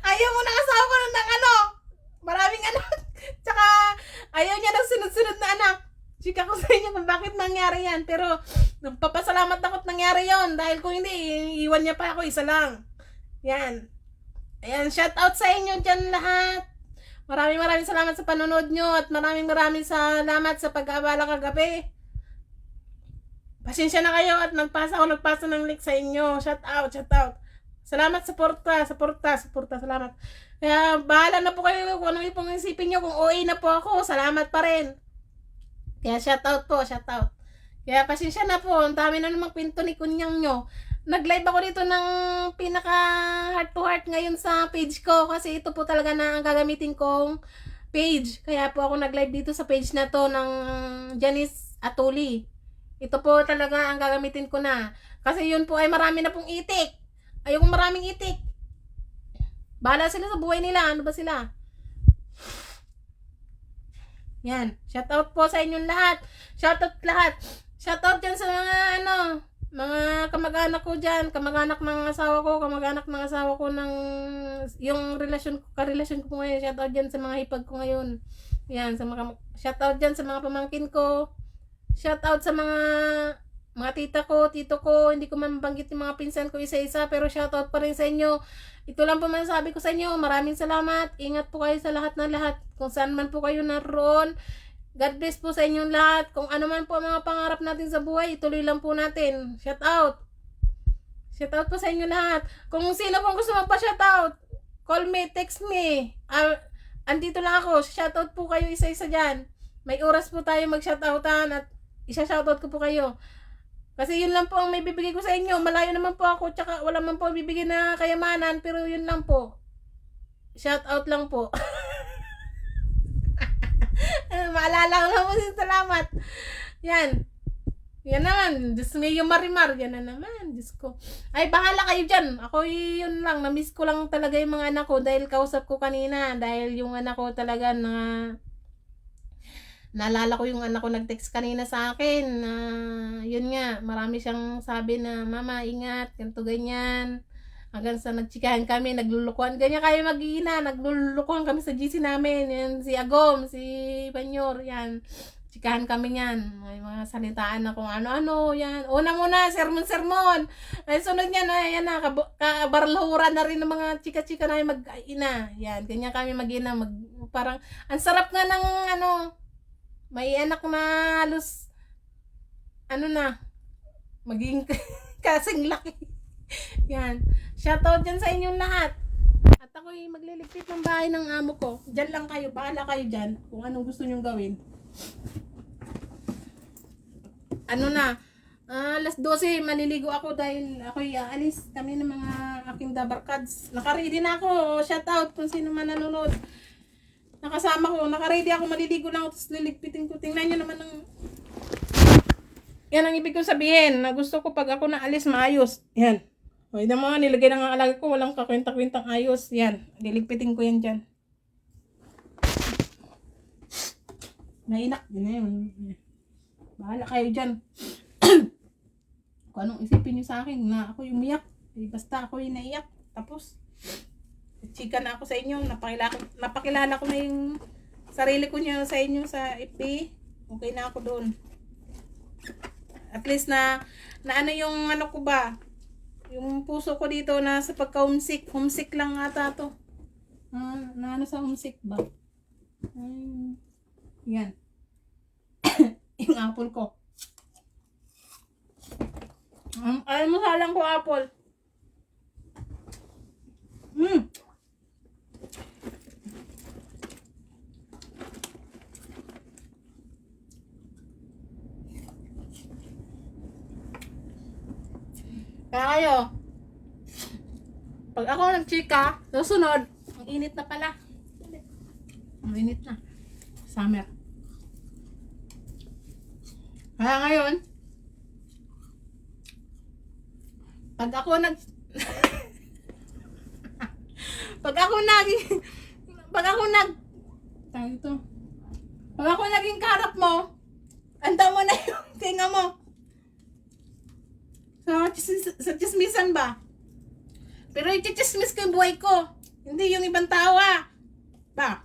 Ayaw mo ng asawa ko nun ng maraming anak. Tsaka ayaw niya ng sunod-sunod na anak. Chika ko sa inyo kung bakit nangyari yan. Pero nagpapasalamat ako at nangyari yon. Dahil kung hindi, iwan niya pa ako, isa lang. Yan. Ayan, shout out sa inyo dyan lahat. Maraming salamat sa panonood nyo at maraming salamat sa pag-aabala kagabi. Pasensya na kayo at nagpasa ng link sa inyo. Shout out. Salamat, suporta. Salamat. Kaya bahala na po kayo kung ano yung pong isipin nyo. Kung OA na po ako, salamat pa rin. Kaya shout out. Kaya pasensya na po, ang dami na namang pinto ni kunyang nyo. Nag-live ako dito ng pinaka heart to heart ngayon sa page ko kasi ito po talaga na ang gagamitin kong page. Kaya po ako nag-live dito sa page na to ng Janice Atuli. Ito po talaga ang gagamitin ko na. Kasi yun po ay marami na pong itik. Ayokong maraming itik. Bahala sila sa buhay nila. Ano ba sila? Yan. Shoutout po sa inyong lahat. Shoutout lahat. Shoutout dyan sa mga mga kamag-anak ko dyan. Kamag-anak ng asawa ko. Kamag-anak ng asawa ko ng yung karelasyon ko ngayon. Shoutout dyan sa mga hipag ko ngayon. Yan. Shoutout dyan sa mga pamangkin ko. Shoutout sa mga tita ko, tito ko. Hindi ko man mabanggit yung mga pinsan ko isa-isa. Pero shoutout pa rin sa inyo. Ito lang po masasabi ko sa inyo. Maraming salamat. Ingat po kayo sa lahat ng lahat. Kung saan man po kayo naroon. God bless po sa inyong lahat. Kung ano man po ang mga pangarap natin sa buhay, ituloy lang po natin. Shout out. Shout out po sa inyo lahat. Kung sino pong gusto magpa-shout out, call me, text me. Andito lang ako. Shout out po kayo isa-isa dyan. May oras po tayo mag-shout outan at isa-shout out ko po kayo. Kasi yun lang po ang may bibigay ko sa inyo. Malayo naman po ako, tsaka wala man po bibigay na kayamanan, pero yun lang po. Shout out lang po. Maalala ko lang po, salamat. Yan. Yan naman. Diyos may yung marimar. Yan na naman. Diyos ko. Ay, bahala kayo dyan. Ako yun lang. Namiss ko lang talaga yung mga anak ko dahil kausap ko kanina. Dahil yung anak ko talaga naalala ko yung anak ko nag-text kanina sa akin na yun nga, marami siyang sabi na, Mama, ingat, ganito ganyan. Hanggang sa nagtsikahan kami, naglulukuhan. Ganyan kayo mag-iina, naglulukuhan kami sa GC namin. Yan, si Agom, si Banyor, yan. Tsikahan kami yan. May mga salitaan na kung ano-ano, yan. Una muna, sermon-sermon. Ay, sunod yan, yan na, kabarlahuran na rin ng mga chika-chika na mag-ina. Yan, ganyan kami mag-ina. Parang, ang sarap nga ng, may anak na halos, maging kasing laki. Yan. Shoutout dyan sa inyong lahat. At ako'y magliligpit ng bahay ng amo ko. Dyan lang kayo. Bahala kayo dyan. Kung anong gusto nyong gawin. Alas 12, maliligo ako dahil ako'y aalis. Kami ng mga aking dabarkads. Nakaready na ako. Shoutout kung sino man nanonood. Nakasama ko. Nakaready ako. Maliligo lang ako. Tapos liligpitin ko. Tingnan nyo naman ng... Yan ang ibig ko sabihin. Na gusto ko pag ako naalis, maayos. Yan. O, yun mo, nilagay ng alaga ko, walang kakwenta-kwentang ayos. Yan, liligpitin ko yan dyan. Nainak, yun na yun. Bahala kayo dyan. Kung anong isipin nyo sa akin, na ako yung umiyak. Basta ako yung naiyak. Tapos, chika na ako sa inyo. Napakilala ko na yung sarili ko niya sa inyo sa FB. Okay na ako doon. At least na ano yung ko ba, yung puso ko dito na sa pagka-homesick. Homesick lang ata to. Na sa homesick ba? Yan. Yung apple ko. Alam mo salang ko apple. Kaya kayo, pag ako nagchika, susunod, ang init na pala. Ang init na. Summer. Kaya ngayon, pag ako naging karap mo, anda mo na yung tinga mo. Sa chismisan ba? Pero i-chismis ko yung buhay ko. Hindi yung ibang tao ba?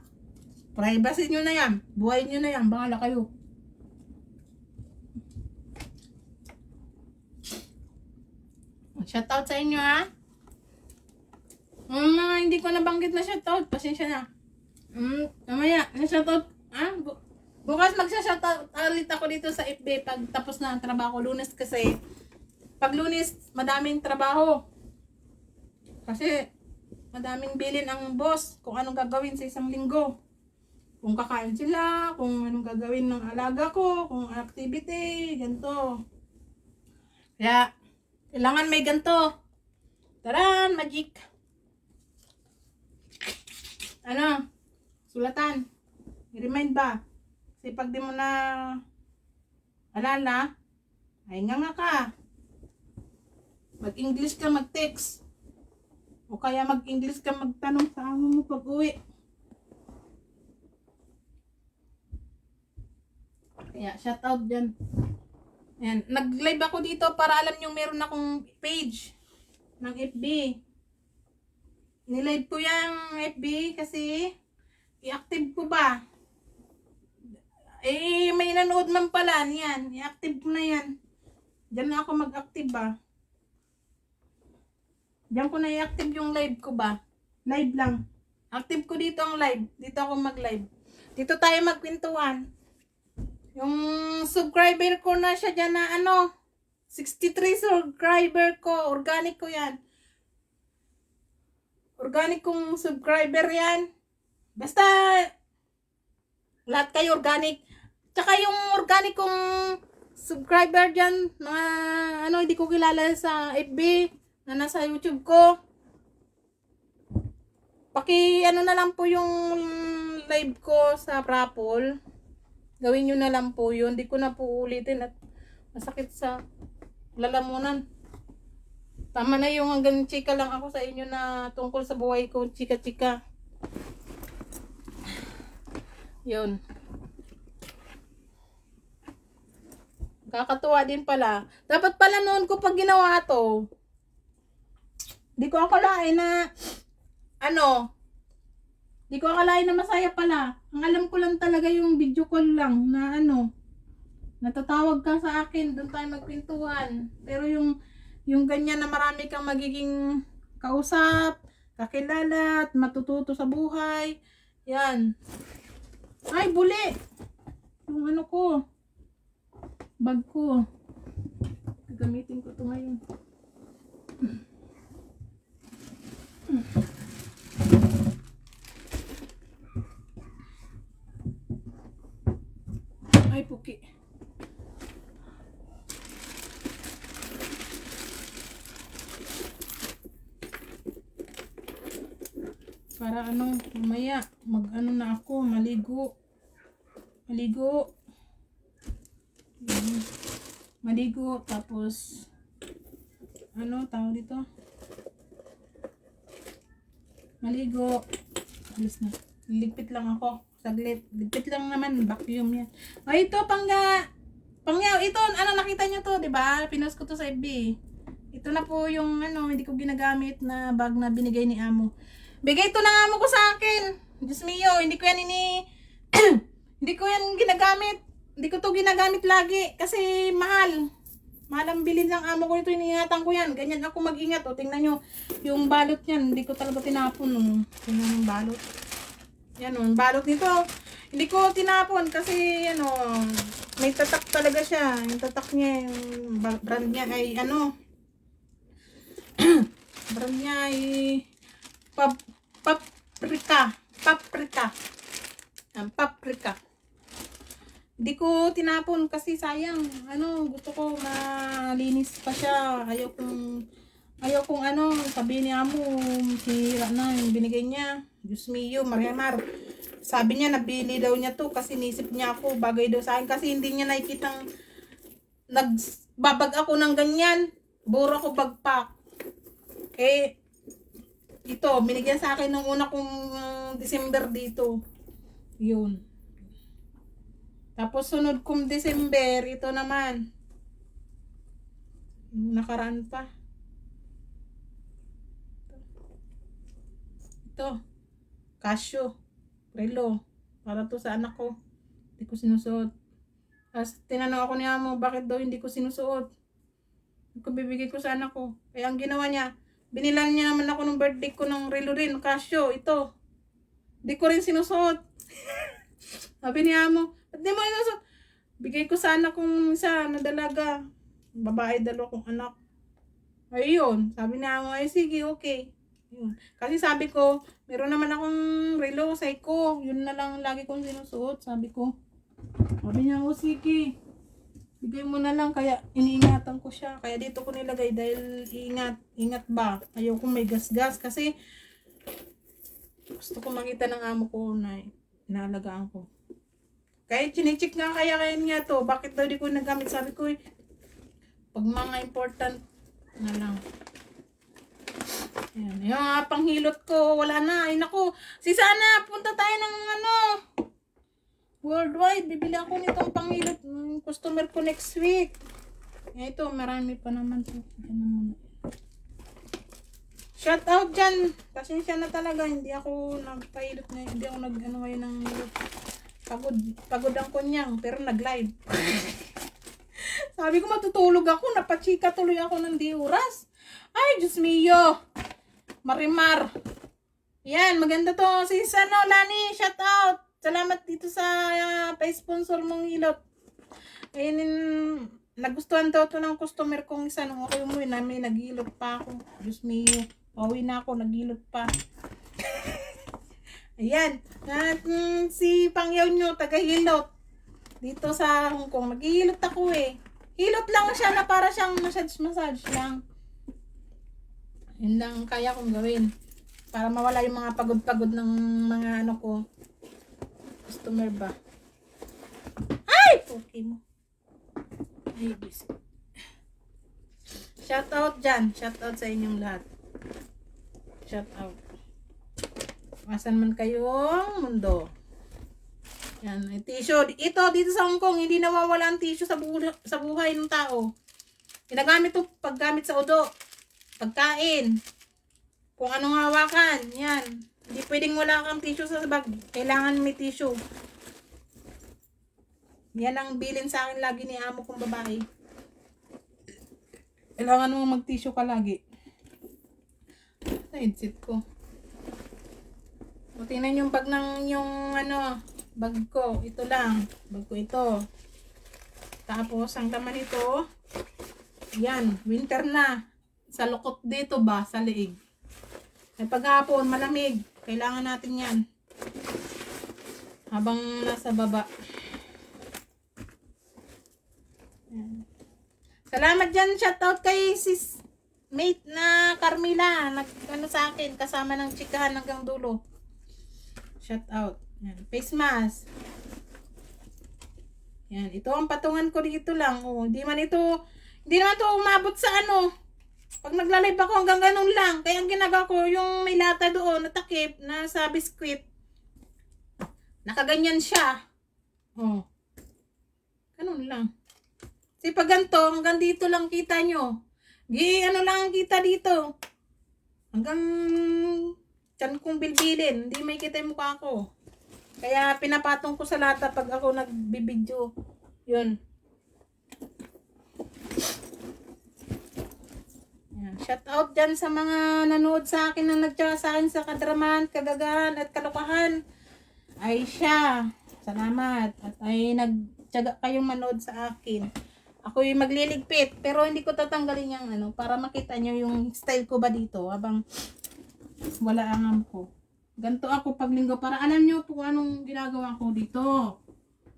Privacy nyo na yan. Buhay nyo na yan. Bahala kayo. Shoutout sa inyo hindi ko nabanggit na shoutout. Pasensya na. Mamaya, shoutout. Bukas magsha-shoutout ulit ako dito sa FB pag tapos na ang trabaho. Lunes kasi. Pag Lunes, madaming trabaho. Kasi madaming bilin ang boss kung anong gagawin sa isang linggo. Kung kakain sila, kung anong gagawin ng alaga ko, kung activity, ganito. Kaya, kailangan may ganito. Taran, magic. Ano? Sulatan. I-remind ba? Kasi pag di mo na alala, ay nga ka. Mag-English ka, mag-text. O kaya mag-English ka, magtanong sa amo mo pag uwi. Kaya, shout out dyan. Ayan, nag-live ako dito para alam nyo meron akong page ng FB. Nilive ko yung FB kasi i-active ko ba? Eh, may nanood man pala yan. I-active ko na yan. Diyan na ako mag-active ba? Diyan ko na i-active yung live ko ba? Live lang. Active ko dito ang live. Dito ako mag-live. Dito tayo magkwentuhan. Yung subscriber ko na siya dyan na 63 subscriber ko. Organic ko yan. Organic kong subscriber yan. Basta lahat kayo organic. Tsaka yung organic kong subscriber dyan, mga hindi ko kilala sa FB, na nasa YouTube ko. Na lang po yung live ko sa Prapol. Gawin nyo na lang po yun. Hindi ko na po ulitin at masakit sa lalamunan. Tama na yung hanggang chika lang ako sa inyo na tungkol sa buhay ko. Chika-chika. Yun. Kakatuwa din pala. Dapat pala noon ko pag ginawa to. Di ko akalain na di ko akalain na masaya pala. Ang alam ko lang talaga yung video call lang na natatawag ka sa akin, doon tayo magpintuhan. Pero yung ganyan na marami kang magiging kausap, kakilala, at matututo sa buhay. Yan. Ay, buli! Yung ko. Bag ko. Gagamitin ko to ngayon. Ay, puki. Para mamaya na ako, maligo. Maligo, tapos tawag dito? Maligo. Alis na. Ligpit lang ako. Saglit. Ligpit lang naman. Vacuum yan. Ay, ito, pangyaw. Ito, nakita nyo to, diba? Pinost ko to sa FB. Ito na po yung, hindi ko ginagamit na bag na binigay ni amo. Bigay ito ng amo ko sa akin. Diyos mio, hindi ko yan hindi ko yan ginagamit. Hindi ko to ginagamit lagi kasi mahal. Mahal ang bilhin ng amo ko ito. Iniingatan ko yan. Ganyan ako mag-ingat. O, tingnan nyo. Yung balot yan. Hindi ko talaga tinapon. Tingnan yung balot. Yan o. Yung balot nito. Hindi ko tinapon kasi may tatak talaga siya. Yung tatak niya. Yung brand niya ay brand niya ay paprika. Paprika. Hindi ko tinapon kasi sayang. Gusto ko malinis pa siya. Ayaw kong sabi ni amo, sira na yung binigay niya. Diyos mio, Mariamar. Sabi niya, nabili daw niya to kasi nisip niya ako, bagay daw sa akin. Kasi hindi niya nakikitang nagbabag ako ng ganyan. Buro ko bagpak. Ito, binigyan sa akin nung una kong December dito. Yun. Tapos sunod kong December, ito naman. Nakaraan pa. Ito. Casio. Relo. Para to sa anak ko. Hindi ko sinusuot. Tapos tinanong ako ni amo, bakit daw hindi ko sinusuot? Bibigay ko sa anak ko. Kaya ang ginawa niya, binilan niya naman ako ng birthday ko ng relo rin. Casio. Ito. Hindi ko rin sinusuot. Sabi ni amo, ba't di mo sinusuot? Bigay ko sa anak kong isa na dalaga. Babae, 2 kong anak. Ayun. Sabi ni amo, ay sige, okay. Yun. Kasi sabi ko, meron naman akong relo, Seiko. Yun na lang lagi kong sinusuot. Sabi ko. Sabi niya, oh sige. Bigay mo na lang. Kaya iniingatan ko siya. Kaya dito ko nilagay dahil ingat ba. Ayaw kong may gas-gas. Kasi gusto ko makita ng amo ko na inaalagaan ko. Kaya chinecheck nga kaya niya to. Bakit daw di ko nagamit? Sabi ko, pag mga important na lang. Ayan. Yung panghilot ko, wala na. Ay naku, si Sana, punta tayo ng worldwide. Bibili ako nitong panghilot. Customer ko next week. Ito, marami pa naman. Shout out dyan. Pasensya na talaga. Hindi ako nagpahilot na. Hindi ako nag-ano ngayon ng hilot. Pagod ang kunyang. Pero nag-live. Sabi ko matutulog ako. Napachika tuloy ako ng di oras. Ay, Diyos mio. Marimar. Yan, maganda to. Si Lani, shout out. Salamat dito sa pa-sponsor mong hilot. Ayun, nagustuhan daw to ng customer kong isa. Nung ako umuwi na may naghilot pa ako. Diyos mio. Pauwi na ako, naghilot pa. Ayan. At si Pangyaw nyo, taga-hilot. Dito sa Hong Kong. Naghihilot ako eh. Hilot lang siya na para siyang massage lang. Yun lang kaya kong gawin. Para mawala yung mga pagod-pagod ng mga ano ko. Customer ba? Ay! Okay mo. Ay, busy. Shout out dyan. Shout out sa inyong lahat. Shout out. Asan man kayong mundo. Yan. Tissue. Ito, dito sa Hong Kong, hindi nawawala ang tissue sa buhay ng tao. Ginagamit to paggamit sa udo. Pagkain. Kung anong hawakan. Yan. Hindi pwedeng wala kang tissue sa bag. Kailangan may tissue. Yan ang bilin sa akin lagi ni amo kong babae. Kailangan mo mag-tissue ka lagi. Sa headset ko. O, tingnan yung bag ng yung bag ko. Ito lang. Bag ko ito. Tapos, ang laman ito. Yan. Winter na. Sa lukot dito ba? Sa liig. Ay paghapon, malamig. Kailangan natin yan. Habang nasa baba. Yan. Salamat dyan. Shoutout kay sis mate na Carmila. Nag sa akin. Kasama ng chikahan hanggang dulo. Shoutout. Yan. Face mask. Yan. Ito ang patungan ko dito lang. Oh, hindi naman ito umabot sa Pag nagla-live ako hanggang ganun lang. Kaya ang ginagawa ko, yung may lata doon, natakip, na sa biskwit. Nakaganyan siya. Oh. Ganun lang. Kasi pag ganito, hanggang dito lang kita nyo. Lang kita dito. Hanggang tiyan kong bilbilin. Hindi may kita yung mukha ko. Kaya pinapatong ko sa lata pag ako nagbibidyo. Yun. Shout out dyan sa mga nanood sa akin na nagtsaga sa akin sa kadraman, kagagahan at kalokohan. Ay siya. Salamat. At ay nagtsaga kayong manood sa akin. Ako yung magliligpit. Pero hindi ko tatanggalin yung para makita nyo yung style ko ba dito. Habang wala ang ko. Ganto ako paglinggo. Para alam nyo kung anong ginagawa ko dito.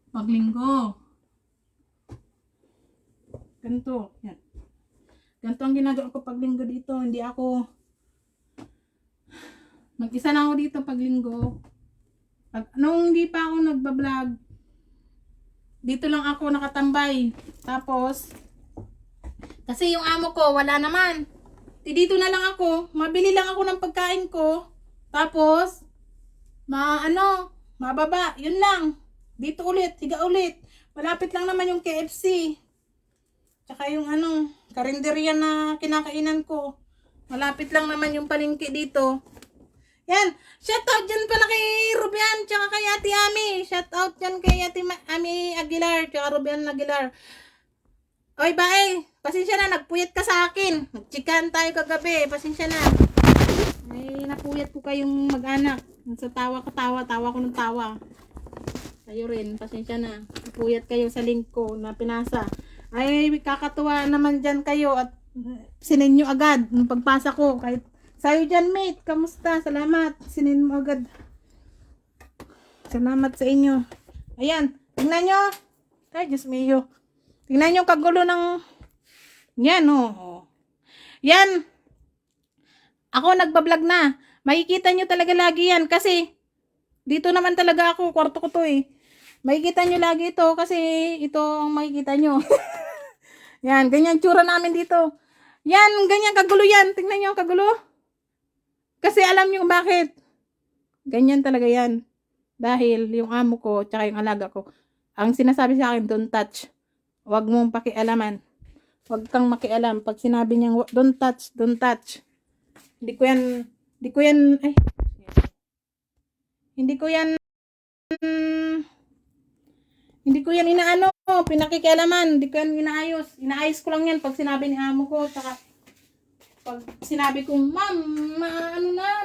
Paglinggo. Ganto. Yan. Ganito ang ginagawa ko pag linggo dito. Hindi ako mag-isa na ako dito pag linggo. Nung hindi pa ako nagbablog, dito lang ako nakatambay. Tapos, kasi yung amo ko, wala naman. Dito na lang ako. Mabili lang ako ng pagkain ko. Tapos, mababa. Yun lang. Dito ulit, higa ulit. Malapit lang naman yung KFC. Tsaka yung karinderya na kinakainan ko. Malapit lang naman yung palengke dito. Yan. Shoutout dyan pala kay Rubian. Tsaka kay Ate Ami. Shoutout dyan kay Ate Ami Aguilar. Tsaka Rubian Aguilar. Oy, bae. Pasensya na. Nagpuyat ka sa akin. Nagchikan tayo kagabi. Pasensya na. Ay, napuyat ko kayong mag-anak. Sa tawa ko ng tawa. Kayo rin. Pasensya na. Napuyat kayo sa link ko na pinasa. Ay, kakatuwa naman dyan kayo at sinenyo agad nung pagpasa ko kahit Sa'yo dyan, mate. Kamusta? Salamat. Sinin mo agad. Salamat sa inyo. Ayan. Tingnan nyo. Ay, Diyos mio. Tingnan nyo kagulo ng... Yan, oh. Yan. Ako nagbablog na. Makikita nyo talaga lagi yan kasi dito naman talaga ako. Kwarto ko to eh. Makikita nyo lagi ito kasi ito ang makikita nyo. Yan. Ganyan tsura namin dito. Yan. Ganyan kagulo yan. Tingnan nyo kagulo. Kasi alam nyo bakit. Ganyan talaga yan. Dahil yung amo ko, tsaka yung alaga ko, ang sinasabi sa akin, don't touch. Huwag mong pakialaman. Huwag kang makialam. Pag sinabi niyang, don't touch, don't touch. Hindi ko yan, hindi ko yan inaano, pinakikialaman. Hindi ko yan inaayos. Inaayos ko lang yan pag sinabi ni amo ko, tsaka pag sinabi kong, ma'am,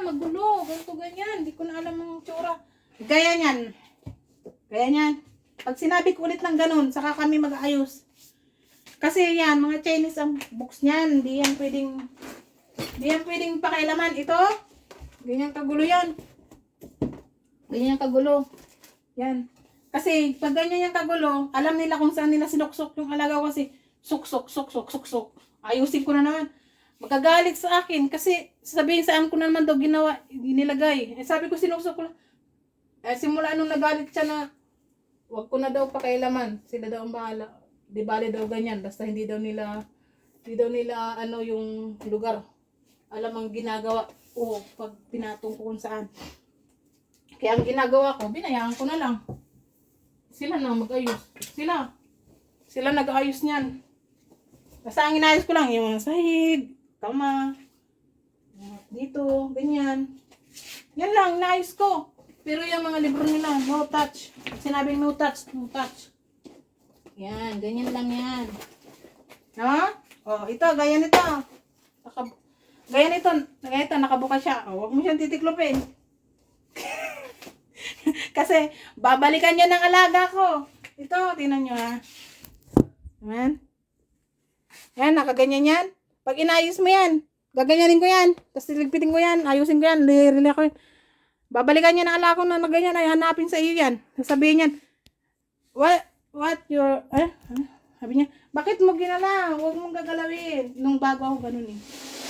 magulo, ganito, ganyan. Hindi ko na alam ang tsura. Gaya niyan. Pag sinabi ko ulit ng ganun, saka kami mag-aayos. Kasi yan, mga Chinese ang books niyan. Hindi yan pwedeng pakailaman. Ito, ganyan kagulo yan. Ganyan kagulo. Yan. Kasi pag ganyan yung kagulo, alam nila kung saan nila sinuksok yung alaga ko kasi suksok. Ayusin ko na naman. Magagalit sa akin kasi sasabihin saan ko na naman daw ginawa, nilagay. Sabi ko sinuksok ko lang. Simula nung nagalit siya na wag ko na daw pakailaman, sila daw ang bahala. Di bale daw ganyan, basta hindi daw nila ano yung lugar. Alam ang ginagawa ko pag pinatong ko kung saan. Kaya ang ginagawa ko, binayaan ko na lang. Sila na mag-ayos. Sila nag-ayos niyan. Basta ang inayos ko lang, yung sahig, kama, dito, ganyan. Yan lang, inayos ko. Pero yung mga libro nila, no touch. Sinabing no touch. Yan, ganyan lang yan. Ha? Oh, ito, gaya nito. Gaya nito, nakabuka siya. Oh, huwag mo siyang titiklopin. Kasi, babalikan niya ng alaga ko. Ito, tingnan nyo ha. Ayan. Yan, nakaganyan yan. Pag inayos mo yan, gaganyanin ko yan. Tapos liligpitin ko yan, ayusin ko yan, lirili ko yan. Babalikan niya ng alaga ko na ganyan, ay hanapin sa iyo yan. Sasabihin yan, what your, sabi niya, bakit mo ginala? Huwag mong gagalawin. Nung bago ako ganun eh.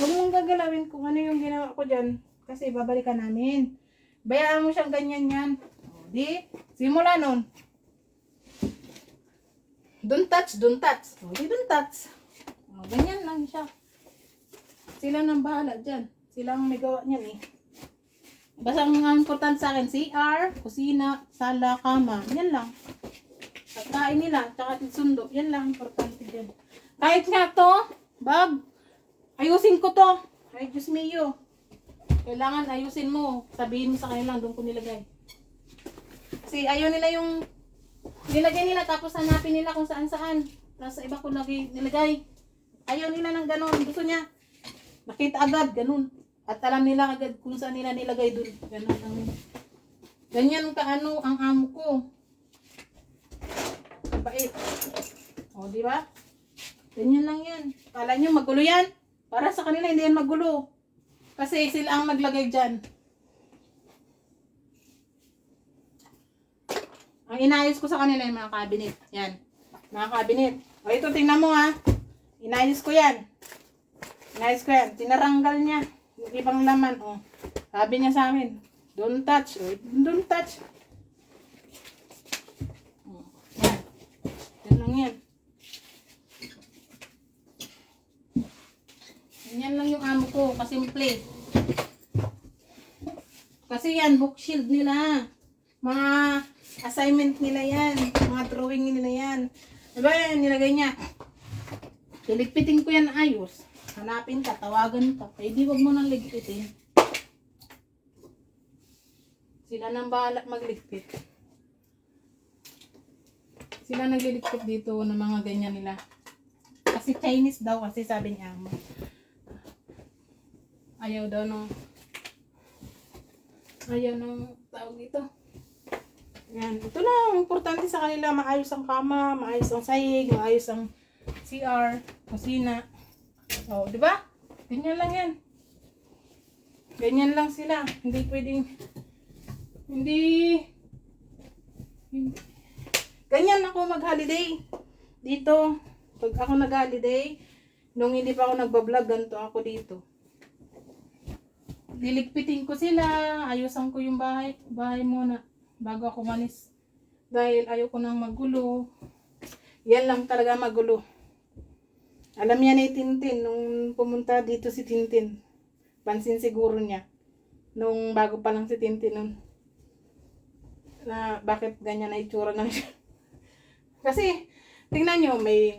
Huwag mong gagalawin kung ano yung ginawa ko dyan. Kasi babalikan namin. Bayaan mo siyang ganyan yan. O, di, simula nun. Don't touch. O, di don't touch. O, ganyan lang siya. Sila nang bahala dyan. Sila ang may gawa niyan eh. Basta ang important sa akin, CR, kusina, sala, kama. Yan lang. Pagkain nila, tsaka sundo. Yan lang, importante dyan. Kahit nga to, bag, ayusin ko to. Ay, Diyos mio. Kailangan ayusin mo. Sabihin mo sa kanila, doon ko nilagay. Kasi ayaw nila yung nilagay nila, tapos hanapin nila kung saan-saan. Tapos sa iba ko lagi nilagay. Ayaw nila ng ganun. Gusto niya, nakita agad, ganun. At alam nila agad kung saan nila nilagay doon. Ganyan kaano ang amo ko. Bait. O, di ba? Ganyan lang yan. Kala nyo magulo yan? Para sa kanila hindi yan magulo. Kasi sila ang naglagay dyan. Ang inayos ko sa kanila yung mga cabinet. Yan. Mga cabinet. O, ito tingnan mo ha. Inayos ko yan. Tinaranggal niya. Yung ibang laman, oh. Sabi niya sa amin, don't touch. Oh, don't touch. Oh, yan. Yan lang yan. Yan lang yung amo ko, kasimple. Kasi yan, book shield nila. Mga assignment nila yan. Mga drawing nila yan. Diba yan, nilagay niya. Liligpitin ko yan ayos. Hanapin ka, tawagan ka. Eh di wag mo nang ligpitin. Sila nang bahala magligpit. Sila nagliligpit dito ng mga ganyan nila. Kasi Chinese daw kasi sabi niya. Ayaw daw nung tawag dito. Yan. Ito lang. Importante sa kanila. Maayos ang kama, maayos ang sahig, maayos ang CR, kusina. Oh, di ba? Ganyan lang yan. Ganyan lang sila. Hindi pwedeng, hindi, ganyan ako mag-holiday. Dito, pag ako nag-holiday, nung hindi pa ako nagbablog, ganito ako dito. Liligpitin ko sila, ayusan ko yung bahay muna, bago ako malis. Dahil ayoko nang magulo. Yan lang talaga magulo. Alam niya ni Tintin, nung pumunta dito si Tintin. Pansin siguro niya. Nung bago pa lang si Tintin nun. Na bakit ganyan na itsura na siya. Kasi, tingnan nyo, may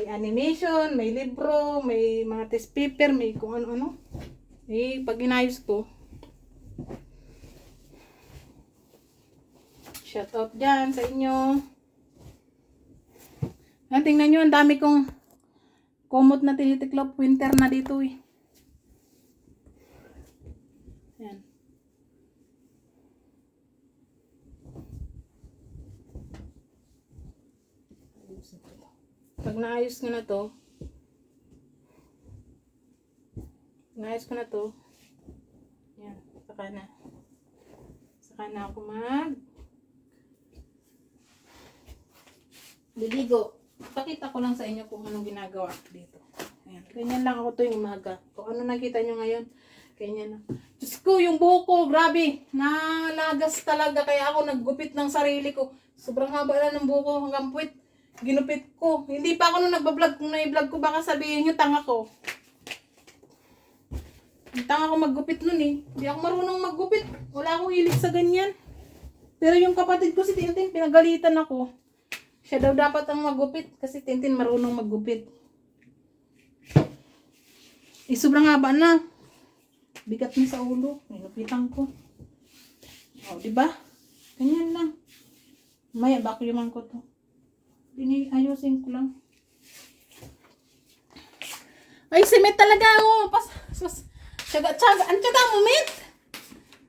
animation, may libro, may mga test paper, may kung ano-ano. Eh, pag inayos ko, shout out dyan sa inyo. Yan, tingnan nyo, ang dami kong kumot na tinitiklop. Winter na dito eh. Yan. Pag naayos ko na to, yan, saka na ako liligo. Pakita ko lang sa inyo kung anong ginagawa ko dito. Ayan. Ganyan lang ako tuwing umaga. Kung ano nakita nyo ngayon, ganyan lang. Diyos ko, yung buhok ko, grabe, nalagas talaga. Kaya ako naggupit ng sarili ko. Sobrang haba na ng buhok ko hanggang puwit. Ginupit ko. Hindi pa ako nung nagbablog. Kung na-vlog ko, baka sabihin nyo, tanga ko. Tanga ko maggupit nun eh. Hindi ako marunong maggupit. Wala akong hilig sa ganyan. Pero yung kapatid ko si Tintin, pinagalitan ako. Siya daw dapat ang maggupit kasi Tintin marunong maggupit. Eh, sobrang haba na. Bigat niya sa ulo. Ninupitan ko. O, diba? Ganyan lang. Maya, vacuuman ko to. Ayusin ko lang. Ay, si Met talaga. Oh, Tsaga. Ang tsaga mo, Met?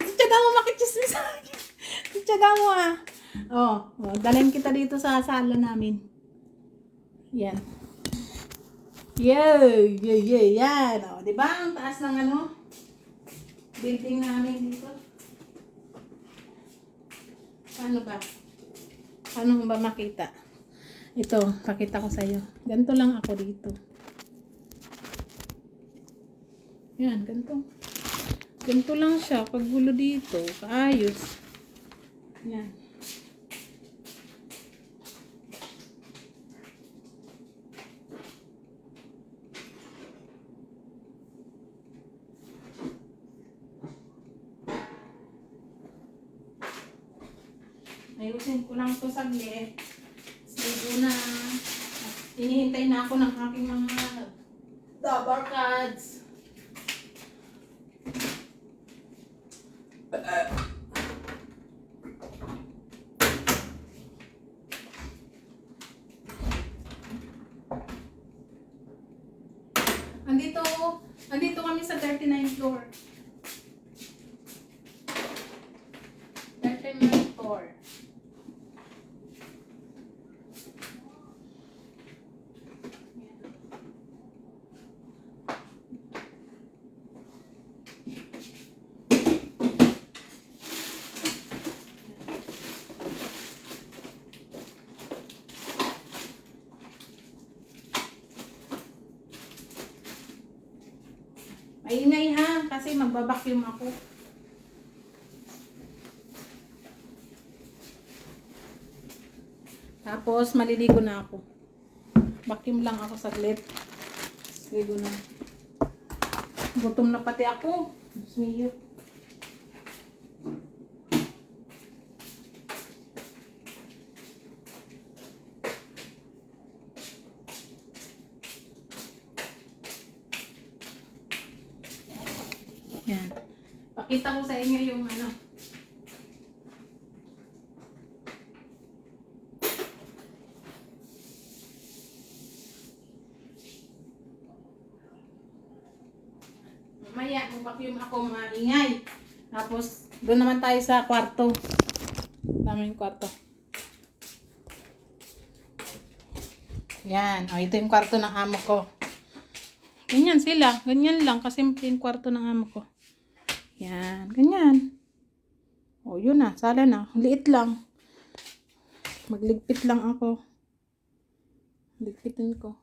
Tsaga mo makichismis sa akin. Tsaga mo ah. Oh, dalhin kita dito sa sala namin. Yan. Yay! Yan. Oh, 'di ba? Ang taas ng building namin dito. Paano ba makita? Ito, pakita ko sa iyo. Ganito lang ako dito. Yan, ganito. Ganito lang siya pag gulo dito, kaayos. Yan. Ayusin ko lang ito saglit. Sigo na. Hinihintay na ako ng aking mga double cards. Andito kami sa 39th floor. 39th floor. Maingay ha, kasi magbabacuum ako. Tapos maliligo na ako. Vacuum lang ako saglit. Ligo na. Gutom na pati ako. Smiyo. Yan. Pakita ko sa inyo yung mamaya, mag-vacuum ako, maingay. Tapos, doon naman tayo sa kwarto. Tama yung kwarto. Yan. O, ito yung kwarto ng amo ko. Ganyan sila. Ganyan lang kasi yung kwarto ng amo ko. Yan, ganyan. O, yun na, sala na. Liit lang. Magligpit lang ako. Ligpitin ko.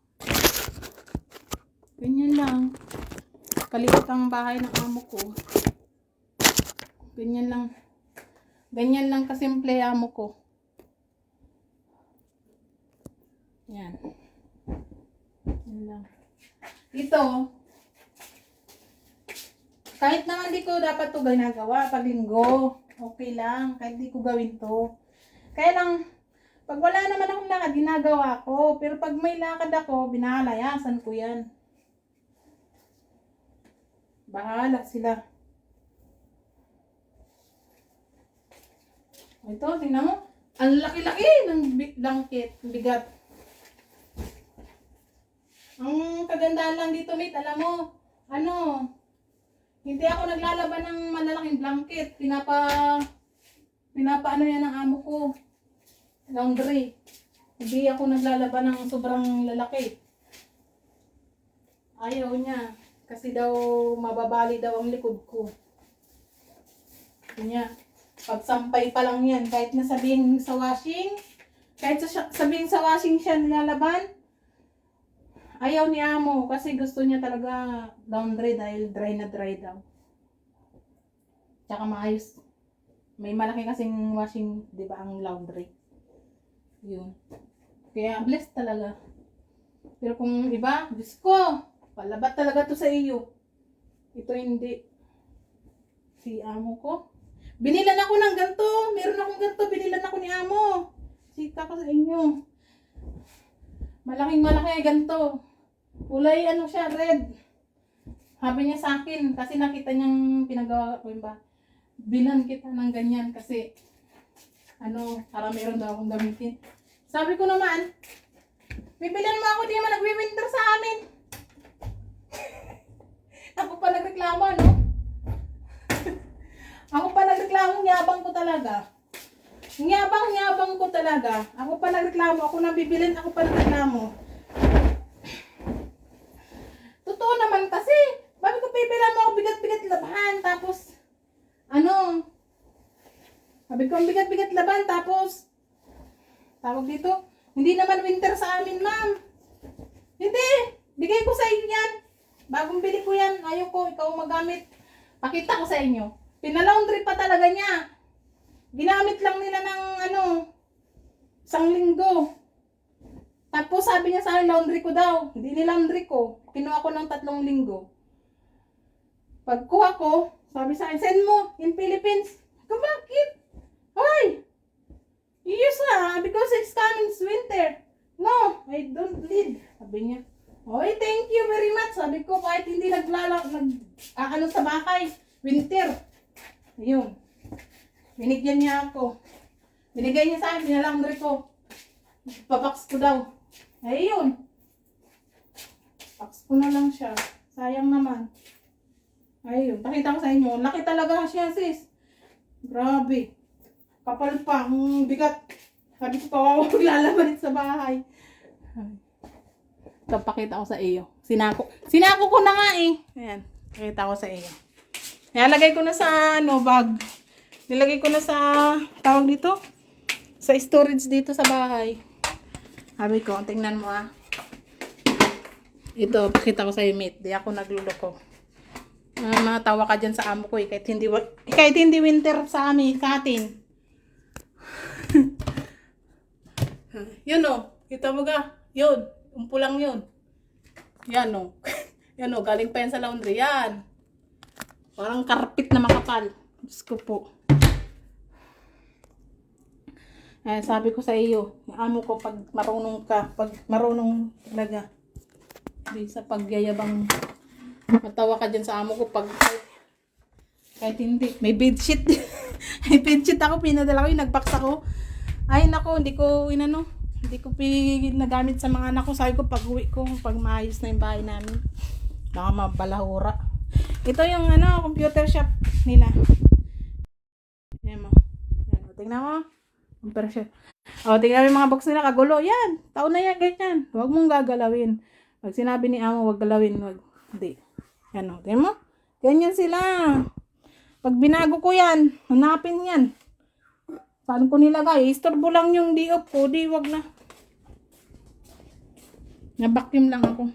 Ganyan lang. Kaliit ang bahay ng amo ko. Ganyan lang. Ganyan lang kasimple amo ko. Yan. Yan lang. Ito, kahit naman di ko dapat to ginagawa pag linggo, okay lang, kahit di ko gawin to. Kaya lang, pag wala naman akong lakad, ginagawa ko. Pero pag may lakad ako, binahalayasan ko yan. Bahala sila. Ito, tingnan mo. Ang laki-laki ng langkit, bigat. Ang kagandahan lang dito, mate, alam mo, hindi ako naglalaban ng malalaking blanket. Pinapaano yan ng amo ko. Laundry. Hindi ako naglalaban ng sobrang lalaki. Ayaw niya. Kasi daw mababali daw ang likod ko. Kanya, pagsampay pa lang yan. Kahit nasabihin sa washing, sabihin sa washing siya nilalaban, ayaw ni amo kasi gusto niya talaga laundry dahil dry na dry daw. Tsaka maayos. May malaki kasing washing, di ba, ang laundry. Yun. Kaya blessed talaga. Pero kung iba, Diyos ko, palabat talaga to sa iyo. Ito hindi. Si amo ko. Binilan ako ng ganito. Meron akong ganito. Binilan ako ni amo. Sita ko sa inyo. Malaking malaki ganito. Kulay ano siya, red. Sabi niya sa akin, kasi nakita niyang pinagawa ko ba, bilan kita ng ganyan kasi, para meron daw akong gamitin. Sabi ko naman, bibilan mo ako, di naman nagwi-winter sa amin. Ako pa nagreklamo, no? Ako pa nagreklamo, yabang ko talaga. Yabang ko talaga. Ako pa nagreklamo, ako nang bibilin, ako pa nagreklamo. Totoo naman kasi, bakit ko bibilan mo ako bigat-bigat labahan, tapos, sabi ko ang bigat-bigat laban, tapos, tawag dito, hindi naman winter sa amin, ma'am. Hindi, bigay ko sa inyo yan. Bagong bili ko yan, ayaw ko, ikaw magamit. Pakita ko sa inyo. Pinalaundry pa talaga niya. Ginamit lang nila ng, 1 linggo. Tapos sabi niya sa akin, laundry ko daw. Hindi ni-laundry ko. Kinuha ko ng 3 linggo. Pagkuha ko, sabi sa akin, send mo in Philippines. Bakit? Hoy! Yes because it's coming winter. No, I don't need. Sabi niya. Hoy, thank you very much. Sabi ko, kahit hindi sa bahay. Winter. Ayun. Binigyan niya ako. Binigay niya sa akin, pinalaundry ko. Pabox ko daw. Ayun. Box ko na lang siya. Sayang naman. Ayun. Pakita ko sa inyo. Laki talaga siya, sis. Grabe. Kapal pa. Ang bigat. Sabi ko pa, maglalaban sa bahay. Ito, pakita ko sa iyo. Sinako ko na nga eh. Ayan. Pakita ko sa iyo. Nilagay ko na sa bag. Nilagay ko na sa, tawag dito, sa storage dito sa bahay. Sabi ko, tingnan mo Ito, pakita ko sa iyo, mate. Di ako nagluloko. Matawa ka dyan sa amo ko eh. Kahit hindi winter sa atin. Yun kita mo ga. Yun, umpulang yun. Yan Yan galing pa yan sa laundry. Yan. Parang karpit na makapal. Diyos ko po. Sabi ko sa iyo, yung amo ko pag marunong talaga. Di sa pagyayabang, matawa ka dyan sa amo ko pag kahit hindi. May bedsheet. May bedsheet ako, pinadala ko yung nagbox ako. Ay nako, hindi ko nagamit sa mga anak ko. Sabi ko pag uwi ko, pag maayos na yung bahay namin, baka mabalahura. Ito yung computer shop nila. Yan mo. Tingnan mo. Computer shop. Tingnan mo yung mga box nila, kagulo. Yan. Taon na yan, ganyan. Huwag mong gagalawin. Pag sinabi ni amo, huwag galawin. Hindi. Yan tingnan mo. Ganyan sila. Pag binago ko yan, hanapin yan. Saan ko nilagay? Istorbo lang yung diop ko. Di, wag na. Na-vacuum lang ako.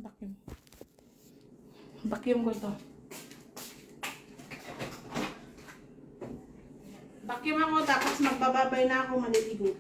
Vacuum. Vacuum ko ito. Vacuum ako, tapos magbababay na ako, maliligo.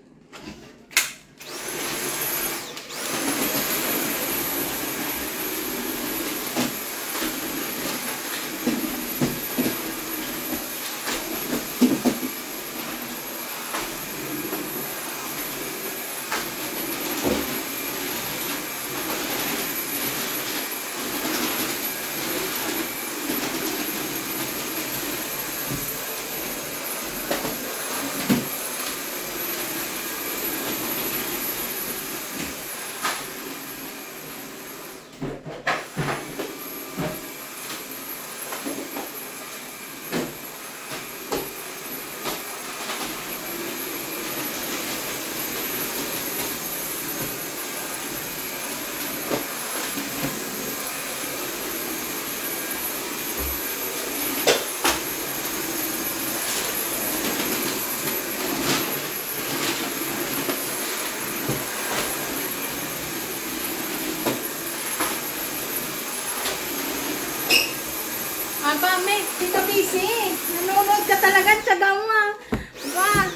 Aba, May, Tita Busy, nanonood ka talaga, tiyaga mo ah. Aba,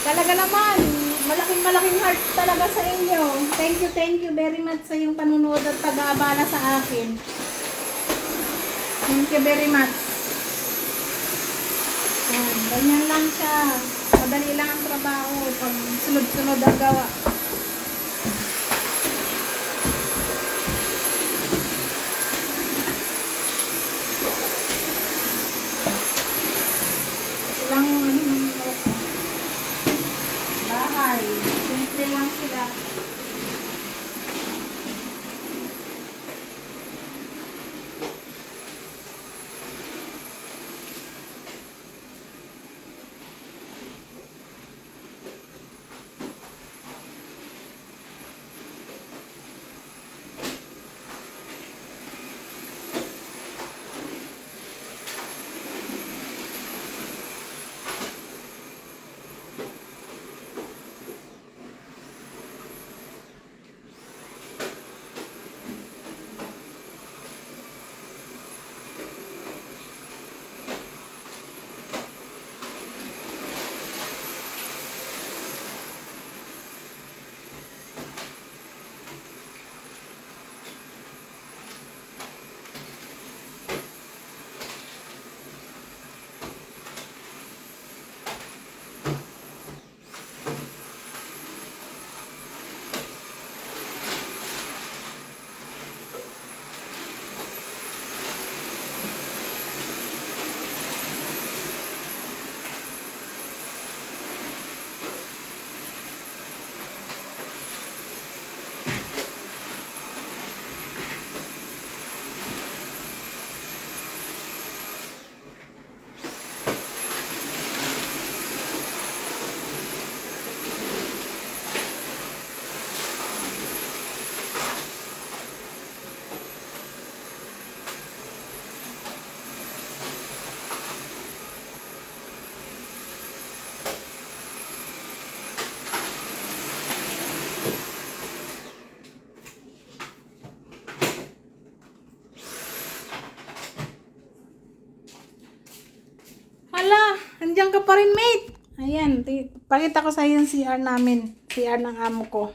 talaga naman, malaking heart talaga sa inyo. Thank you very much sa iyong panunood at pag-aabala sa akin. Thank you very much. Ganyan lang siya. Madali lang ang trabaho pag sunod-sunod ang gawa. Bahay. Simple lang sila. Andiyan ka pa rin, mate. Ayan, pakita ko sa iyo yung CR namin. CR ng amo ko.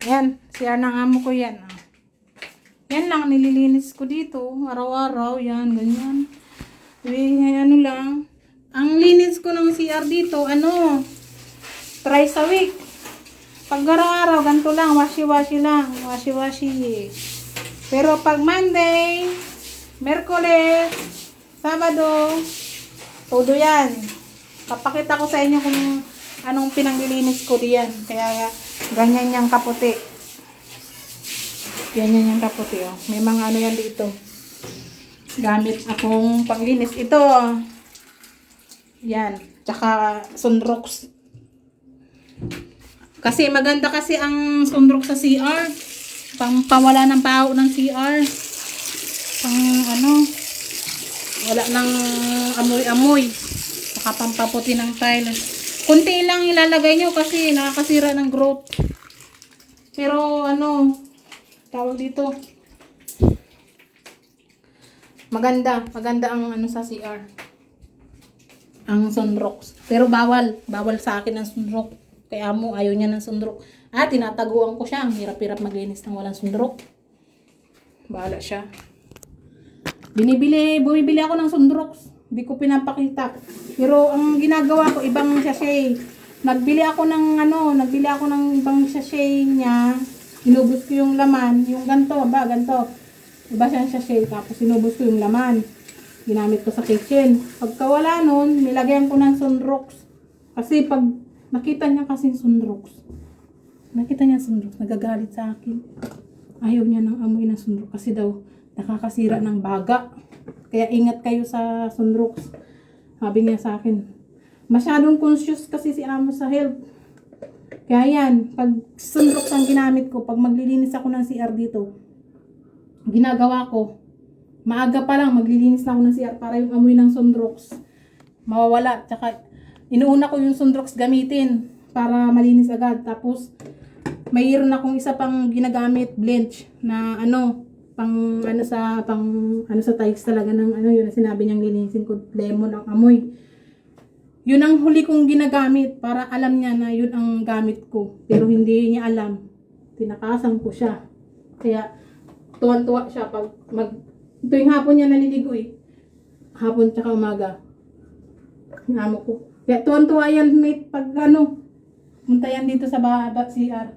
Ayan, CR ng amo ko yan. Yan lang, nililinis ko dito. Araw-araw, yan, ganyan. Ano lang. Ang linis ko ng CR dito, thrice a week. Pag araw-araw, ganito lang, washi-washi lang. Washi-washi. Pero pag Monday, Merkules, Sabado, todo yan. Papakita ko sa inyo kung anong pinanglilinis ko diyan. Kaya ganyan yung kaputi. Ganyan yung kaputi. Oh. May mga ano yan dito. Gamit akong panglinis. Ito. Yan. Tsaka sunrox. Kasi maganda kasi ang sunrox sa CR. Pawala ng baho ng CR. Wala nang amoy-amoy. Saka pampaputi ng tiles. Kunti lang ilalagay nyo kasi nakakasira ng growth. Pero ano, tawag dito. Maganda ang ano sa CR. Ang sunrocks. Pero bawal sa akin ang sunrock. Kaya mo ayaw niya ng sunrock. Tinataguan ko siya. Ang hirap-hirap maglinis ng walang sunrock. Bahala siya. Bumibili ako ng sunrocks. Hindi ko pinapakita. Pero ang ginagawa ko ibang sachet. Nagbili ako ng ibang sachet niya. Inubos ko yung laman, yung ganto. Iba siyang sachet, tapos inubos ko yung laman. Ginamit ko sa kitchen. Pagka wala nun, nilagyan ko ng sunrocks. Kasi pag nakita niya kasi sunrocks, nagagalit sa akin. Ayaw niya ng amoy ng sunrocks kasi daw nakakasira ng baga. Kaya ingat kayo sa sunrocks. Sabi niya sa akin. Masyadong conscious kasi si amo sa health. Kaya yan, pag sunrocks ang ginamit ko, pag maglilinis ako ng CR dito, ginagawa ko, maaga pa lang maglilinis na ako ng CR para yung amoy ng sunrocks mawawala. Tsaka inuuna ko yung sunrocks gamitin para malinis agad. Tapos mayroon akong isa pang ginagamit bleach na pang sa tiles talaga ng yun na sinabi niyang linisin ko, lemon ang amoy. Yun ang huli kong ginagamit para alam niya na yun ang gamit ko. Pero hindi niya alam. Tinakasan ko siya. Kaya tuwan-tuwa siya pag tuwing hapon niya naliligo hapon tsaka umaga yung amo ko. Kaya tuwan-tuwa yan mate pag punta yan dito sa CR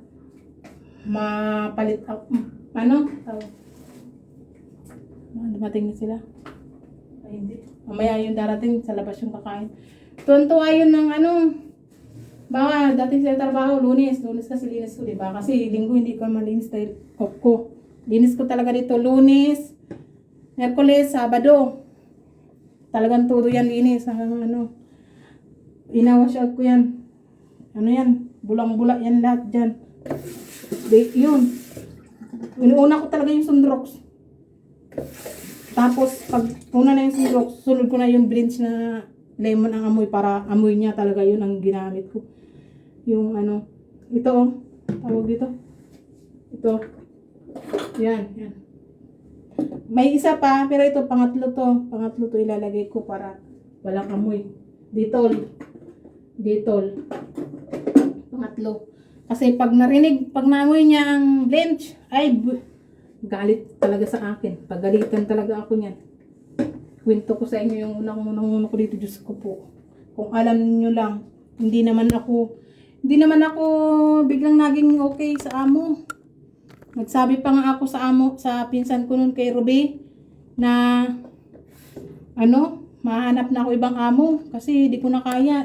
mapalit ako dumating na sila. Ay hindi, mamaya yung darating sa labas yung kakain. Tuwan-tuwa yun ng baka dating sa trabaho lunes kasi linis ko diba, kasi linggo hindi ko malinis dahil off ko. Linis ko talaga dito Lunes, Miyerkules, Sabado. Talagang todo yan linis. Inawash out ko yan. Yan? Bulang-bula yan lahat dyan. Yun. Inuuna ko talaga yung sunrocks. Tapos, pag una na yung sunrocks, sunod ko na yung bleach na lemon ang amoy para amoy niya talaga yun ang ginamit ko. Yung ito tawag dito. Ito. Yan. May isa pa, pero ito pangatlo to ilalagay ko para walang amoy. Detol. Pangatlo. Kasi pag naamoy niya ang bleach, galit talaga sa akin. Pagalitan talaga ako niyan. Kwento ko sa inyo yung unang ko dito, Diyos ko po. Kung alam niyo lang, hindi naman ako biglang naging okay sa amo. Nagsabi pa nga ako sa pinsan ko nun kay Ruby na mahanap na ako ibang amo kasi di ko na kaya,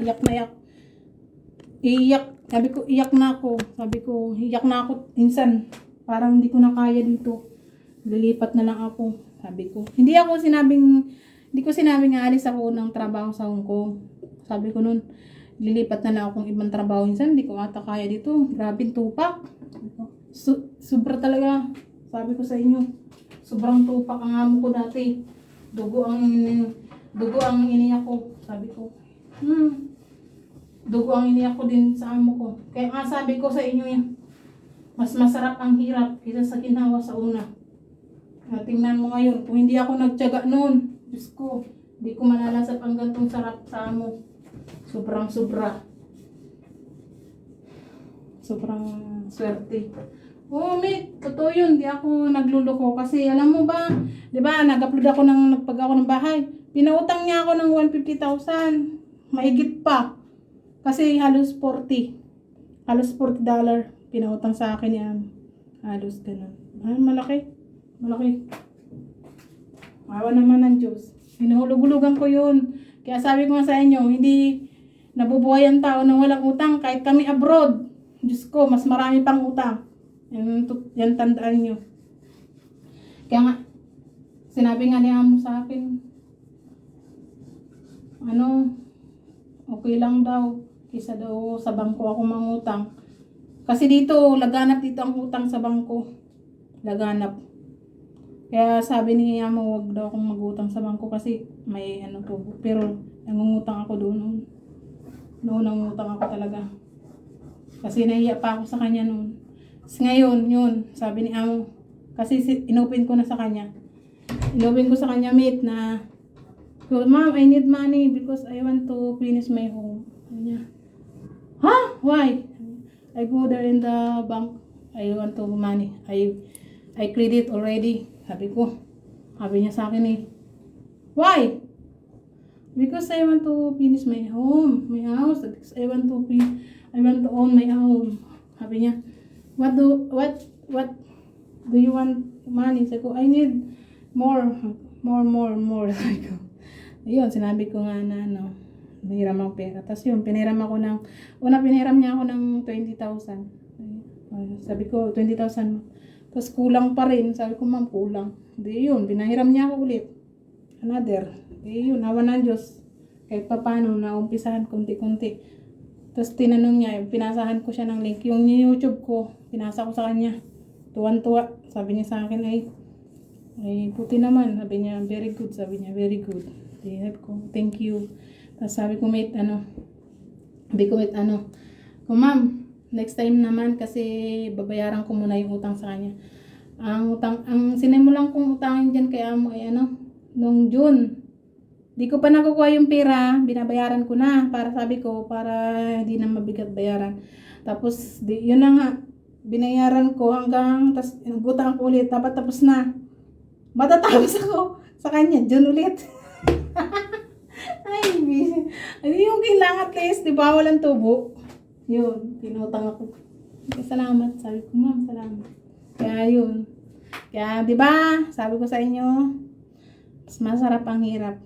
sabi ko iyak na ako minsan, parang di ko na kaya dito, lilipat na lang ako, sabi ko. Hindi ko sinabing aalis ako ng trabaho sa Hong Kong. Sabi ko nun, lilipat na lang akong ibang trabaho minsan, di ko ata kaya dito, grabing tupak. Sobra talaga, sabi ko sa inyo, sobrang tupak ang amo ko dati. Dugo ang iniyak ko, sabi ko. Dugo ang iniyak ko din sa amo ko. Kaya nga sabi ko sa inyo yan, mas masarap ang hirap kaysa sa ginawa sa una. Tingnan mo ngayon, kung hindi ako nagtiyaga noon, Diyos ko, hindi ko malalasap ang gantong sarap sa amo. Sobrang swerte. Mate, totoo yun, di ako nagluloko kasi alam mo ba, di ba, nag-upload ako nagpag ako ng bahay. Pinautang niya ako ng 150,000, mahigit pa. Kasi halos $40 pinautang sa akin niya. Halos ganun. Malaki. Awa naman ng Diyos. Hinuhulog-hulugan ko yun. Kaya sabi ko nga sa inyo, hindi nabubuhay ang tao nang walang utang. Kahit kami abroad, Diyos ko, mas marami pang utang. Yan tandaan nyo. Kaya nga, sinabi nga ni amo sa akin, okay lang daw, kisa daw sa bangko ako mangutang. Kasi dito, laganap dito ang utang sa bangko. Laganap. Kaya sabi ni Amo, wag daw akong magutang sa bangko kasi may ano po. Pero nangungutang ako doon. Noon nangungutang ako talaga. Kasi nahiya pa ako sa kanya noon. Tapos ngayon, yun, sabi ni Amo, kasi inopen ko na sa kanya. Inopen ko sa kanya, mate, na, Ma'am, I need money because I want to finish my home. Sabi niya, ha? Why? I go there in the bank. I want to money. I credit already. Sabi ko. Sabi niya sa akin eh. Why? Because I want to finish my home, my house. I want to own my home. Sabi niya, what do you want money? Sabi ko, I need more. Sabi ko. Ayun, sinabi ko nga na ano, pinahiram ako pera. Tapos yun, pinahiram niya ako ng 20,000. Sabi ko, 20,000. Tapos kulang pa rin. Sabi ko, ma'am, kulang. Di yun, pinahiram niya ako ulit. Another. Di yun, awan ng Diyos. Kahit pa paano, naumpisahan konti-konti. Tapos tinanong niya, pinasahan ko siya ng link. Yung YouTube ko, pinasa ko sa kanya. Tuwan-tuwa. Sabi niya sa akin, ay puti naman. Sabi niya, very good. Sabi niya, very good. Sabi ko, thank you. Tapos sabi ko, mate, kung ma'am, next time naman kasi babayaran ko muna yung utang sa kanya. Ang sinimulan kong utangin dyan kay Amo ay nung June. Di ko pa nakukuha yung pera, binabayaran ko na para sabi ko, para hindi na mabigat bayaran. Tapos, yun na nga, binayaran ko hanggang, tapos nagutang ko ulit, dapat tapos na. Matatapos ako sa kanya, June ulit. Ay, yung kailangan at least, di ba, walang tubo. Yun, pinutang ako. Salamat, sabi ko, ma'am, salamat. Kaya yun. Kaya, di ba, sabi ko sa inyo, mas masarap ang hirap.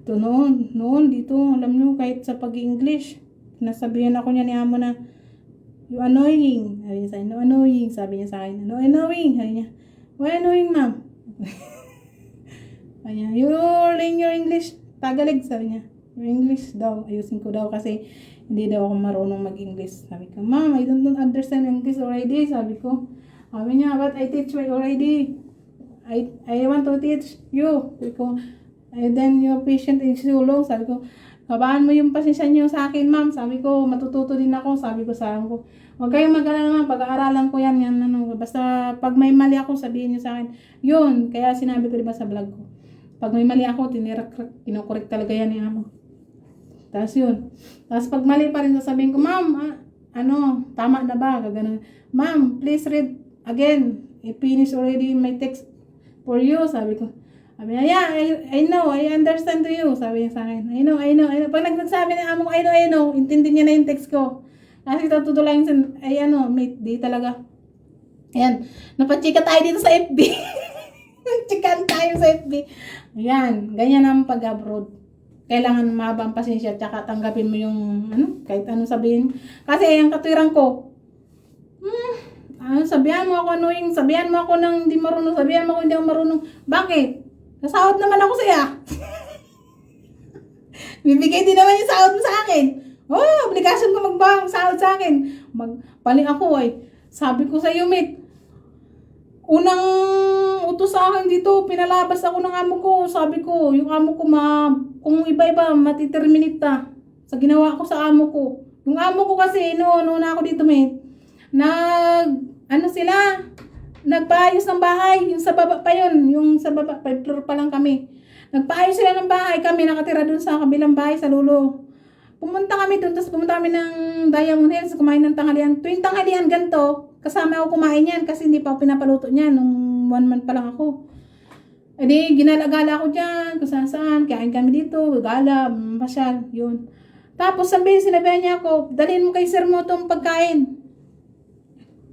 Ito noon, dito, alam nyo, kahit sa pag-English, nasabihan ako niya ni Amo na, you annoying. Sabi niya sa akin, no annoying. Sabi niya sa akin, no annoying. Sabi niya, why annoying, ma'am? Sabi niya, you learn your English. Tagalog, sabi niya. Your English daw, ayusin ko daw kasi hindi daw ako marunong mag-English. Sabi ko, ma'am, I don't understand English already. Sabi ko, sabi niya, but I teach you already. I want to teach you. Sabi ko, and then your patient is so long. Sabi ko, kabaan mo yung pasensya niyo sa akin, ma'am. Sabi ko, matututo din ako. Sabi ko sa ko, huwag kayong mag-alala naman, pag-aaralan ko yan. Basta pag may mali ako, sabihin niyo sa akin. Yun, kaya sinabi ko diba sa vlog ko. Pag may mali ako, kinukorek talaga yan ni Amo. Tapos yun. Tapos pag mali pa rin, sasabihin ko, ma'am, tama na ba? Gaganon. Ma'am, please read again. I finished already my text for you. Sabi ko. Sabi niya, yeah, I know, I understand to you. Sabi niya sa akin, I know. Pag nagsabi ni Amo ko, I know, intindi niya na yung text ko. Kasi tutulangin sa, mate, di talaga. Ayan, napachika tayo dito sa FB. Chikan tayo sa FB. Ayan, ganyan ang pag-abroad. Kailangan mahabang pasensya, tsaka tanggapin mo yung, kahit ano sabihin. Kasi yung katwiran ko, sabihan mo ako annoying, sabihan mo ako ng hindi marunong, sabihan mo ako hindi ako marunong. Bakit? Nasahod naman ako sa'yo. Bibigay din naman yung sahod mo sa akin. Obligasyon ko magbang sahod sa akin. Magpali ako eh. Sabi ko sa iyo, mate, unang utos sa akin dito, pinalabas ako ng amo ko. Sabi ko, yung amo ko kung iba-iba, matiterminate sa ginawa ko sa amo ko. Yung amo ko kasi, noon ako dito, mate, nagpaayos ng bahay. Yung sa baba pa yun, yung sa baba, 5 floor pa lang kami. Nagpaayos sila ng bahay. Kami nakatira dun sa kabilang bahay, sa lulo. Pumunta kami dun, tapos pumunta kami ng Diamond Hills, kumain ng tanghalian. Tuwing tanghalian ganito, kasama ako kumain yan kasi hindi pa ako pinapaluto niyan nung 1 month pa lang ako. E di, ginala-gala ako dyan, kung saan-saan, kain kami dito, gala, masyal, yun. Tapos sinabihan niya ako, dalhin mo kay sir mo itong pagkain.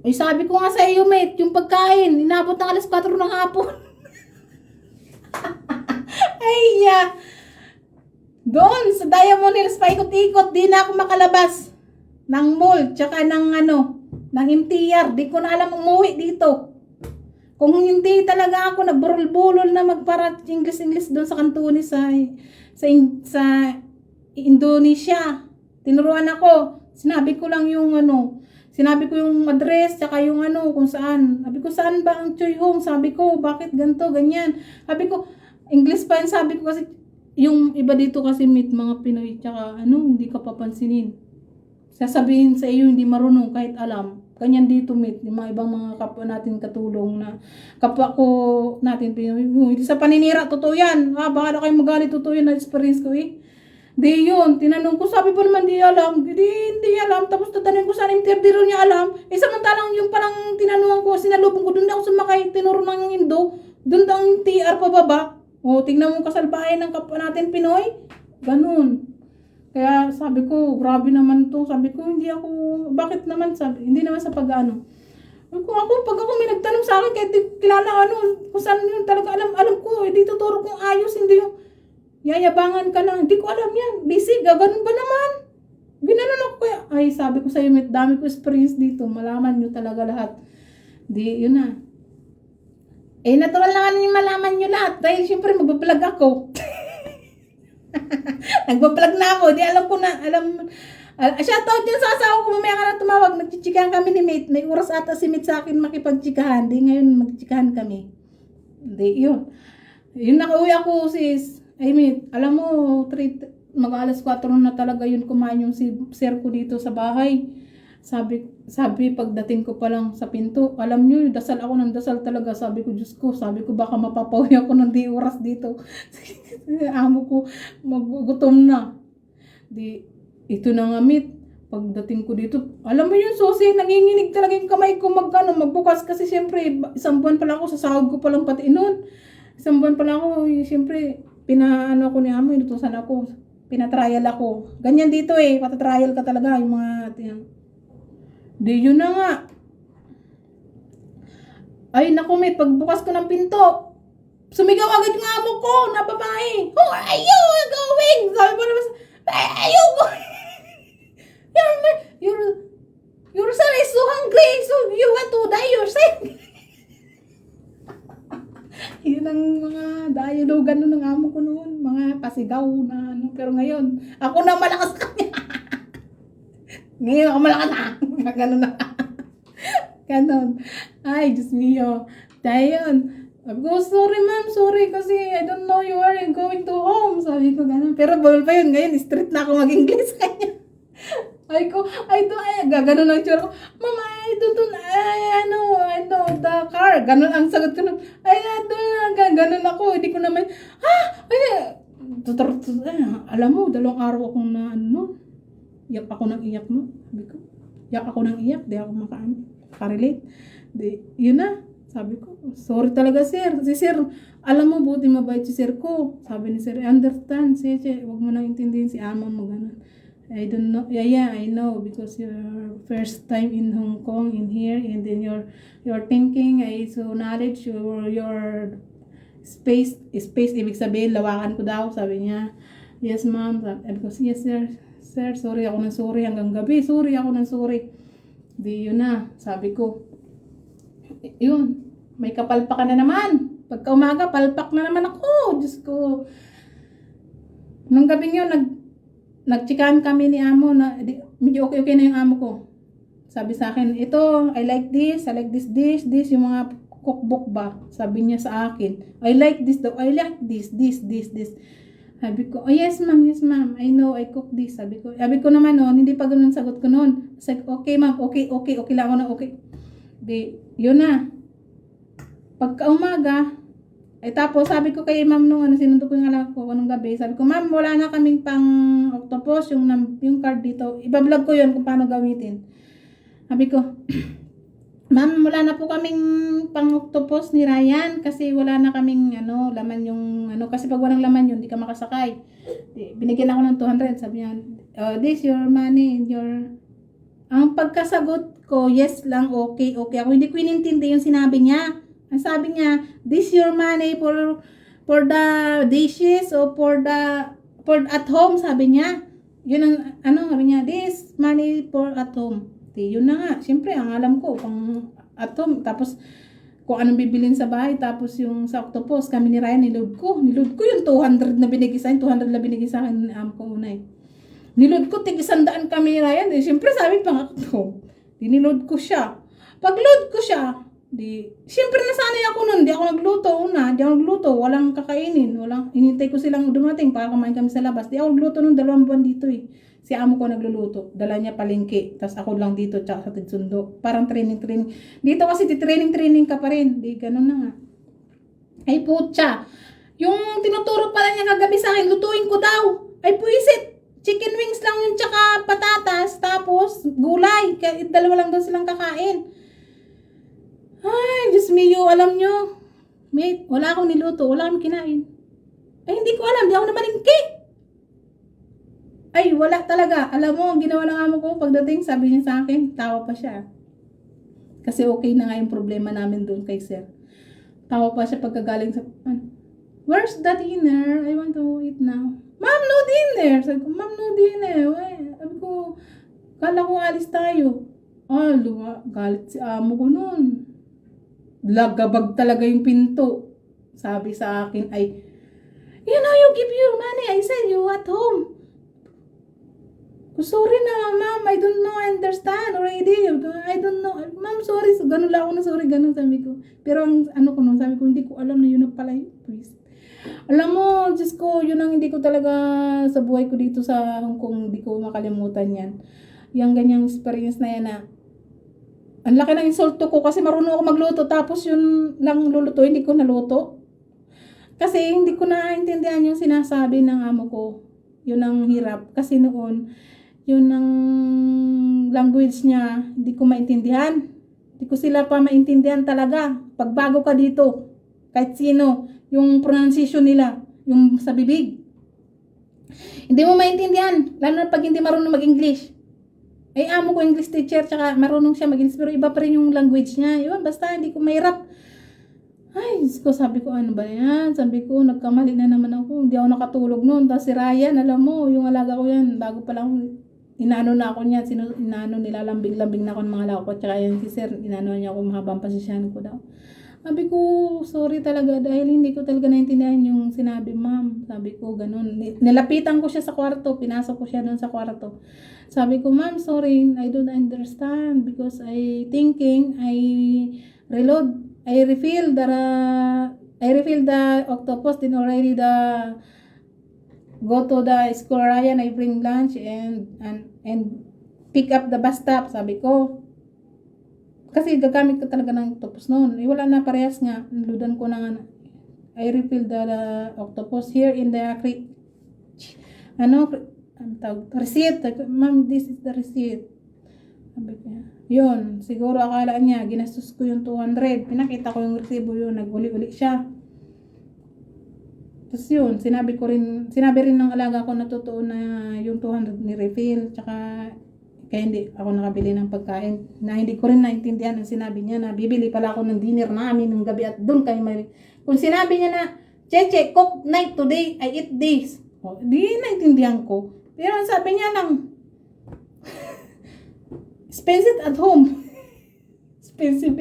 Ay, sabi ko nga sa iyo, mate, yung pagkain, inabot ng alas 4 ng hapon. Ay, yeah. Doon, sa Diamond Hills, paikot-ikot, di na ako makalabas ng mall, tsaka ng MTR. Di ko na alam umuwi dito. Kung hindi talaga ako nagburol-bulol na magparat English doon sa Cantonese sa Indonesia. Tinuruan ako. Sinabi ko lang yung Sinabi ko yung address, tsaka yung ano, kung saan. Sabi ko, saan ba ang Choi Hong? Sabi ko, bakit ganito, ganyan? Sabi ko, English pa yun, sabi ko kasi, yung iba dito kasi meet mga Pinoy, tsaka ano, hindi ka papansinin. Sasabihin sa iyo, hindi marunong kahit alam. Ganyan dito meet, yung mga ibang mga kapwa natin katulong na, kapwa ko natin Pinoy. Hindi sa paninira, totoo yan. Baka na kayo magalit, totoo yan na experience ko eh. Di yun, tinanong ko, sabi pa naman di alam, hindi alam, tapos tatanungin ko saan interview niya alam, samantalang yung parang tinanungan ko, sinalubong ko, doon ako sumakay, tinuro ng Indo, doon daw ang TR pababa, o tingnan mo kasalbahay ng kapwa natin Pinoy, ganun. Kaya sabi ko, grabe naman to, sabi ko, hindi ako, bakit naman, sabi, hindi naman sa pag-ano. Kung ako, pag ako may nagtanong sa akin, kahit di kilala ano, kung saan yun talaga alam ko, dito turo kong ayos, hindi yung, yayabangan ka na, hindi ko alam yan. Busy, gaganon ba naman? Ginanon ako kaya. Ay, sabi ko sa'yo, may dami ko experience dito. Malaman nyo talaga lahat. Di, yun na. Natural lang yung malaman nyo lahat. Dahil syempre, magbablog ako. Nagbablog na ako. Di alam ko na, shoutout dyan sa asawa ko. Mamaya ka na tumawag. Nagchichikahan kami ni Mate. May oras ata si Mate sa akin makipagchikahan. Di ngayon, magchikahan kami. Di, yun. Yun, nakauwi ako, sis. I mean, alam mo, mag-alas 4 na talaga yun kumain yung sir ko dito sa bahay. Sabi pagdating ko pa lang sa pinto, alam nyo, dasal ako ng dasal talaga. Sabi ko, Diyos ko, sabi ko baka mapapawi ako ng di oras dito. Amo ko, magugutom na. Ito na nga, Mit. Pagdating ko dito, alam mo yung susi, nanginginig talaga yung kamay ko magbukas kasi syempre, isang buwan pa lang ako, sa sahod ko pa lang pati noon. Isang buwan pa lang ako, syempre, pinaano ko ni Amo, inutusan ako, pinatrial ako. Ganyan dito patatrial ka talaga yung mga di yun na nga. Ay naku, Mate, pagbukas ko ng pinto, sumigaw agad yung amo ko na babae. Who are you going? Sabi ko naman, where are you going? Your son is so hungry, so you want to die yourself. Yun ang mga dialogan ng amo ko noon, mga pasigaw na ano. Pero ngayon, ako na malakas kanya. Ngayon ako malakas na. Ganun na. Ganun. Ay, Diyos mio. Dahil yun. Sabi ko, sorry ma'am, sorry kasi I don't know you are going to home. Sabi ko ganun. Pero bawal pa yun. Ngayon, strict na ako mag-English kanya. Gaganon ang tsura ko. Mama, I know the car. Ganon ang sagot ko nun. Ganon ako. Hindi ko naman, alam mo, 2 araw akong na, iyak ako ng iyak, no? Sabi ko, iyak ako ng iyak. Di ako makarelate. Yun na. Sabi ko, sorry talaga, sir. Si sir, alam mo, buti mabait si sir ko. Sabi ni sir, I understand, sir. Huwag mo nang intindihin si amo mo, gano'n. I don't know. Yeah, I know because your first time in Hong Kong, in here, and then your thinking is so knowledge, your space, ibig sabihin, lawakan ko daw, sabi niya. Yes, ma'am. Sabi ko, yes, sir. Sir, sorry ako ng sorry hanggang gabi. Sorry ako ng sorry. Di yun na, sabi ko. Yun, may kapalpak na naman. Pagka umaga, palpak na naman ako. Diyos ko. Nung gabing yun, nagchikahan kami ni amo na medyo okay na yung amo ko. Sabi sa akin, ito, I like this, yung mga cookbook ba? Sabi niya sa akin, I like this daw, I like this. Sabi ko, oh yes ma'am, I know, I cook this. Sabi ko naman noon, hindi pa ganun sagot ko noon. Sabi ko, okay ma'am, okay lang ako na okay. Yun na. Pagka umaga, tapos sabi ko kay ma'am nung sinundo ko yung alam ko anong gabi, sabi ko, ma'am, wala na kaming pang octopus, yung card dito. Iba-vlog ko yun kung paano gamitin. Sabi ko, ma'am, wala na po kaming pang octopus ni Ryan kasi wala na kaming laman yung kasi pag walang laman yun, di ka makasakay. Binigyan ako ng 200, sabi niya, this your money, ang pagkasagot ko, yes lang, okay. Ako hindi ko inintindi yung sinabi niya. Ang sabi niya, this your money for the dishes o for at home, sabi niya. Yun ang sabi niya, this money for at home. Yun na nga, siyempre, ang alam ko, pang at home. Tapos, kung anong bibilin sa bahay, tapos yung sa octopus, kami ni Ryan, niload ko yung 200 na binigay sa akin, ko una Niload ko, tig 100 kami ni Ryan. Siyempre, sabi pang at home. Diniload ko siya. Pag-load ko siya, siyempre nasanay ako nun, di ako nagluto di ako nagluto, walang kakainin, inintay ko silang dumating para kumain kami sa labas. Di ako nagluto nung 2 buwan dito eh. Si amo ko nagluluto, dala niya palengke, tas ako lang dito, tsaka sa Tidsundo. Parang training. Dito kasi training ka pa rin, di ganun na nga. Ay putya, yung tinuturo pala niya kagabi sa akin, lutuin ko daw. Ay puisit, chicken wings lang yung tsaka patatas, tapos gulay. Kaya 2 lang daw silang kakain. Ay, Diyos mio, alam nyo. Mate, wala akong niluto, wala akong kinain. Ay, hindi ko alam, di ako namalingki. Ay, wala talaga. Alam mo, ang ginawa ng amo ko, pagdating, sabi niya sa akin, tawa pa siya. Kasi okay na nga yung problema namin doon kay sir. Tawa pa siya pagkagaling sa, where's the dinner? I want to eat now. Ma'am, no dinner. Sabi ko, ma'am, no dinner. Sabi ko, kala ko alis tayo. Galit si amo ko noon. Lagabag talaga yung pinto. Sabi sa akin ay, you know, you give your money. I said, you at home. Sorry na, ma'am. I don't know. I understand already. I don't know. Ma'am, sorry. So, ganun lang ako na sorry. Ganun sabi ko. Pero ang ano ko nun, sabi ko, hindi ko alam na yun na pala yun. Please. Alam mo, Diyos ko, yun ang hindi ko talaga sa buhay ko dito sa Hong Kong, hindi ko makalimutan yan. Yung ganyang experience na yan na, ang laki ng insulto ko kasi marunong ako magluto tapos yun lang luluto, hindi ko naluto. Kasi hindi ko naintindihan yung sinasabi ng amo ko. Yun ang hirap. Kasi noon, yun ang language niya, hindi ko maintindihan. Hindi ko sila pa maintindihan talaga. Pag bago ka dito, kahit sino, yung pronunciation nila, yung sa bibig. Hindi mo maintindihan, lalo na pag hindi marunong mag-English. Ay, amo ko English teacher, tsaka marunong siya mag-English, pero iba pa rin yung language niya. Yun, basta hindi ko mahirap. Ay, sabi ko, ano ba yan? Sabi ko, nagkamali na naman ako. Hindi ako nakatulog noon. Tapos si Ryan, alam mo, yung alaga ko yan, bago pa lang, inaano na ako niya, nilalambing-lambing na ako ng mga alaga ko. Tsaka yan si sir, inaano niya ako, mahabang pasisyahan ko daw. Sabi ko, sorry talaga, dahil hindi ko talaga naintindihan yung sinabi, ma'am. Sabi ko, ganun. Nilapitan ko siya sa kwarto, pinasok ko siya doon sa kwarto. Sabi ko, ma'am, sorry, I don't understand because I refill the octopus, then already go to the school Ryan, I bring lunch and pick up the bus stop, sabi ko. Kasi gagamit ko talaga ng octopus noon. Wala na, parehas nga. Naludan ko na I refill the octopus here in the receipt. Ma'am, this is the receipt. Sabi ko, yun, siguro akala niya, ginastos ko yung 200. Pinakita ko yung resibo yun, nag-uli-uli siya. Tapos yun, sinabi rin ng alaga ko na totoo na yung 200 ni refill, tsaka kaya hindi ako nakabili ng pagkain. Na hindi ko rin naintindihan ang sinabi niya na bibili pala ako ng dinner namin ng gabi at doon kayo may... Kung sinabi niya na, Cheche, cook night today, I eat this. Di naintindihan ko. Pero ang sabi niya lang, expensive at home. Expensive.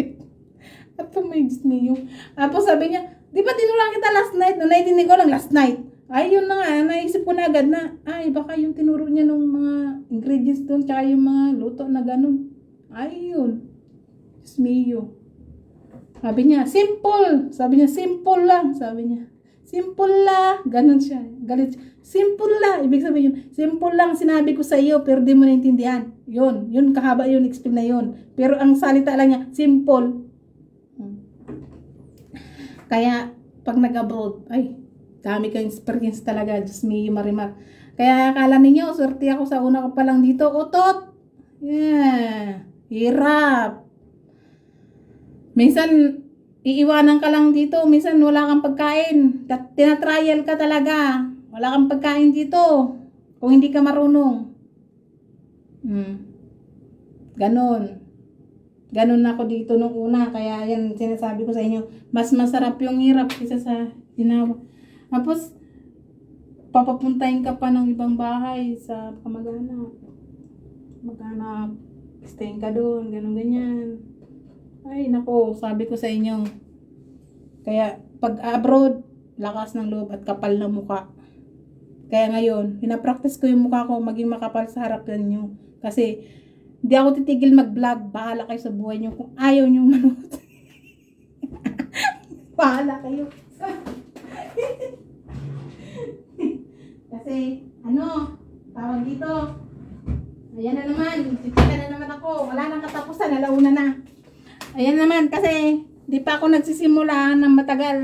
At may Diyos niyo. Tapos sabi niya, di ba tinuruan kita last night? No, naiintindihan ko lang last night. Ay, yun na nga, naisip ko na agad na, ay, baka yung tinuro niya ng mga ingredients doon, tsaka yung mga luto na ganun. Ay, yun. Diyos mio. Sabi niya, simple. Sabi niya, simple lang. Sabi niya, simple lang. Ganun siya. Galit siya. Simple lang. Ibig sabihin yun, simple lang sinabi ko sa iyo, pero di mo naintindihan. Yun. Yun, kahaba yun, explain na yun. Pero ang salita lang niya, simple. Kaya, pag nag-abroad, ay, dami kayong experience talaga. Diyos mio, Marimar. Kaya akala ninyo, swerte ako sa una ko pa lang dito. Utot! Yeah. Hirap. Minsan, iiwanan ka lang dito. Minsan, wala kang pagkain. Tinatrial ka talaga. Wala kang pagkain dito. Kung hindi ka marunong. Ganon. Ganon ako dito nung una. Kaya yan, sinasabi ko sa inyo, mas masarap yung hirap kaysa sa ginawa. Tapos, papapuntahin ka pa ng ibang bahay sa kamag-anak. Mag-anak, stayin ka doon, ganun ganyan. Ay, nako, sabi ko sa inyo. Kaya, pag abroad, lakas ng loob at kapal ng muka. Kaya ngayon, pinapractice ko yung mukha ko maging makapal sa harapan nyo. Kasi, Hindi ako titigil mag-vlog. Bahala kayo sa buhay nyo. Kung ayaw nyo manood. Bahala kayo. Kasi, tawag dito. Ayan na naman. Sisika na naman ako. Wala nang katapusan. Alauna na. Ayan naman. Kasi, di pa ako nagsisimula ng matagal.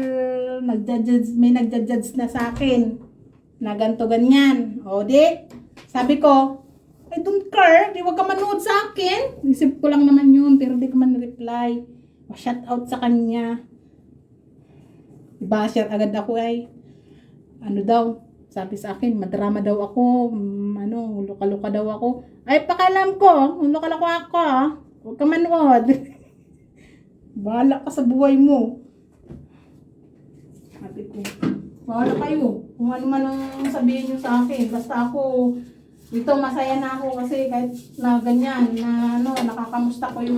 May nagja-judge na sa akin. Na ganto ganyan. O di, sabi ko, I don't care. Di wag ka manood sa akin. Isip ko lang naman yun. Pero di ko man reply. O shout out sa kanya. Basher agad ako ay. Ano daw? Sabi sa akin, madrama daw ako. Luka-luka daw ako. Ay, pakalam ko. Luka-luka ako. Huwag ka manood. Bahala ka sa buhay mo. Sabi ko, bahala kayo. Kung ano man ang sabihin nyo sa akin. Basta ako, dito masaya na ako kasi kahit na ganyan, na nakakamusta ko yung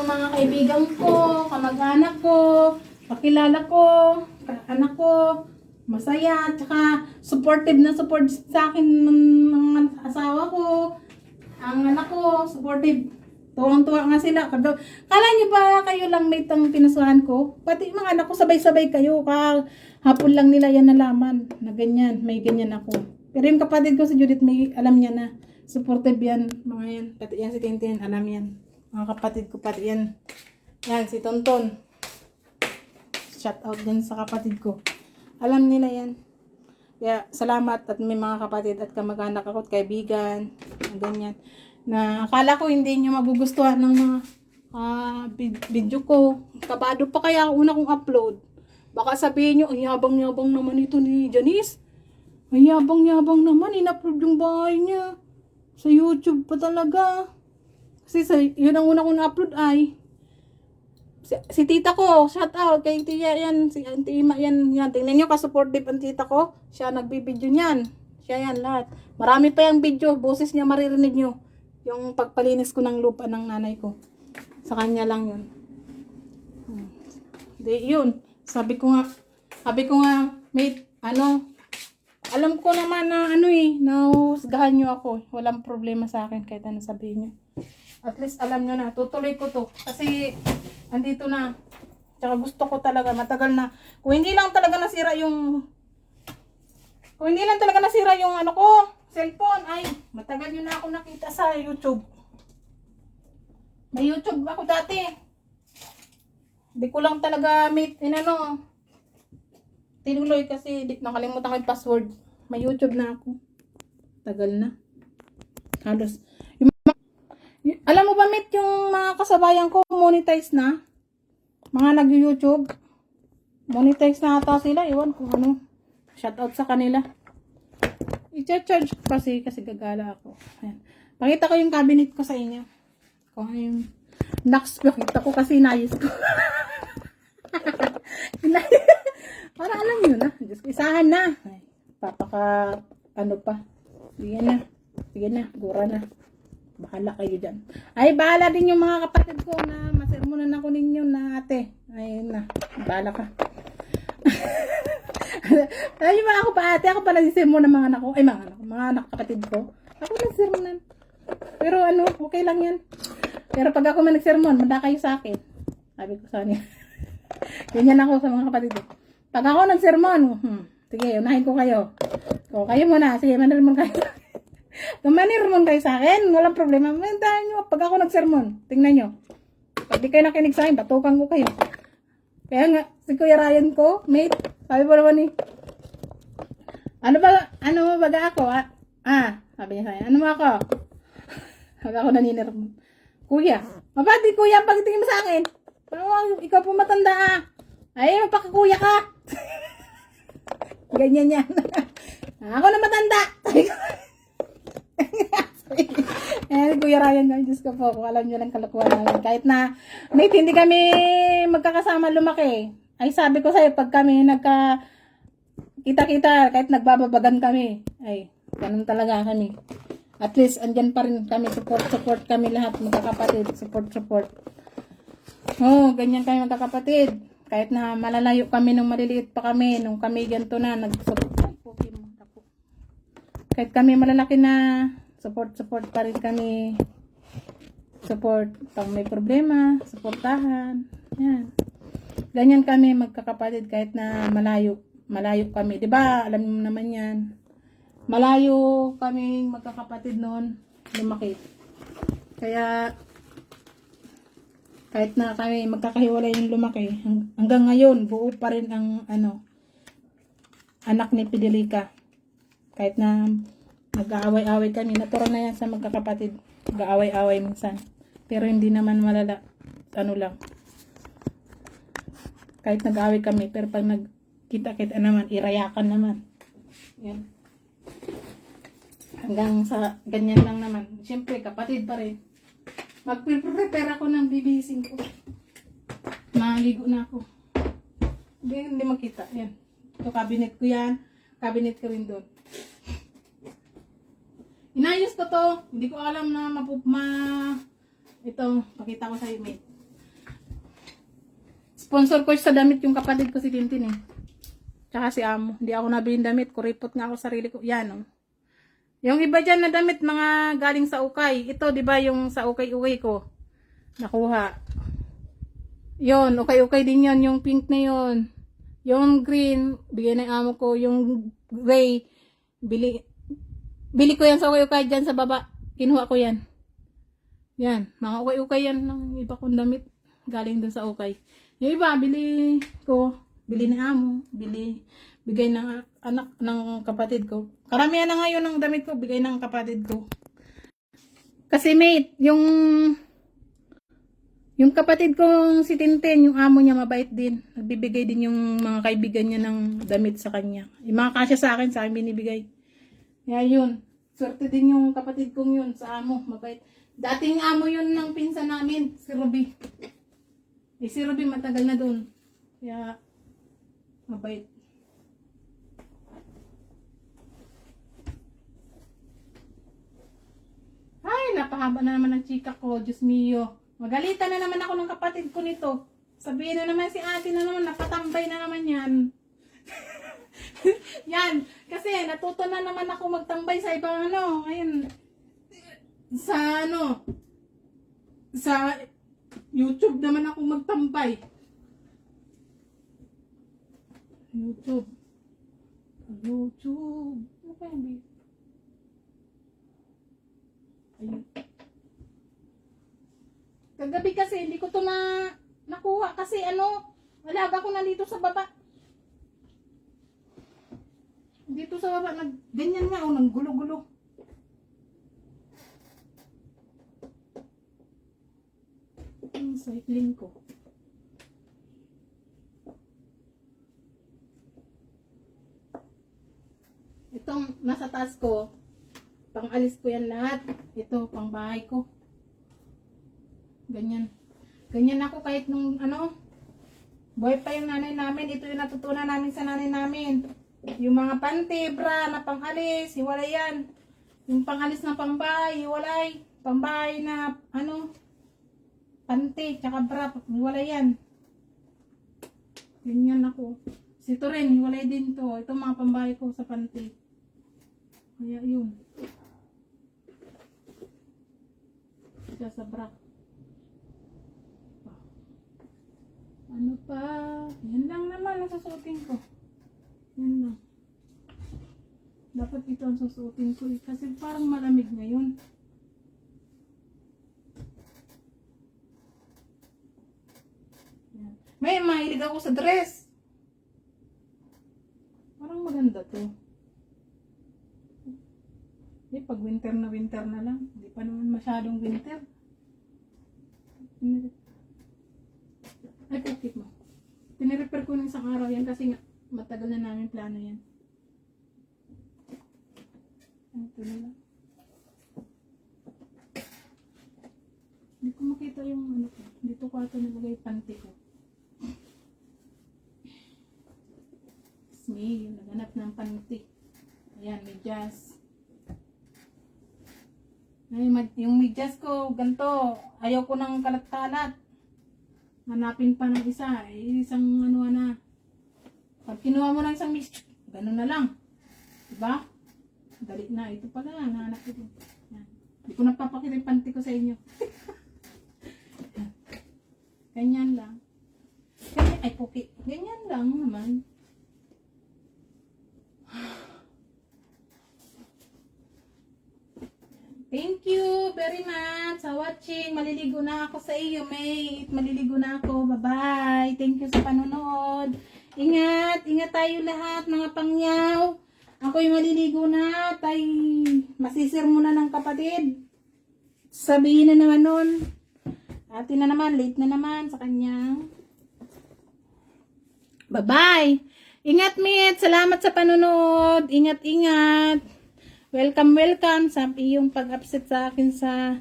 mga kaibigan ko, kamag-anak ko, kakilala ko, anak ko, masaya, tsaka supportive na support sa akin ng asawa ko, ang anak ko, supportive. Tuwang-tuwa nga sila. Kala niyo ba kayo lang may pinasuhan ko? Pati mga anak ko sabay-sabay kayo. Hapon lang nila yan nalaman na ganyan. May ganyan ako. Pero yung kapatid ko si Judith, may alam niya na. Supportive yan. Mga yan. Pati yan si Tintin. Alam yan. Mga kapatid ko pati yan. Yan si Tonton. Shout out din sa kapatid ko. Alam nila yan. Kaya salamat at may mga kapatid at kamag-anak ako at kaibigan. Ganyan. Na akala ko hindi nyo magugustuhan ng mga video ko. Kabado pa kaya una kong upload. Baka sabihin nyo, ay yabang-yabang naman ito ni Janice. Ay yabang-yabang naman, in-upload yung bahay niya. Sa YouTube pa talaga. Kasi yun ang una kong na-upload ay si tita ko, shout out kay tiya yan, si Auntie Ima yan. Tingnan nyo, ka-supportive ang tita ko. Siya nagbibideo niyan. Siya yan lahat. Marami pa yung video, boses niya maririnig nyo. Yung pagpalinis ko ng lupa ng nanay ko. Sa kanya lang yun. Di, yun. Sabi ko nga, mate, alam ko naman na nahusgahan nyo ako. Walang problema sa akin kahit ano sabihin nyo. At least alam nyo na, tutuloy ko to. Kasi, andito na. Tsaka gusto ko talaga, matagal na. Kung hindi lang talaga nasira yung cellphone, ay, matagal yun na ako nakita sa YouTube. May YouTube ako dati. Hindi ko lang talaga tinuloy kasi nakalimutan ko yung password. May YouTube na ako. Tagal na. Halos. Alam mo ba, yung mga kasabayan ko, monetize na. Mga nag-YouTube. Monetize na ata sila. Iwan kung ano. Shout out sa kanila. I-charge ko kasi gagala ako. Ayan. Pakita ko yung cabinet ko sa inyo. Kung ano yung pakita ko kasi inayos ko. Para alam nyo na. Diyos ko, isahan na. Ay, Sige na. Gura na. Bahala kayo dyan. Ay, bahala din yung mga kapatid ko na masermonan ako ninyo na ate. Ay, bahala ka. Ay, ako pa ate, ako pa nagsisermon ng mga anak ko. Ay, mga anak kapatid ko. Ako nagsermonan. Pero okay lang yan. Pero pag ako man nagsermon, manda kayo sa akin. Sabi ko sa kanila. Ganyan ako sa mga kapatid ko. Pag ako nagsermon, sige, unahin ko kayo. O, kayo muna. Sige, manirmon kayo. Kung manirmon kayo sa akin, walang problema. Mandahan nyo. Pag ako nagsermon, tingnan nyo. Pag di kayo nakinig sa akin, batukan ko kayo. Kaya nga, si Kuya Ryan ko, mate, sabi po naman ano ba ako? Sabi niya sa'yo, ano mo ako? Sabi ako naninirmon. Kuya, mabati kuya, pagtingin mo sa akin. Ikaw po matanda Ay, mapakakuya ka. Ganyan yan. Ako na matanda. Eh, Kuya Ryan, Diyos ko po, kung alam nyo lang kalokohan namin. Kahit na, mate, hindi kami magkakasama lumaki. Ay, sabi ko sa'yo, pag kami kita-kita, kahit nagbababagan kami, ay, ganun talaga kami. At least, andyan pa rin kami, support kami lahat, magkakapatid, support. Oh, ganyan kami magkakapatid. Kahit na malalayo kami nung maliliit pa kami, nung kami ganito na, kahit kami malalaki na, support pa rin kami. Support pag may problema, supportahan. Yan. Ganyan kami magkakapatid kahit na malayo kami. 'Di ba? Alam mo naman 'yan. Malayo kaming magkakapatid noon, lumaki. Kaya kahit na kami magkakahiwalay yung lumaki, hanggang ngayon buo pa rin ang anak ni Fidelika. Kahit na nag-aaway-away kami, natural na yan sa magkakapatid. Nag-aaway-away minsan. Pero hindi naman malala. Ano lang. Kahit nag-aaway kami, pero pag nagkita-kita naman, irayakan naman. Yan. Hanggang sa ganyan lang naman. Siyempre, kapatid pa rin. Mag-prepare ako ng bibising ko. Maligo na ako. Hindi makita. Yan. Ito, cabinet ko yan. Cabinet ko rin doon. Inayos ko to. Hindi ko alam na ito, pakita ko sa email. Sponsor ko sa damit yung kapatid ko si Tintin eh. Tsaka si Amo. Hindi ako nabiling damit. Kuripot nga ako sarili ko. Yan oh. Yung iba dyan na damit, mga galing sa ukay. Ito, di ba yung sa ukay-ukay ko? Nakuha. Yon, ukay-ukay din yon, yung pink na yon. Yung green, bigay ng amo ko. Yung gray, bili ko yan sa ukay-ukay dyan sa baba. Kinuha ko yan. Yan, mga ukay-ukay yan ng iba kong damit. Galing dun sa ukay. Yung iba, bili ni amo, bigay ng anak ng kapatid ko. Karamihan na ngayon ng damit ko, bigay ng kapatid ko. Kasi mate, yung kapatid kong si Tintin, yung amo niya mabait din. Nagbibigay din yung mga kaibigan niya ng damit sa kanya. Yung mga kasya sa akin binibigay. Kaya yun, swerte din yung kapatid kong yun sa amo, mabait. Dating amo yun ng pinsan namin, si Ruby. Si Ruby matagal na dun. Kaya, mabait. Ay, napahaba na naman ang chika ko. Diyos mio. Magalitan na naman ako ng kapatid ko nito. Sabihin na naman si ate na naman, napatambay na naman yan. Yan. Kasi natuto na naman ako magtambay sa ibang Ngayon, sa YouTube naman ako magtambay. YouTube. Ano kaya ba? Ayun. Kagabi kasi hindi ko to nakuha kasi wala ba ako nandito sa baba. Dito sa baba ganyan nga nang gulo-gulo. Yung cycling ko. Itong nasa taas ko, pang-alis ko yan lahat. Ito, pang-bahay ko. Ganyan. Ganyan ako kahit nung buhay pa yung nanay namin. Ito yung natutunan namin sa nanay namin. Yung mga panty, bra na pang-alis, hiwalay yan. Yung pang-alis na pang-bahay, hiwalay. Pang-bahay na, panty, tsaka bra, hiwalay yan. Ganyan ako. Ito rin, hiwalay din to. Ito mga pang-bahay ko sa panty. Kaya yun. Siya sa bra. Ano pa? Yan lang naman ang susuotin ko. Yan lang. Dapat ito ang susuotin ko kasi parang malamig ngayon. Yan. May mahilig ako sa dress. Parang maganda to. Pag winter na lang. Hindi pa naman masyadong winter. Ay, pukit mo. Pinirepair ko ng isang araw yan kasi nga matagal na namin plano yan. Ito na lang. Hindi ko makita yung ko. Dito ko ito nilagay panty ko. It's me, yung naganap ng panty. Ayan, medyas. Ay, yung medyas ko, ganito. Ayaw ko ng kalat-kalat. Hanapin pa ng isa. Isang na. Pag kinuha mo ng isang medyas, gano'n na lang. Diba? Dali na. Ito pala. Nahanap ito. Yan. Hindi ko napapakita yung panty ko sa inyo. Ganyan lang. Ganyan, ay puki. Ganyan lang naman. Thank you very much sa watching. Maliligo na ako sa iyo, mate. Maliligo na ako. Bye-bye. Thank you sa panonood. Ingat. Ingat tayo lahat, mga pangyaw. Ako yung maliligo na. Masisir muna ng kapatid. Sabihin na naman nun. Atin na naman. Late na naman sa kanya. Bye-bye. Ingat, mate. Salamat sa panonood. Ingat. Welcome sa iyong pag-upset sa akin sa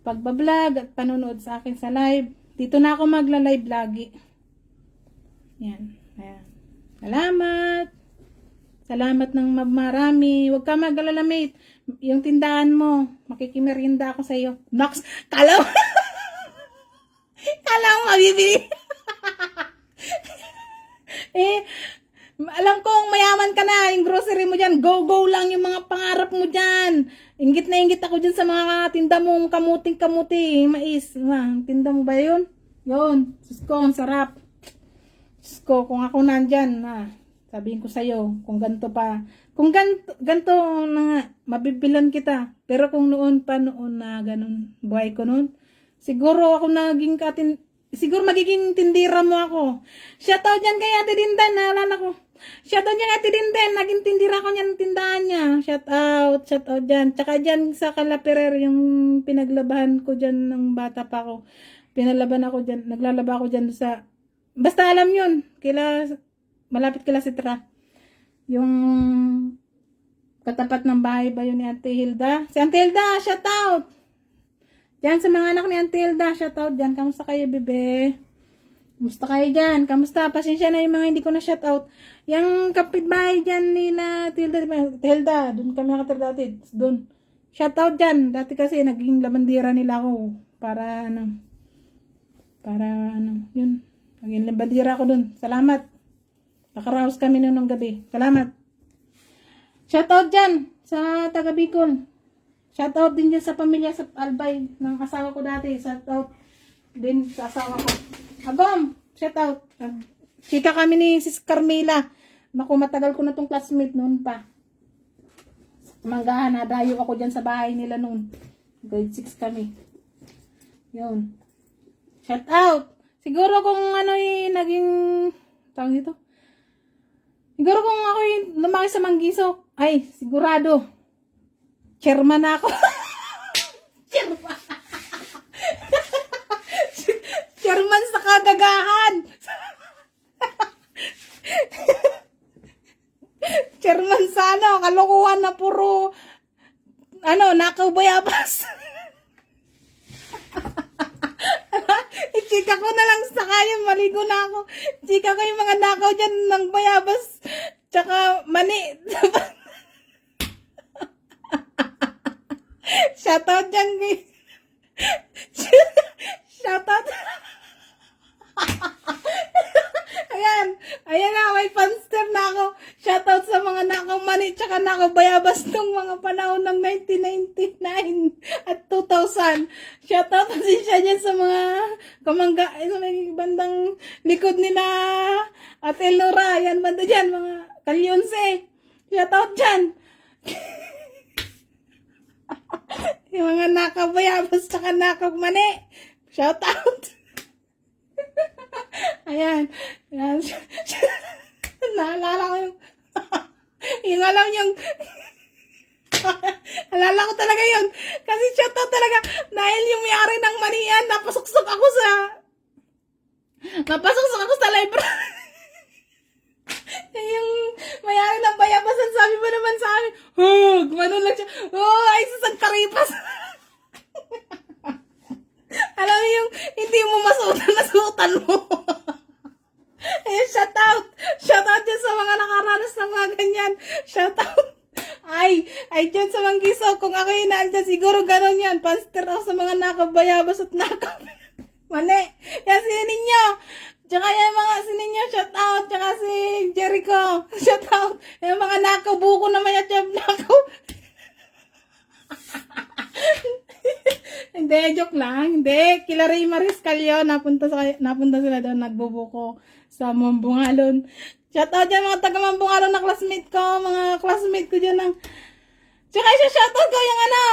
pagbablog at panonood sa akin sa live. Dito na ako magla-live lagi. Yan. Ayan. Salamat ng marami. Huwag ka mag-alala, mate. Yung tindahan mo, makikimerienda ako sa iyo. Nox, kala mo mabibili. Alam kong mayaman ka na, yung grocery mo dyan, go lang yung mga pangarap mo dyan. Ingit na ingit ako dyan sa mga tinda mong kamuting mais. Tinda mo ba yun? Yun, susko, ang sarap. Susko, kung ako nandyan, sabihin ko sa'yo, kung ganito na nga, mabibilan kita. Pero kung noon na ganun, buhay ko noon, siguro ako siguro magiging tindira mo ako. Shoutout dyan kay Ate Dindan, naalala ko. Shoutout dyan kay Ate Dindan, naging tindira ko niyan tindahan niya. Shoutout dyan. Tsaka dyan sa Kalaperer, yung pinaglabahan ko dyan ng bata pa ako. Naglalaba ako dyan sa, basta alam yun, malapit kila Sitra. Yung katapat ng bahay ba yun ni Ate Hilda? Si Ate Hilda, shoutout! Diyan sa mga anak ni Auntie Hilda, shoutout dyan. Kamusta kayo, bebe? Kamusta kayo dyan? Kamusta? Pasensya na yung mga hindi ko na shoutout. Yung kapitbahay dyan nila, Hilda, doon kami nakatira dati. Doon. Shoutout dyan. Dati kasi naging labandira nila ako. Para yun. Naging labandira ako doon. Salamat. Nakaraos kami noon ng gabi. Salamat. Shoutout dyan sa taga Bicol. Shoutout din dyan sa pamilya sa Albay ng asawa ko dati. Shoutout din sa asawa ko. Agom, shoutout. Chika kami ni Sis Carmela. Naku, matagal ko na tong classmate noon pa. Manggahan, nadayo ako dyan sa bahay nila noon. Grade 6 kami. Yun. Shoutout. Siguro kung naging, tawag ito. Siguro kung ako lumaki sa Manggisok, ay, sigurado. Chairman ako. Chairman. Chairman sa kagagahan. Chairman sa kalokohan na puro nakaw bayabas. Chika ko na lang sa kaya, maligo na ako. Chika ko yung mga nakaw dyan ng bayabas. Tsaka mani. Shoutout dyan guys. Shoutout. Ayan na, may panster na ako. Shoutout sa mga nakaw mani tsaka nakaw bayabas nung mga panahon ng 1999 at 2000. Shoutout kasi siya dyan sa mga kamangga, sa may bandang likod nila at Elnora. Yan, banda dyan, mga kalyonse. Shoutout dyan. Yung mga nakabayabas tsaka nakagmani. Shout out. Ayan. Naalala ko yung alam yung alala ko talaga yun. Kasi shout out talaga. Dahil yung may-ari ng manian, napasuksok ako sa library. Yung may-ari ng bayabasan, sabi mo naman sa amin, gumanon lang siya, ay sasang karipas. Alam mo yung hindi mo nasutan mo. Shout out dyan sa mga nakaranas ng mga ganyan. Shout out. Ay dyan sa Manggiso, kung ako yung nandyan, siguro ganon yan. Panster ako sa mga nakabayabas at mani. Yan sila ninyo. Tsaka yung mga sininyo, shout out. Tsaka si Jericho, shout out. Yung mga nakabuko naman yung nakaw. Hindi, joke lang. Hindi, kila Ray Mariscal yun. Napunta sila doon, nagbubuko sa Mambungalon. Shoutout dyan mga taga Mambungalon na classmate ko, mga classmate ko dyan ng... Tsaka isa shoutout ko yung ano,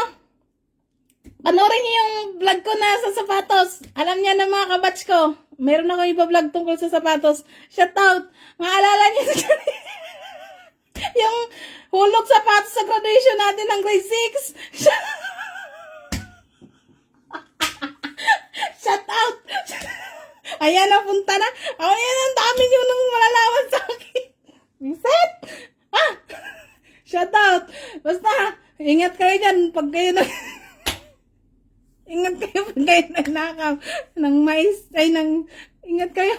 panoorin niyo yung vlog ko na sa sapatos. Alam niya na mga kabatch ko. Meron ako iba-vlog tungkol sa sapatos. Shoutout. Maalala niyo yung hulog sapatos sa graduation natin ng grade 6. Shout out! Ayan, napunta na. Ayan, ang dami nyo nang malalaman sa akin. Reset! Ah! Shout out! Basta, ingat kayo dyan pag kayo na... ingat kayo pag kayo nagnakaw ng mais, ay ng... Ingat kayo.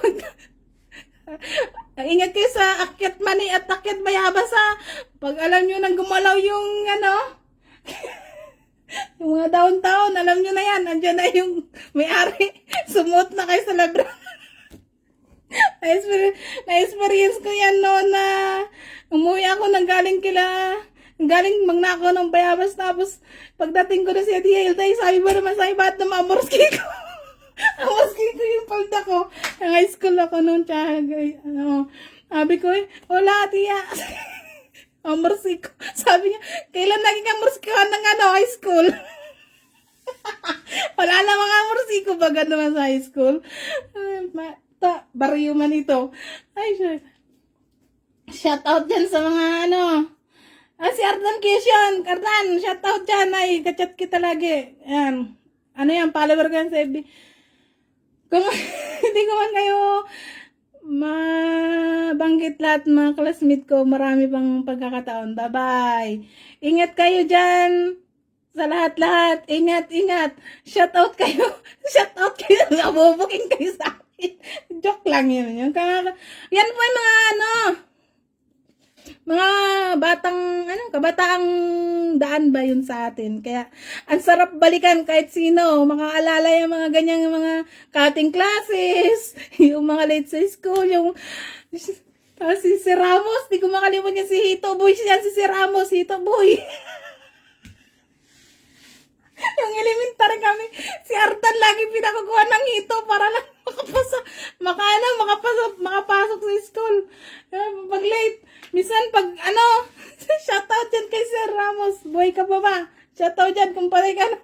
Ingat kayo sa akyat mani at akyat bayabas ha. Pag alam nyo nang gumalaw yung ano... yung mga downtown, alam nyo na yan. Andiyan na yung may-ari. Sumuot na kayo sa labra. Na-experience ko yan noon na umuwi ako nang galing magnakaw ng bayabas. Tapos pagdating ko na si Adiel, sabi mo naman sa iba at na mamorski ko. Mamorski ko yung palda ko. Ang high school ako noon. Sabi ko wala tiya. Amorsi ko. Sabi niya, kailan naging amorsi ko ng high school? Wala na mga amorsi ko baga naman sa high school. Baryo man ito. Ay, shout out dyan sa mga si Ardan Quezon. Ardan, shout out dyan. Ay, kachat kita lagi. Yan. Ano yan, follower ko yan sa FB. Kung hindi ko man kayo mabanggit lahat mga classmate ko, marami pang pagkakataon. Bye-bye. Ingat kayo dyan sa lahat-lahat. Ingat. Shout out kayo. Shout out kayo. Nabubuking kayo sa akin. Joke lang yun. Yan po yung mga kabataang daan ba yun sa atin. Kaya, ang sarap balikan kahit sino. Makaalala yung mga ganyang mga cutting classes, yung mga late sa school, yung si Ramos, di ko makalimutan si Hito Boy. Siya si Ramos, Hito Boy. Yung elementary kami, si Artan lagi pinakukuha ng hito para lang makapasok sa school. Pag late, minsan pag shoutout dyan kay Sir Ramos. Boy ka pa ba? Shoutout dyan kung pala ka na.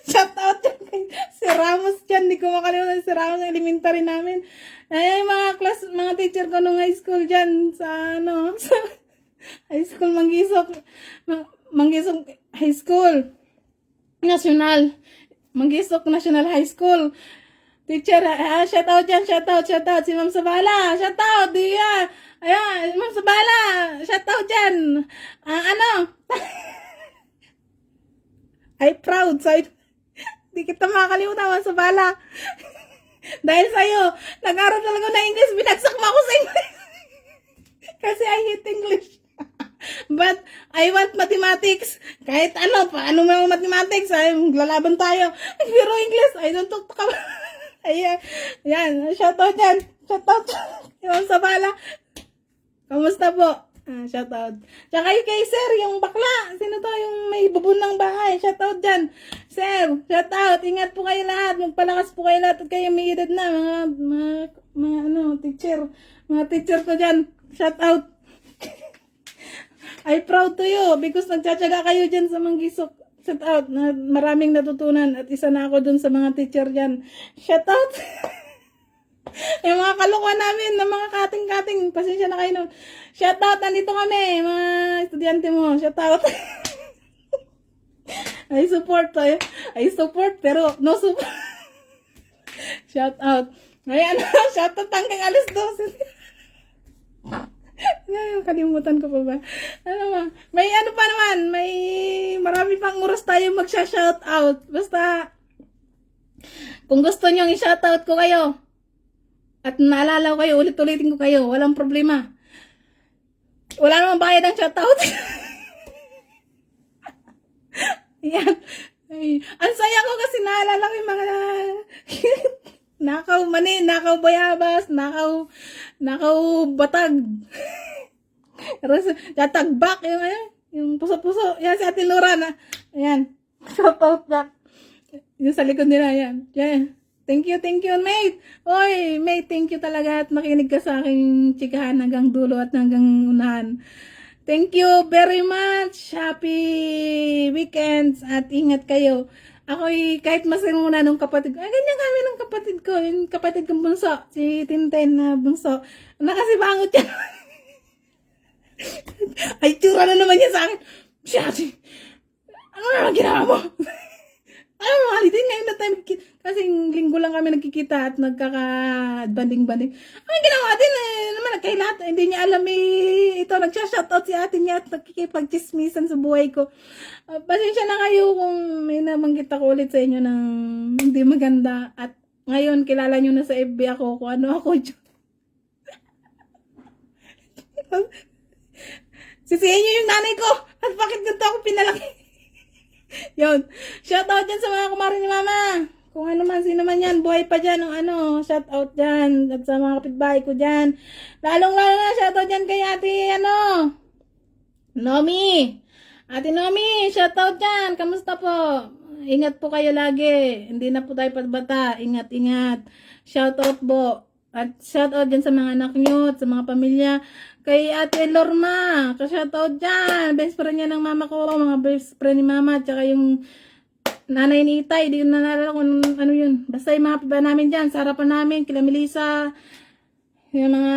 Shoutout dyan kay Sir Ramos dyan. Di ko makalimutan si Ramos ng elementary namin. Ay, mga teacher ko nung high school dyan sa sa high school Manggisok High School National. Manggisok National High School. Teacher, shout out dyan, shout out. Si Ma'am Sabala, shout out. Diya. Ayan, Ma'am Sabala, shout out dyan. Ay, proud. Di kita makakalimutan, Ma'am Sabala. Dahil sa'yo, nag-aral talaga na English, binagsak mo ako sa English. Kasi I hate English. But I want mathematics. Kahit paano mo mathematics, ay lalaban tayo. Pero English, I don't talk to Ayan, yan, shoutout dyan. Shoutout. Yung Sabala. Kamusta po? Shoutout. Tsaka kay Sir, yung bakla. Sino to? Yung may bubon ng bahay. Shoutout dyan. Sir, shoutout. Ingat po kayo lahat. Magpalakas po kayo lahat. At kayo may edad na. Mga teacher. Mga teacher ko dyan. Shoutout. I proud to you because nagtsatsaga kayo dyan sa Manggisok. Shout out. Maraming natutunan at isa na ako dun sa mga teacher dyan. Shout out. Yung mga kalokohan namin na mga kating-kating. Pasensya na kayo nun. Shout out. Nandito kami. Mga estudyante mo. Shout out. I support pero no support. Shout out. Ayan. Shout out hanggang alas 12. Kalimutan ko pa ba? May pa naman, may marami pang oras tayo mag-shout out. Basta, kung gusto nyo i-shout out ko kayo, at naalala ko kayo, ulit-ulitin ko kayo, walang problema. Wala namang bayad ang shout out. Yan. Ay, ang saya ko kasi naalala ko yung mga nakaw mani, nakaw bayabas, nakaw batag. Tagbak yung puso-puso. Yan si Ate Laura na. Ayan. Shout out na. Yung sa likod nila, yan. Yan. Thank you, mate. Oy, mate, thank you talaga at nakinig ka sa aking chikahan hanggang dulo at hanggang unahan. Thank you very much. Happy weekends at ingat kayo. Ako'y kahit masinuna nung kapatid ko, ganyan kami nung kapatid ko, yung kapatid kong bunso, si Tintin na bunso. Nakasibangot yan. Ay, tsura na naman niya sa akin. Siya, ano naman ginawa mo? Ay, holiday ngayon na tayo magkita. Kasi linggo lang kami nagkikita at nagkaka-banding-banding. Ay, ginawa din naman, nagkailat. Hindi niya alam ito, nagsha-shoutout si ate niya at nakikipag-chismisan sa buhay ko. Pasensya na kayo kung may nabanggit ako ulit sa inyo ng hindi maganda. At ngayon, kilala nyo na sa FB ako kung ano ako. Sisihin nyo yung nanay ko at bakit ganito ako pinalaki. Yun. Shoutout dyan sa mga kumari ni mama. Kung ano man, sino man yan, buhay pa dyan, shoutout dyan. At sa mga kapitbahay ko dyan. Lalong-lalo na, shoutout dyan kay ate, Nomi. Ate Nomi, shoutout dyan. Kamusta po? Ingat po kayo lagi. Hindi na po tayo patbata. Ingat-ingat. Shoutout po. At shoutout dyan sa mga anak nyo at sa mga pamilya. Kay Ate Lorma, ka-shoutout dyan. Best friend niya ng mama ko, mga best friend ni mama, tsaka yung nanay ni Itay, di ko na nalala kung ano yun. Basta yung mga piba namin dyan, sa harapan namin, kila Melissa, yung mga,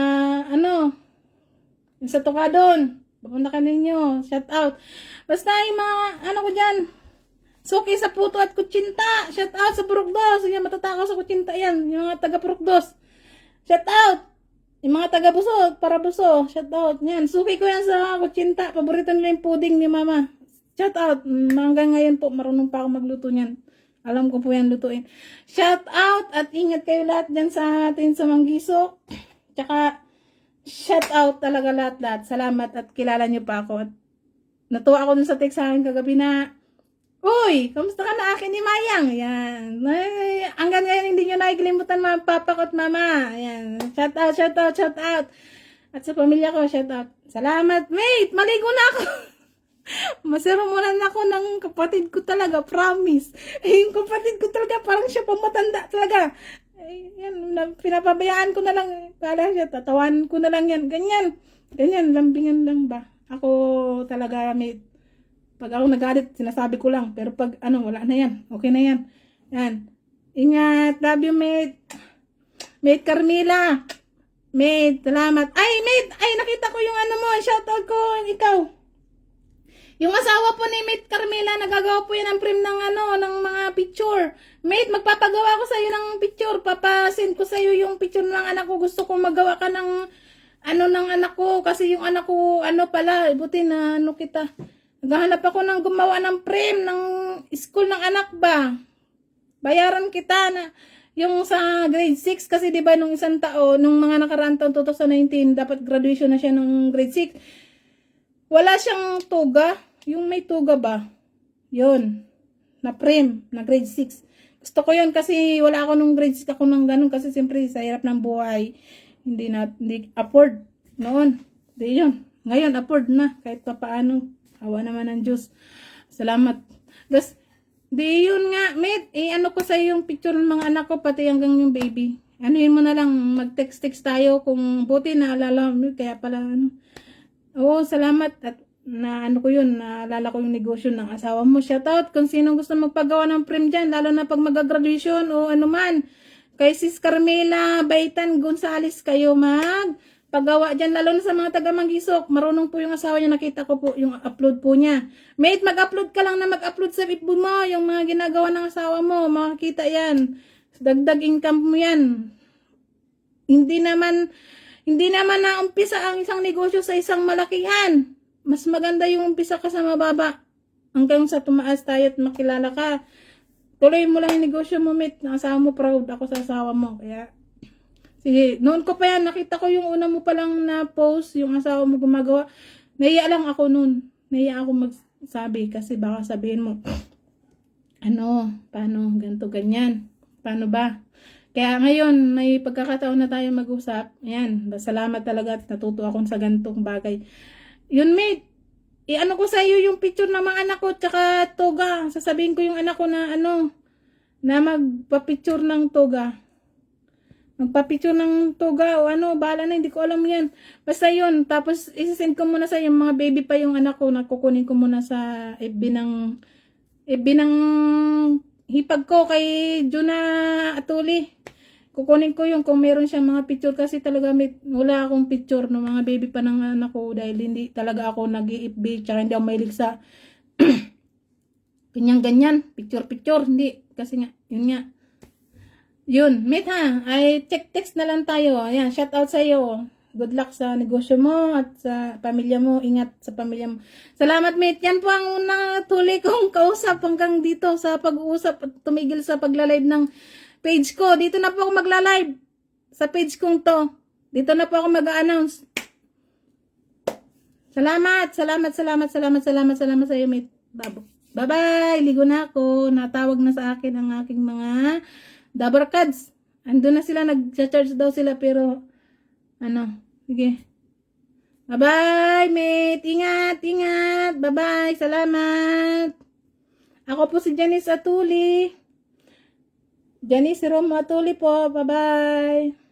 yung sa Tokadon, papunta ka ninyo, shoutout. Basta yung mga, ko dyan, Suki sa Puto at Kutsinta, shoutout sa Purukdos, yung matatakaw sa Kutsinta yan, yung mga taga Purukdos, shoutout. Yung mga taga-Buso, para Buso, shoutout. Yan, suki ko yan sa Kutsinta. Paborito nila yung pudding ni mama. Shoutout. Hanggang ngayon po, marunong pa ako magluto niyan. Alam ko po yan lutuin. Shoutout at ingat kayo lahat dyan sa atin sa Manggisok. Tsaka, shoutout talaga lahat-lahat. Salamat at kilala niyo pa ako. At natuwa ako dun sa text sa akin kagabi na, uy, kamusta ka na akin ni Mayang? Yan. Ay, hanggang ngayon hindi nyo nakikilimutan mga papa ko at mama. Yan. Shout out. At sa pamilya ko, shout out. Salamat, mate. Maligo na ako. Masiramunan ako ng kapatid ko talaga, promise. Yung kapatid ko talaga, parang siya pang matanda talaga. Yan, pinapabayaan ko na lang. Kala siya, tatawan ko na lang yan. Ganyan, lambingan lang ba? Ako talaga, mate. Pag ako nagalit, sinasabi ko lang. Pero pag wala na yan. Okay na yan. Yan. Ingat. Love you, mate. Mate Carmila. Mate, salamat. Ay, mate. Ay, nakita ko yung mo. Shoutout ko. Ikaw. Yung asawa po ni Mate Carmila, nagagawa po yan ng frame ng ng mga picture. Mate, magpapagawa ko sa'yo ng picture. Papasend ko sa'yo yung picture ng anak ko. Gusto kong magawa ka ng ng anak ko. Kasi yung anak ko, pala. Buti na kita. Naghahanap ako ng gumawa ng frame ng school ng anak ba. Bayaran kita na yung sa grade 6 kasi 'di ba nung isang taon, nung mga nakaraang taon 2019, dapat graduation na siya nung grade 6. Wala siyang tuga, yung may tuga ba? 'Yun. Na frame na grade 6. Gusto ko 'yun kasi wala ako nung grade 6 ako nang ganun kasi siyempre sa hirap ng buhay, hindi afford noon. 'Di 'yun. Ngayon afford na kahit papaano. Awa naman ng Diyos. Salamat. Tapos, di yun nga, mate, ko sa yung picture ng mga anak ko, pati hanggang yung baby. Yun mo na lang, mag-text tayo kung buti naalala mo, kaya pala Oo, salamat. At ko yun, naalala ko yung negosyo ng asawa mo. Shoutout kung sino gusto magpagawa ng frame dyan, lalo na pag mag-graduation o man. Kay Sis Carmela, Baitan, Gonzales, kayo pagawa dyan, lalo na sa mga taga-Manggisok. Marunong po yung asawa niya, nakita ko po yung upload po niya. Mate, mag-upload ka lang na mag-upload sa FB mo, yung mga ginagawa ng asawa mo, makikita yan. Dagdag income mo yan. Hindi naman na-umpisa ang isang negosyo sa isang malakihan. Mas maganda yung umpisa ka sa mababa. Hanggang sa tumaas tayo at makilala ka. Tuloy mo lang yung negosyo mo, mate. Ang asawa mo, proud ako sa asawa mo. Kaya, sige, noon ko pa yan, nakita ko yung una mo palang na-post, yung asawa mo gumagawa. Naiya lang ako noon. Naiya ako magsabi kasi baka sabihin mo, paano, ganito, ganyan. Paano ba? Kaya ngayon, may pagkakataon na tayo mag-usap. Ayan, salamat talaga at natuto akong sa ganitong bagay. Yun, mate, i-ano ko sa iyo yung picture ng mga anak ko tsaka toga. Sasabihin ko yung anak ko na na magpa-picture ng toga. Magpa-picture ng toga o bahala na, hindi ko alam yan. Basta yun, tapos isasend ko muna sa yung mga baby pa yung anak ko, nakukunin ko muna sa FB ng hipag ko kay Juna Atuli. Kukunin ko yung kung meron siyang mga picture kasi talaga wala akong picture ng mga baby pa ng anak ko dahil hindi talaga ako nag-i-FB tsaka hindi ako mahilig sa ganyan, picture, hindi. Kasi nga, yun nga. Yun, mate ha, ay text na lang tayo. Ayan, shout out sa iyo. Good luck sa negosyo mo at sa pamilya mo. Ingat sa pamilya mo. Salamat, mate. Yan po ang unang tuloy kong kausap hanggang dito sa pag-uusap at tumigil sa pagla-live ng page ko. Dito na po ako magla-live sa page kong to. Dito na po ako mag-a-announce. Salamat sa iyo, mate. Bye-bye. Ligo na ako. Natawag na sa akin ang aking mga Dabarkads. Andun na sila, nag-charge daw sila pero sige. Bye-bye, mate. Ingat. Bye-bye. Salamat. Ako po si Janice Atuli. Janice Romo Atuli po. Bye-bye.